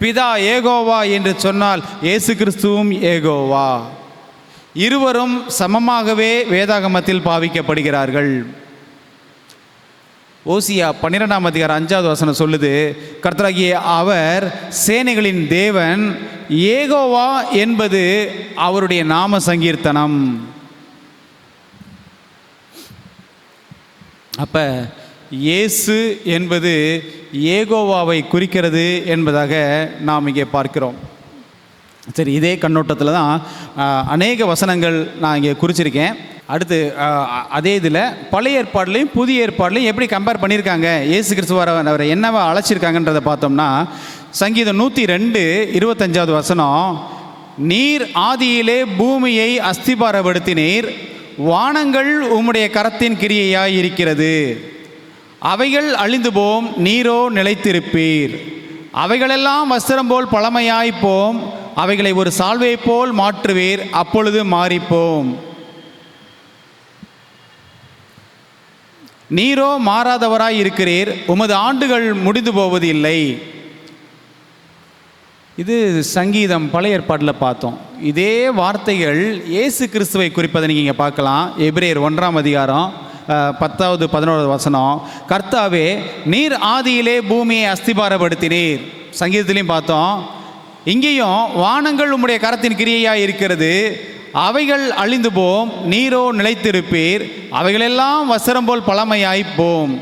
பிதா ஏகோவா என்று சொன்னால் இயேசு கிறிஸ்துவும் ஏகோவா. இருவரும் சமமாகவே வேதாகமத்தில் பாவிக்கப்படுகிறார்கள். ஓசியா 12ஆம் அதிகாரம் 5வது வசனம் சொல்லுது, கர்த்தராகிய அவர் சேனைகளின் தேவன், ஏகோவா என்பது அவருடைய நாம சங்கீர்த்தனம். அப்ப இயேசு என்பது ஏகோவாவை குறிக்கிறது என்பதாக நாம் இங்கே பார்க்கிறோம். சரி, இதே கண்ணோட்டத்தில் தான் அநேக வசனங்கள் நான் இங்கே குறிச்சிருக்கேன். அடுத்து அதே இதில் பழைய ஏற்பாடுலையும் புதிய ஏற்பாடுலையும் எப்படி கம்பேர் பண்ணியிருக்காங்க, இயேசு கிறிஸ்துவார் அவரை என்னவா அழைச்சிருக்காங்கன்றதை பார்த்தோம்னா, சங்கீதம் 102:25வது வசனம், நீர் ஆதியிலே பூமியை அஸ்திபாரப்படுத்தினீர், வானங்கள் உம்முடைய கரத்தின் கிரியையாய் இருக்கிறது, அவைகள் அழிந்து போம், நீரோ நிலைத்திருப்பீர், அவைகளெல்லாம் வஸ்திரம் போல் பழமையாய்ப்போம், அவைகளை ஒரு சால்வை போல் மாற்றுவீர், அப்பொழுது மாறிப்போம். நீரோ மாறாதவராய் இருக்கிறீர், உமது ஆண்டுகள் முடிந்து போவது இல்லை. இது சங்கீதம் பழைய ஏற்பாட்டில் பார்த்தோம். இதே வார்த்தைகள் இயேசு கிறிஸ்துவை குறிப்பதை நீங்கள் இங்கே பார்க்கலாம். எபிரேயர் 1ஆம் அதிகாரம் 10வது 11வது வசனம். கர்த்தாவே, நீர் ஆதியிலே பூமியை அஸ்திபாரப்படுத்தினீர். சங்கீதத்திலையும் பார்த்தோம். இங்கேயும் வானங்கள் உம்முடைய கரத்தின் கிரியையாக இருக்கிறது, அவைகள் அழிந்து போம், நீரோ நிலைத்திருப்பீர், அவைகளெல்லாம் வசரம் போல் பழமையாய்ப்போம்.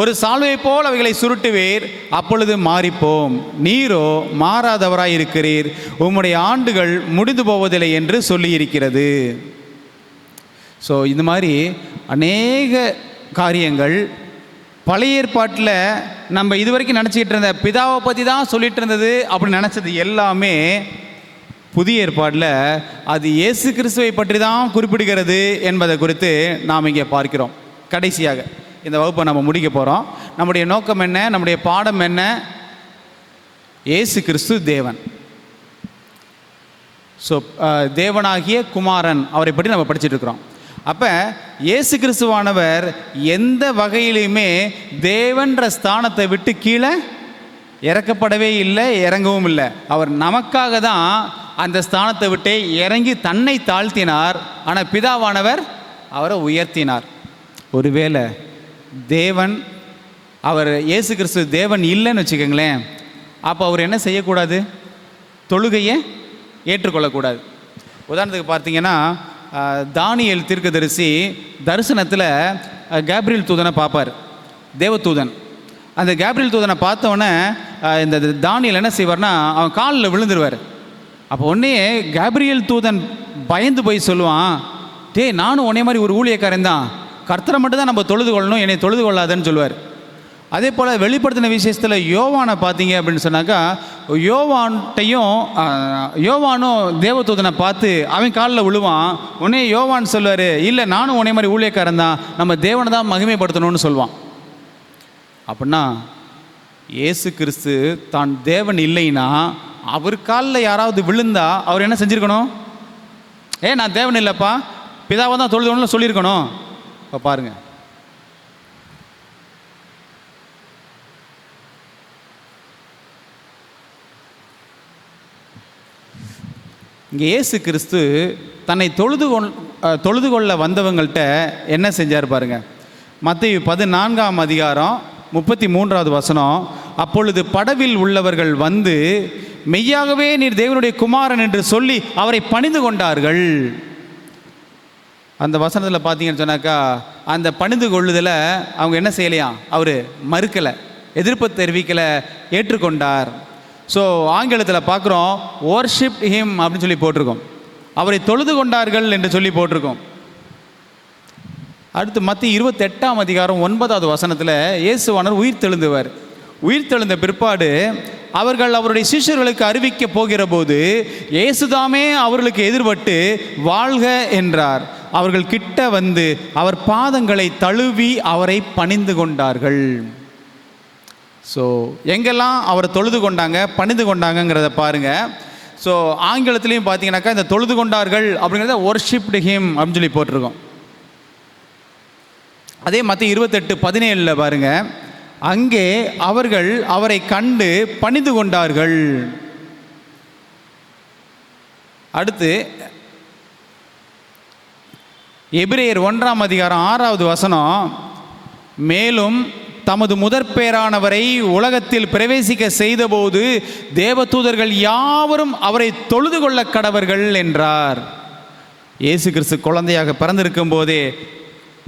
ஒரு சால்வை போல் அவைகளை சுருட்டுவீர், அப்பொழுது மாறிப்போம். நீரோ மாறாதவராய் இருக்கிறீர், உம்முடைய ஆண்டுகள் முடிந்து போவதில்லை என்று சொல்லியிருக்கிறது. ஸோ இந்த மாதிரி அநேக காரியங்கள் பழைய ஏற்பாட்டில் நம்ம இதுவரைக்கும் நினச்சிக்கிட்டு இருந்த பிதாவை பற்றி தான் சொல்லிகிட்டு இருந்தது அப்படின்னு நினச்சது எல்லாமே புதிய ஏற்பாட்டில் அது இயேசு கிறிஸ்துவை பற்றி தான் குறிப்பிடுகிறது என்பதை குறித்து நாம் இங்கே பார்க்கிறோம். கடைசியாக இந்த வகுப்பை நம்ம முடிக்க போகிறோம். நம்முடைய நோக்கம் என்ன? நம்முடைய பாடம் என்ன? இயேசு கிறிஸ்து தேவன். ஸோ தேவனாகிய குமாரன், அவரை பற்றி நம்ம படிச்சுட்டு இருக்கிறோம். அப்போ இயேசு கிறிஸ்துவானவர் எந்த வகையிலையுமே தேவன்ற ஸ்தானத்தை விட்டு கீழே இறக்கப்படவே இல்லை, இறங்கவும் இல்லை. அவர் நமக்காக தான் அந்த ஸ்தானத்தை விட்டே இறங்கி தன்னை தாழ்த்தினார். ஆனால் பிதாவானவர் அவரை உயர்த்தினார். ஒருவேளை தேவன், அவர் இயேசு கிறிஸ்து தேவன் இல்லைன்னு வச்சுக்கோங்களேன், அப்போ அவர் என்ன செய்யக்கூடாது? தொழுகையை ஏற்றுக்கொள்ளக்கூடாது. உதாரணத்துக்கு பார்த்தீங்கன்னா, தானியேல் தீர்க்கதரிசி தரிசனத்தில் கேப்ரியல் தூதனை பார்ப்பார், தேவதூதன். அந்த கேப்ரியல் தூதனை பார்த்தோன்னே இந்த தானியேல் என்ன செய்வார்னா, அவன் காலில் விழுந்துருவார். அப்போ உடனே கேப்ரியல் தூதன் பயந்து போய் சொல்லுவான், டேய், நானும் உன்னை மாதிரி ஒரு ஊழியக்காரன் தான், கர்த்தரை மட்டும் தான் நம்ம தொழுது கொள்ளணும், என்னை தொழுது கொள்ளாதன்னு சொல்லுவார். அதே போல் வெளிப்படுத்தின விசேஷத்தில் யோவானை பார்த்தீங்க அப்படின்னு சொன்னாக்கா, யோவானும் தேவதூதனை பார்த்து அவன் காலில் விழுவான். உடனே யோவான் சொல்லுவார், இல்லை, நானும் உன்னை மாதிரி ஊழியக்காரன் தான், நம்ம தேவனை தான் மகிமைப்படுத்தணும்னு சொல்லுவான். அப்படின்னா இயேசு கிறிஸ்து தான் தேவன் இல்லைன்னா அவர் காலில் யாராவது விழுந்தா அவர் என்ன செஞ்சுருக்கணும்? நான் தேவன் இல்லைப்பா, பிதாவை தான் தொழுதணும்னு சொல்லியிருக்கணும். இப்போ பாருங்க, இங்கே இயேசு கிறிஸ்து தன்னை தொழுது கொள்ள வந்தவங்கள்ட்ட என்ன செஞ்சார் பாருங்க. மத்தேயு 14ஆம் அதிகாரம் 33வது வசனம். அப்பொழுது படவில் உள்ளவர்கள் வந்து, மெய்யாகவே நீர் தேவனுடைய குமாரன் என்று சொல்லி அவரை பணிந்து கொண்டார்கள். அந்த வசனத்தில் பார்த்தீங்கன்னு சொன்னாக்கா, அந்த பணிந்து கொள்ளுதலை அவங்க என்ன செய்யலையாம்? அவர் மறுக்கலை, எதிர்ப்பு தெரிவிக்கலை, ஏற்றுக்கொண்டார். ஸோ ஆங்கிலத்தில் பார்க்குறோம், வொர்ஷிப் ஹிம் அப்படின்னு சொல்லி போட்டிருக்கோம், அவரை தொழுது கொண்டார்கள் என்று சொல்லி போட்டிருக்கோம். அடுத்து மத்திய 28ஆம் அதிகாரம் 9வது வசனத்தில் இயேசுவானவர் உயிர் தெழுந்தவர். உயிர் தெழுந்த பிற்பாடு அவர்கள் அவருடைய சிஷ்யர்களுக்கு அறிவிக்க போகிற போது இயேசுதாமே அவர்களுக்கு எதிர்பட்டு வாழ்க என்றார். அவர்கள் கிட்ட வந்து அவர் பாதங்களை தழுவி அவரை பணிந்து கொண்டார்கள். ஸோ எங்கெல்லாம் அவரை தொழுது கொண்டாங்க, பணிந்து கொண்டாங்கங்கிறத பாருங்கள். ஸோ ஆங்கிலத்திலையும் பார்த்தீங்கன்னாக்கா இந்த தொழுது கொண்டார்கள் அப்படிங்கிறத வொர்ஷிப்டு ஹிம் அப்படின்னு சொல்லி போட்டிருக்கோம். அதே மத்திய 28:17 பாருங்கள், அங்கே அவர்கள் அவரை கண்டு பணிந்து கொண்டார்கள். அடுத்து எபிரேயர் 1ஆம் அதிகாரம் 6வது வசனம். மேலும் தமது முதற்பேரானவரை உலகத்தில் பிரவேசிக்க செய்தபோது தேவதூதர்கள் யாவரும் அவரை தொழுது கொள்ள கடவர்கள் என்றார். இயேசு கிறிஸ்து குழந்தையாக பிறந்திருக்கும் போதே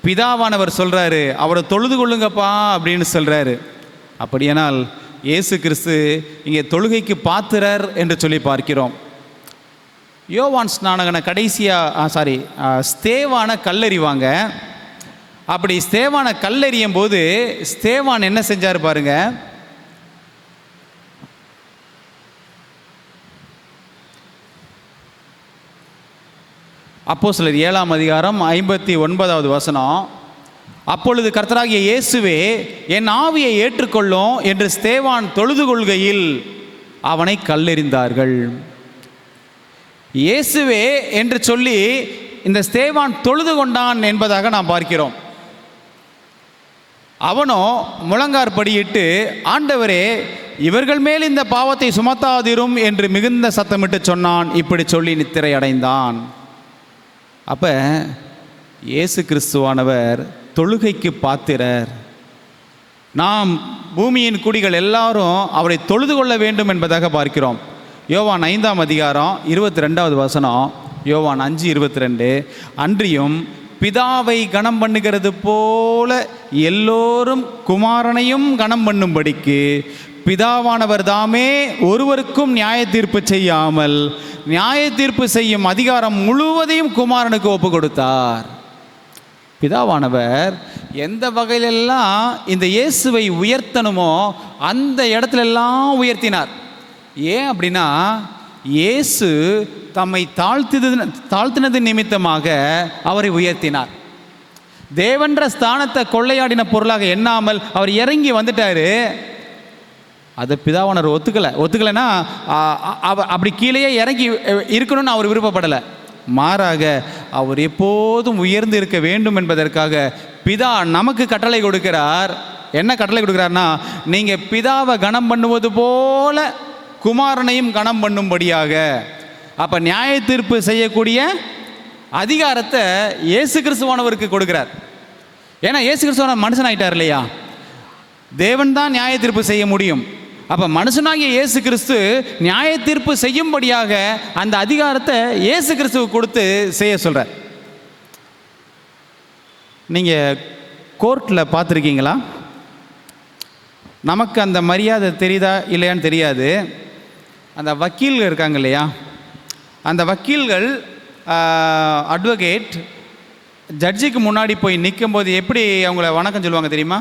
பிதாவானவர் சொல்கிறாரு, அவரை தொழுது கொள்ளுங்கப்பா அப்படின்னு சொல்கிறாரு. அப்படியானால் இயேசு கிறிஸ்து இங்கே தொழுகைக்கு பாத்திரர் என்று சொல்லி பார்க்கிறோம். யோவான் ஸ்நானகனை ஸ்தேவானை கல்லறிவாங்க. அப்படி ஸ்தேவானை கல்லெறியும் போது ஸ்தேவான் என்ன செஞ்சார் பாருங்க. அப்போஸ்தலர் 7ஆம் அதிகாரம் 59வது வசனம். அப்பொழுது கர்த்தராகிய இயேசுவே என் ஆவியை ஏற்றுக்கொள்ளும் என்று ஸ்தேவான் தொழுது கொள்கையில் அவனை கல்லெறிந்தார்கள். இயேசுவே என்று சொல்லி இந்த ஸ்தேவான் தொழுது கொண்டான் என்பதாக நாம் பார்க்கிறோம். அவனோ முழங்கார் படியிட்டு, ஆண்டவரே இவர்கள் மேல் இந்த பாவத்தை சுமத்தாதிரும் என்று மிகுந்த சத்தமிட்டு சொன்னான். இப்படி சொல்லி நித்திரை அடைந்தான். அப்போ இயேசு கிறிஸ்துவானவர் தொழுகைக்கு பாத்திரர். நாம் பூமியின் குடிகள் எல்லாரும் அவரை தொழுது கொள்ள வேண்டும் என்பதாக பார்க்கிறோம். யோவான் 5ஆம் அதிகாரம் 22வது வசனம், யோவான் 5:22, அன்றியும் பிதாவை கனம் பண்ணுகிறது போல எல்லோரும் குமாரனையும் கனம் பண்ணும்படிக்கு பிதாவானவர் தாமே ஒருவருக்கும் நியாய தீர்ப்பு செய்யாமல் நியாய தீர்ப்பு செய்யும் அதிகாரம் முழுவதையும் குமாரனுக்கு ஒப்பு கொடுத்தார். பிதாவானவர் எந்த வகையிலெல்லாம் இந்த இயேசுவை உயர்த்தணுமோ அந்த இடத்துலெல்லாம் உயர்த்தினார். ஏன் அப்படின்னா, இயேசு தம்மை தாழ்த்தினது நிமித்தமாக அவரை உயர்த்தினார். தேவன்ற ஸ்தானத்தை கொள்ளையாடின பொருளாக எண்ணாமல் அவர் இறங்கி வந்துட்டாரு. அதை பிதாவானவர் ஒத்துக்கலைன்னா அப்படி கீழேயே இறங்கி இருக்கணும்னு அவர் விருப்பப்படலை. மாறாக அவர் எப்போதும் உயர்ந்து இருக்க வேண்டும் என்பதற்காக பிதா நமக்கு கட்டளை கொடுக்கிறார். என்ன கட்டளை கொடுக்கிறார்னா, நீங்கள் பிதாவை கனம் பண்ணுவது போல குமாரனையும் கனம் பண்ணும்படியாக. அப்போ நியாய தீர்ப்பு செய்யக்கூடிய அதிகாரத்தை இயேசு கிறிஸ்துவானவருக்கு கொடுக்கிறார். ஏன்னா இயேசு கிறிஸ்துவான மனுஷன் ஆயிட்டார் இல்லையா, தேவன் தான் நியாய தீர்ப்பு செய்ய முடியும். அப்போ மனுஷனாகிய இயேசு கிறிஸ்து நியாய தீர்ப்பு செய்யும்படியாக அந்த அதிகாரத்தை இயேசு கிறிஸ்துவுக்கு கொடுத்து செய்ய சொல்கிறார். நீங்கள் கோர்ட்டில் பார்த்துருக்கீங்களா? நமக்கு அந்த மரியாதை தெரியுதா இல்லையான்னு தெரியாது. அந்த வக்கீல்கள் இருக்காங்க இல்லையா, அந்த வக்கீல்கள் அட்வொகேட் ஜட்ஜுக்கு முன்னாடி போய் நிற்கும்போது எப்படி அவங்கள வணக்கம் சொல்லுவாங்க தெரியுமா?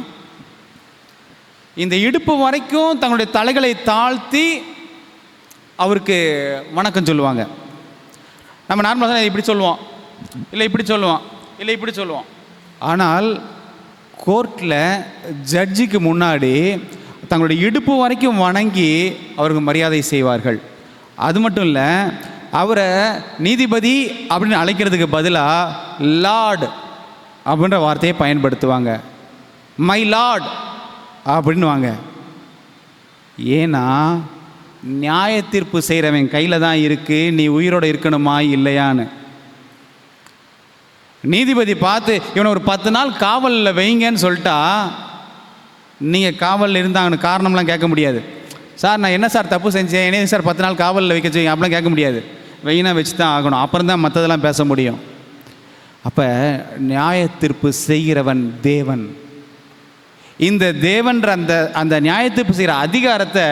இந்த இடுப்பு வரைக்கும் தங்களுடைய தலைகளை தாழ்த்தி அவருக்கு வணக்கம் சொல்லுவாங்க. நம்ம நார்மலாக இப்படி சொல்லுவோம், இல்லை இப்படி சொல்லுவோம், இல்லை இப்படி சொல்லுவோம். ஆனால் கோர்ட்டில் ஜட்ஜுக்கு முன்னாடி தங்களுடைய இடுப்பு வரைக்கும் வணங்கி அவருக்கு மரியாதை செய்வார்கள். அது மட்டும் இல்லை, அவரை நீதிபதி அப்படின்னு அழைக்கிறதுக்கு பதிலாக லார்ட் அப்படின்ற வார்த்தையை பயன்படுத்துவாங்க. மை லார்ட் அப்படின்வாங்க. ஏன்னா நியாய தீர்ப்பு செய்கிறவன் கையில் தான் இருக்குது, நீ உயிரோடு இருக்கணுமா இல்லையான்னு. நீதிபதி பார்த்து இவனை ஒரு 10 நாள் காவலில் வைங்கன்னு சொல்லிட்டா, நீங்கள் காவலில் இருந்தாங்கன்னு காரணம்லாம் கேட்க முடியாது. சார் நான் என்ன சார் தப்பு செஞ்சேன், என்ன சார் 10 நாள் காவலில் வைக்க செய்யுங்க அப்படிலாம் கேட்க முடியாது. வெயினா வச்சு தான் ஆகணும், அப்புறம் தான் மற்றதெல்லாம் பேச முடியும். அப்போ நியாய தீர்ப்பு செய்கிறவன் தேவன். இந்த தேவன்ற அந்த நியாய தீர்ப்பு செய்கிற அதிகாரத்தை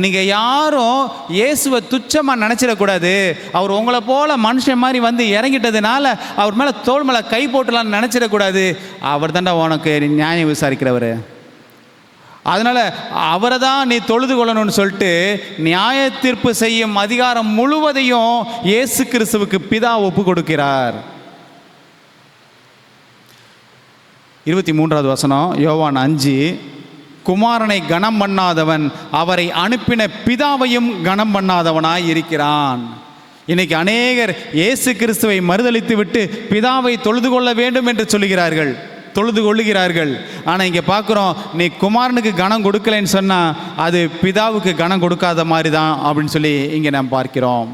நீங்கள் யாரும் இயேசுவை துச்சமாக நினச்சிடக்கூடாது. அவர் உங்களை போல் மனுஷன் மாதிரி வந்து இறங்கிட்டதுனால அவர் மேலே தோள் மேலே கை போட்டலான்னு நினச்சிடக்கூடாது. அவர் தாண்டா உனக்கு நியாயம் விசாரிக்கிறவர், அதனால் அவரை தான் நீ தொழுது கொள்ளணும்னு சொல்லிட்டு நியாய தீர்ப்பு செய்யும் அதிகாரம் முழுவதையும் இயேசு கிறிஸ்துவுக்கு பிதா ஒப்பு கொடுக்கிறார். 23வது வசனம், யோவான் 5, குமாரனை கனம் பண்ணாதவன் அவரை அனுப்பின பிதாவையும் கனம் பண்ணாதவனாய் இருக்கிறான். இன்னைக்கு அநேகர் இயேசு கிறிஸ்துவை மறுதலித்து விட்டு பிதாவை தொழுது கொள்ள வேண்டும் என்று தொழுது கொள்ளுகிறார்கள். ஆனால் இங்கே பார்க்குறோம், நீ குமாரனுக்கு கனம் கொடுக்கலைன்னு சொன்னால் அது பிதாவுக்கு கனம் கொடுக்காத மாதிரி தான் அப்படின்னு சொல்லி இங்கே நாம் பார்க்கிறோம்.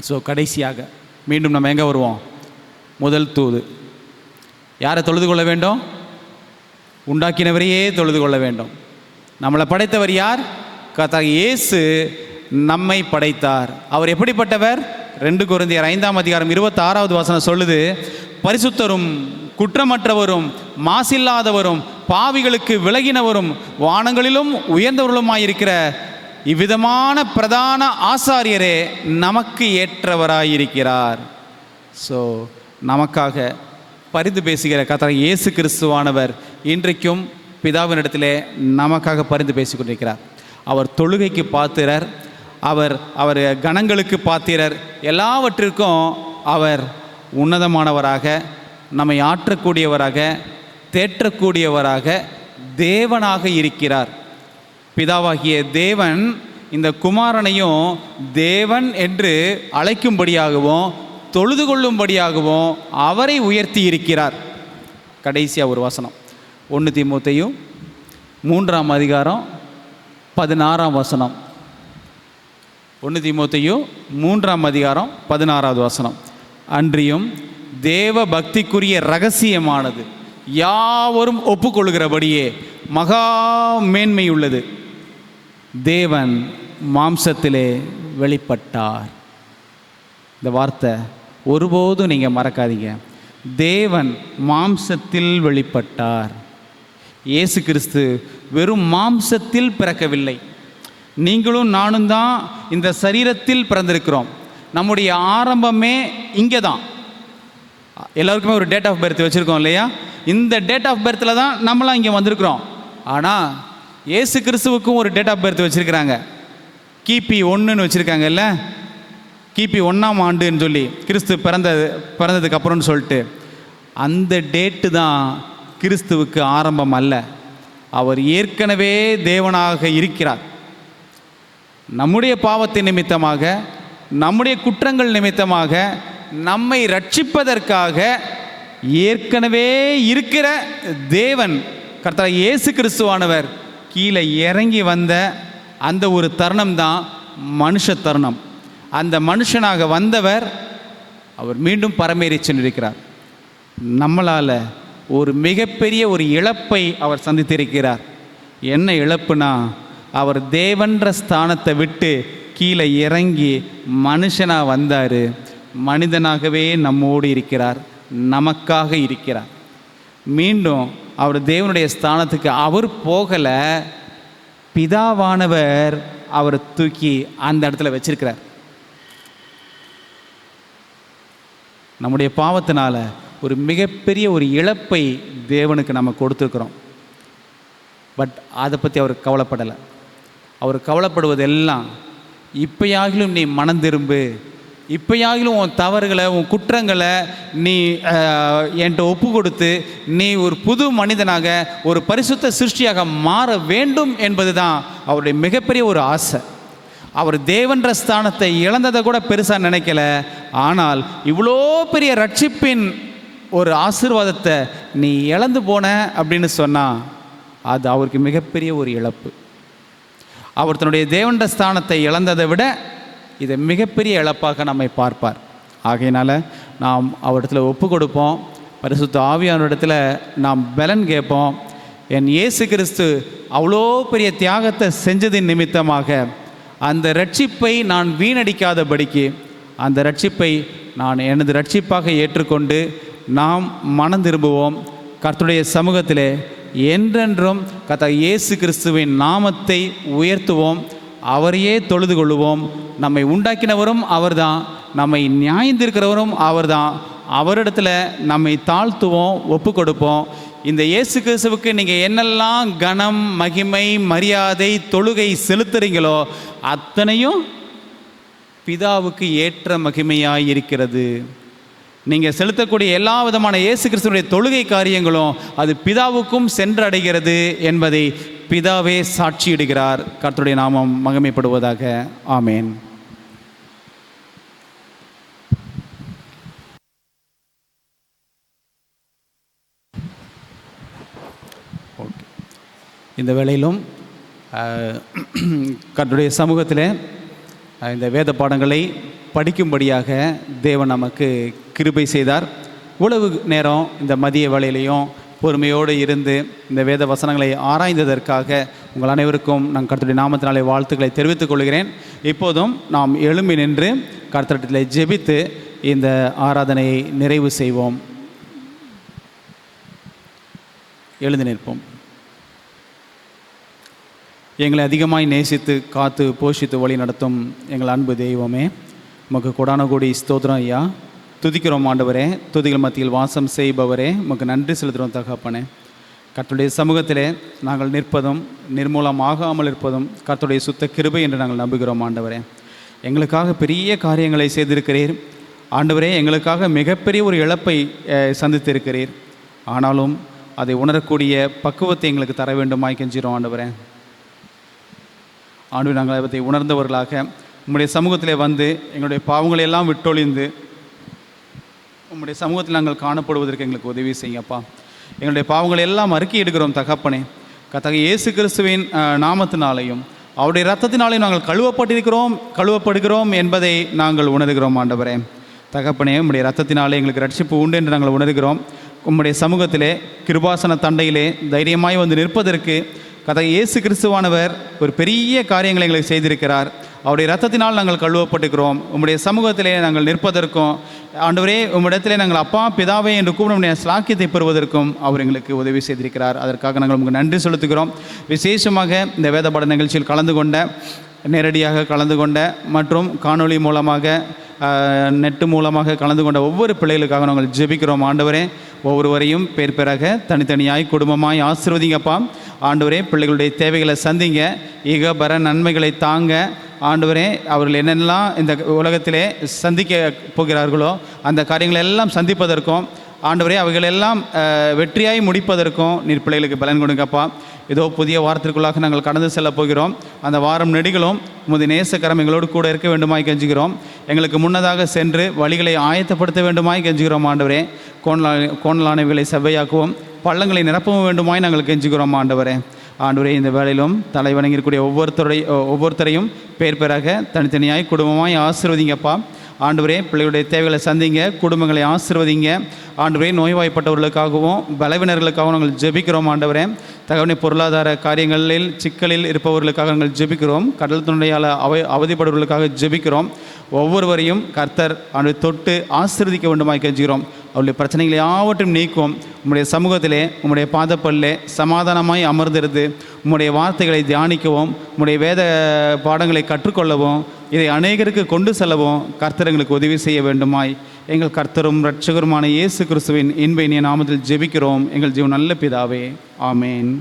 ஸோ கடைசியாக மீண்டும் நம்ம எங்கே வருவோம்? முதல் தூது. யாரை தொழுது கொள்ள வேண்டும்? உண்டாக்கினவரையே தொழுது கொள்ள வேண்டும். நம்மளை படைத்தவர் யார்? கர்த்தர் இயேசு நம்மை படைத்தார். அவர் எப்படிப்பட்டவர்? 2 கொரிந்தியர் 5ஆம் அதிகாரம் 26வது வசனம் சொல்லுது, பரிசுத்தரும் குற்றமற்றவரும் மாசில்லாதவரும் பாவிகளுக்கு விலகினவரும் வானங்களிலும் உயர்ந்தவர்களுமாயிருக்கிற இவ்விதமான பிரதான ஆசாரியரே நமக்கு ஏற்றவராயிருக்கிறார். ஸோ நமக்காக பரிந்து பேசுகிற கர்த்தர் இயேசு கிறிஸ்துவானவர் இன்றைக்கும் பிதாவினிடத்திலே நமக்காக பரிந்து பேசி கொண்டிருக்கிறார். அவர் தொழுகைக்கு பாத்திரர், அவர் கணங்களுக்கு பாத்திரர், எல்லாவற்றிற்கும் அவர் உன்னதமானவராக, நம்மை ஆற்றக்கூடியவராக, தேற்றக்கூடியவராக, தேவனாக இருக்கிறார். பிதாவாகிய தேவன் இந்த குமாரனையும் தேவன் என்று அழைக்கும்படியாகவும் தொழுது கொள்ளும்படியாகவும் அவரை உயர்த்தி இருக்கிறார். கடைசியாக ஒரு வசனம், 1 தீமோத்தேயு 3ஆம் அதிகாரம் 16ஆம் வசனம். 1 தீமோத்தேயு 3ஆம் அதிகாரம் 16வது வசனம். அன்றியும் தேவ பக்திக்குரிய இரகசியமானது யாவரும் ஒப்புக்கொள்கிறபடியே மகா மேன்மையுள்ளது. தேவன் மாம்சத்திலே வெளிப்பட்டார். இந்த வார்த்தை ஒருபோதும் நீங்கள் மறக்காதீங்க. தேவன் மாம்சத்தில் வெளிப்பட்டார். இயேசு கிறிஸ்து வெறும் மாம்சத்தில் பிறக்கவில்லை. நீங்களும் நானும் தான் இந்த சரீரத்தில் பிறந்திருக்கிறோம். நம்முடைய ஆரம்பமே இங்கே தான். எல்லாருக்குமே ஒரு டேட் ஆஃப் பர்த் வச்சுருக்கோம் இல்லையா? இந்த டேட் ஆஃப் பர்த்தில் தான் நம்மளாம் இங்கே வந்திருக்கிறோம். ஆனால் இயேசு கிறிஸ்துவுக்கும் ஒரு டேட் ஆஃப் பர்த் வச்சுருக்கிறாங்க. கிபி 1ன்னு வச்சுருக்காங்கல்ல, கிபி 1ஆம் ஆண்டுன்னு சொல்லி கிறிஸ்து பிறந்ததுக்கு அப்புறம்னு சொல்லிட்டு. அந்த டேட்டு தான் கிறிஸ்துவுக்கு ஆரம்பம் அல்ல. அவர் ஏற்கனவே தேவனாக இருக்கிறார். நம்முடைய பாவத்தின் நிமித்தமாக, நம்முடைய குற்றங்கள் நிமித்தமாக நம்மை ரட்சிப்பதற்காக ஏற்கனவே இருக்கிற தேவன் கர்த்தர் இயேசு கிறிஸ்துவானவர் கீழே இறங்கி வந்த அந்த ஒரு தருணம் தான் மனுஷ தருணம். அந்த மனுஷனாக வந்தவர் அவர் மீண்டும் பரமேறி சென்றிருக்கிறார். நம்மளால் ஒரு மிகப்பெரிய ஒரு இழப்பை அவர் சந்தித்திருக்கிறார். என்ன இழப்புனா, அவர் தேவன்ற ஸ்தானத்தை விட்டு கீழே இறங்கி மனுஷனாக வந்தார். மனிதனாகவே நம்மோடு இருக்கிறார், நமக்காக இருக்கிறார். மீண்டும் அவர் தேவனுடைய ஸ்தானத்துக்கு அவர் போகலை, பிதாவானவர் அவரை தூக்கி அந்த இடத்துல வச்சிருக்கிறார். நம்முடைய பாவத்தினால ஒரு மிகப்பெரிய ஒரு இழப்பை தேவனுக்கு நம்ம கொடுத்துருக்குறோம். பட் அதை பற்றி அவர் கவலைப்படலை. அவர் கவலைப்படுவதெல்லாம், இப்போயாகிலும் நீ மனம் திரும்பு, இப்போயாகிலும் உன் தவறுகளை, உன் குற்றங்களை நீ என்கிட்ட ஒப்பு கொடுத்து நீ ஒரு புது மனிதனாக, ஒரு பரிசுத்த சிருஷ்டியாக மாற வேண்டும் என்பது தான் அவருடைய மிகப்பெரிய ஒரு ஆசை. அவர் தேவன்ற ஸ்தானத்தை இழந்ததை கூட பெருசாக நினைக்கல. ஆனால் இவ்வளோ பெரிய ரட்சிப்பின் ஒரு ஆசீர்வாதத்தை நீ இழந்து போன அப்படின்னு சொன்னால் அது அவருக்கு மிகப்பெரிய ஒரு இழப்பு. அவர் தன்னுடைய தேவன்ற ஸ்தானத்தை இழந்ததை விட இதை மிகப்பெரிய இழப்பாக நம்மை பார்ப்பார். ஆகையினால் நாம் அவரிடத்தில் ஒப்பு கொடுப்போம். பரிசுத்த ஆவியானவரிடத்தில் நாம் பலன் கேட்போம். என் இயேசு கிறிஸ்து அவ்வளோ பெரிய தியாகத்தை செஞ்சதின் நிமித்தமாக அந்த ரட்சிப்பை நான் வீணடிக்காதபடிக்கு அந்த ரட்சிப்பை நான் எனது ரட்சிப்பாக ஏற்றுக்கொண்டு நாம் மனம் திரும்புவோம். கர்த்தருடைய சமூகத்திலே என்றென்றும் கர்த்தர் இயேசு கிறிஸ்துவின் நாமத்தை உயர்த்துவோம். அவரையே தொழுது கொள்ளுவோம். நம்மை உண்டாக்கினவரும் அவர்தான், நம்மை நியாயந்திருக்கிறவரும் அவர்தான். அவரிடத்தில் நம்மை தாழ்த்துவோம், ஒப்பு கொடுப்போம். இந்த இயேசு கிறிஸ்துவுக்கு நீங்கள் என்னெல்லாம் கனம், மகிமை, மரியாதை, தொழுகை செலுத்துறீங்களோ அத்தனையும் பிதாவுக்கு ஏற்ற மகிமையாக இருக்கிறது. நீங்கள் செலுத்தக்கூடிய எல்லா விதமான இயேசு கிறிஸ்துவுடைய தொழுகை காரியங்களும் அது பிதாவுக்கும் சென்றடைகிறது என்பதை பிதாவே சாட்சியிடுகிறார். கர்த்தருடைய நாமம் மகிமைப்படுவதாக. ஆமேன். இந்த வேளையிலும் கர்த்தருடைய சமூகத்தில் இந்த வேத பாடங்களை படிக்கும்படியாக தேவன் நமக்கு கிருபை செய்தார். இவ்வளவு நேரம் இந்த மதிய வேளையிலையும் பொறுமையோடு இருந்து இந்த வேத வசனங்களை ஆராய்ந்ததற்காக உங்கள் அனைவருக்கும் நான் கர்த்தருடைய நாமத்தினாலே வாழ்த்துக்களை தெரிவித்துக் கொள்கிறேன். இப்போதும் நாம் எழும்பி நின்று கர்த்தரிடத்தில் ஜெபித்து இந்த ஆராதனையை நிறைவு செய்வோம். எழுந்து நிற்போம். எங்களை அதிகமாய் நேசித்து காத்து போஷித்து வழி நடத்தும் எங்கள் அன்பு தெய்வமே, உமக்கு கொடான கோடி ஸ்தோத்திரம் ஐயா. துதிக்கிறோம் ஆண்டவரே, துதிகள் மத்தியில் வாசம் செய்பவரே, உமக்கு நன்றி செலுத்துகிறோம் தகப்பனே. கர்த்தருடைய சமூகத்திலே நாங்கள் நிற்பதும் நிர்மூலமாகாமல் இருப்பதும் கர்த்தருடைய சுத்த கிருபை என்று நாங்கள் நம்புகிறோம் ஆண்டவரே. எங்களுக்காக பெரிய காரியங்களை செய்திருக்கிறீர் ஆண்டவரே. எங்களுக்காக மிகப்பெரிய ஒரு இழப்பை சந்தித்திருக்கிறீர். ஆனாலும் அதை உணரக்கூடிய பக்குவத்தை எங்களுக்கு தர வேண்டுமாய் கெஞ்சிரோம் ஆண்டவரே. ஆண்டு நாங்கள் அதை உணர்ந்தவர்களாக உம்முடைய சமூகத்திலே வந்து எங்களுடைய பாவங்களை எல்லாம் விட்டொழிந்து உம்முடைய சமூகத்தில் நாங்கள் காணப்படுவதற்கு எங்களுக்கு உதவி செய்யப்பா. எங்களுடைய பாவங்களை எல்லாம் அறிக்கை எடுக்கிறோம் தகப்பனே. கர்த்தர் இயேசு கிறிஸ்துவின் நாமத்தினாலேயும் அவருடைய இரத்தத்தினாலேயும் நாங்கள் கழுவப்படுகிறோம் என்பதை நாங்கள் உணர்கிறோம் ஆண்டவரே. தகப்பனே, உம்முடைய இரத்தத்தினாலே எங்களுக்கு ரட்சிப்பு உண்டு என்று நாங்கள் உணர்கிறோம். உம்முடைய சமூகத்திலே கிருபாசன தண்டையிலே தைரியமாய் வந்து நிற்பதற்கு கர்த்தர் இயேசு கிறிஸ்துவானவர் ஒரு பெரிய காரியங்களை எங்களுக்கு செய்திருக்கிறார். அவருடைய இரத்தத்தினால் நாங்கள் கழுவப்பட்டுக்கிறோம். உம்முடைய சமூகத்திலே நாங்கள் நிற்பதற்கும் ஆண்டவரே, உம்மிடத்திலே நாங்கள் அப்பா பிதாவே என்று கூப்பிட ஸ்லாக்கியத்தை பெறுவதற்கும் அவர் எங்களுக்கு உதவி செய்திருக்கிறார். அதற்காக நாங்கள் உங்களுக்கு நன்றி செலுத்துகிறோம். விசேஷமாக இந்த வேதபாட நிகழ்ச்சியில் கலந்து கொண்ட, நேரடியாக கலந்து கொண்ட மற்றும் காணொளி மூலமாக நெட்டு மூலமாக கலந்து கொண்ட ஒவ்வொரு பிள்ளைகளுக்காக நாங்கள் ஜெபிக்கிறோம். ஆண்டவரே, ஒவ்வொருவரையும் பேர் பேராக தனித்தனியாய் குடும்பமாய் ஆசீர்வதிங்கப்பா. ஆண்டவரே, பிள்ளைகளுடைய தேவைகளை சந்திங்க, ஈகபர நன்மைகளை தாங்க. ஆண்டவரே, அவர்கள் என்னென்னலாம் இந்த உலகத்திலே சந்திக்க போகிறார்களோ அந்த காரியங்களை எல்லாம் சந்திப்பதற்கும் ஆண்டவரே அவைகளெல்லாம் வெற்றியாய் முடிப்பதற்கும் நீர் பிள்ளைகளுக்கு பலன் கொடுங்கப்பா. ஏதோ புதிய வாரத்திற்குள்ளாக நாங்கள் கடந்து செல்ல போகிறோம். அந்த வாரம் நெடுகளும் உமது நேசக்கரம் எங்களோடு கூட இருக்க வேண்டுமாய் கெஞ்சுகிறோம். எங்களுக்கு முன்னதாக சென்று வழிகளை ஆயத்தப்படுத்த வேண்டுமாய் கெஞ்சுகிறோம். ஆண்டவரே, கோணலானவைகளை செவ்வையாக்குவோம், பள்ளங்களை நிரப்பவும் வேண்டுமாய் நாங்கள் கெஞ்சுகிறோம். ஆண்டவரே, இந்த வேளையிலும் தலை வணங்கியிருக்கூடிய ஒவ்வொருத்தரையும் பேர் பேராக தனித்தனியாய் குடும்பமாய் ஆசீர்வதிங்கப்பா. ஆண்டவரே, பிள்ளைகளுடைய தேவைகளை சந்திங்க, குடும்பங்களை ஆசீர்வதிங்க. ஆண்டவரே, நோய்வாய்ப்பட்டவர்களுக்காகவும் பலவினர்களுக்காகவும் நாங்கள் ஜெபிக்கிறோம். ஆண்டவரே, தகவனை பொருளாதார காரியங்களில் சிக்கலில் இருப்பவர்களுக்காக நாங்கள் ஜெபிக்கிறோம். கடல் தொண்டையால் அவதிப்படுவர்களுக்காக ஜெபிக்கிறோம். ஒவ்வொருவரையும் கர்த்தர் அவனை தொட்டு ஆசீர்வதிக்க வேண்டுமாய் கெஞ்சுகிறோம். அவருடைய பிரச்சனைகளை யாவற்றையும் நீக்கும். உம்முடைய சமூகத்திலே உம்முடைய பாதப்பல்லே சமாதானமாய் அமர்ந்திருந்து உம்முடைய வார்த்தைகளை தியானிக்கவும், உம்முடைய வேத பாடங்களை கற்றுக்கொள்ளவும், இதை அநேகருக்கு கொண்டு செல்லவும் கர்த்தர் எங்களுக்கு உதவி செய்ய வேண்டுமாய் எங்கள் கர்த்தரும் இரட்சகருமான இயேசு கிறிஸ்துவின் இன்ப இனிய நாமத்தில் ஜெபிக்கிறோம் எங்கள் ஜீவன் நல்ல பிதாவே, ஆமேன்.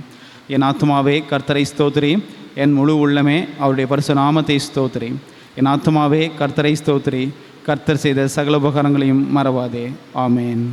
என் ஆத்துமாவே கர்த்தரை ஸ்தோத்திரி, என் முழு உள்ளமே அவருடைய பரிசு நாமத்தை ஸ்தோத்திரி. என் ஆத்துமாவே கர்த்தரை ஸ்தோத்திரி, கர்த்தர் செய்த சகல உபகாரங்களையும் மறவாதே, ஆமேன்.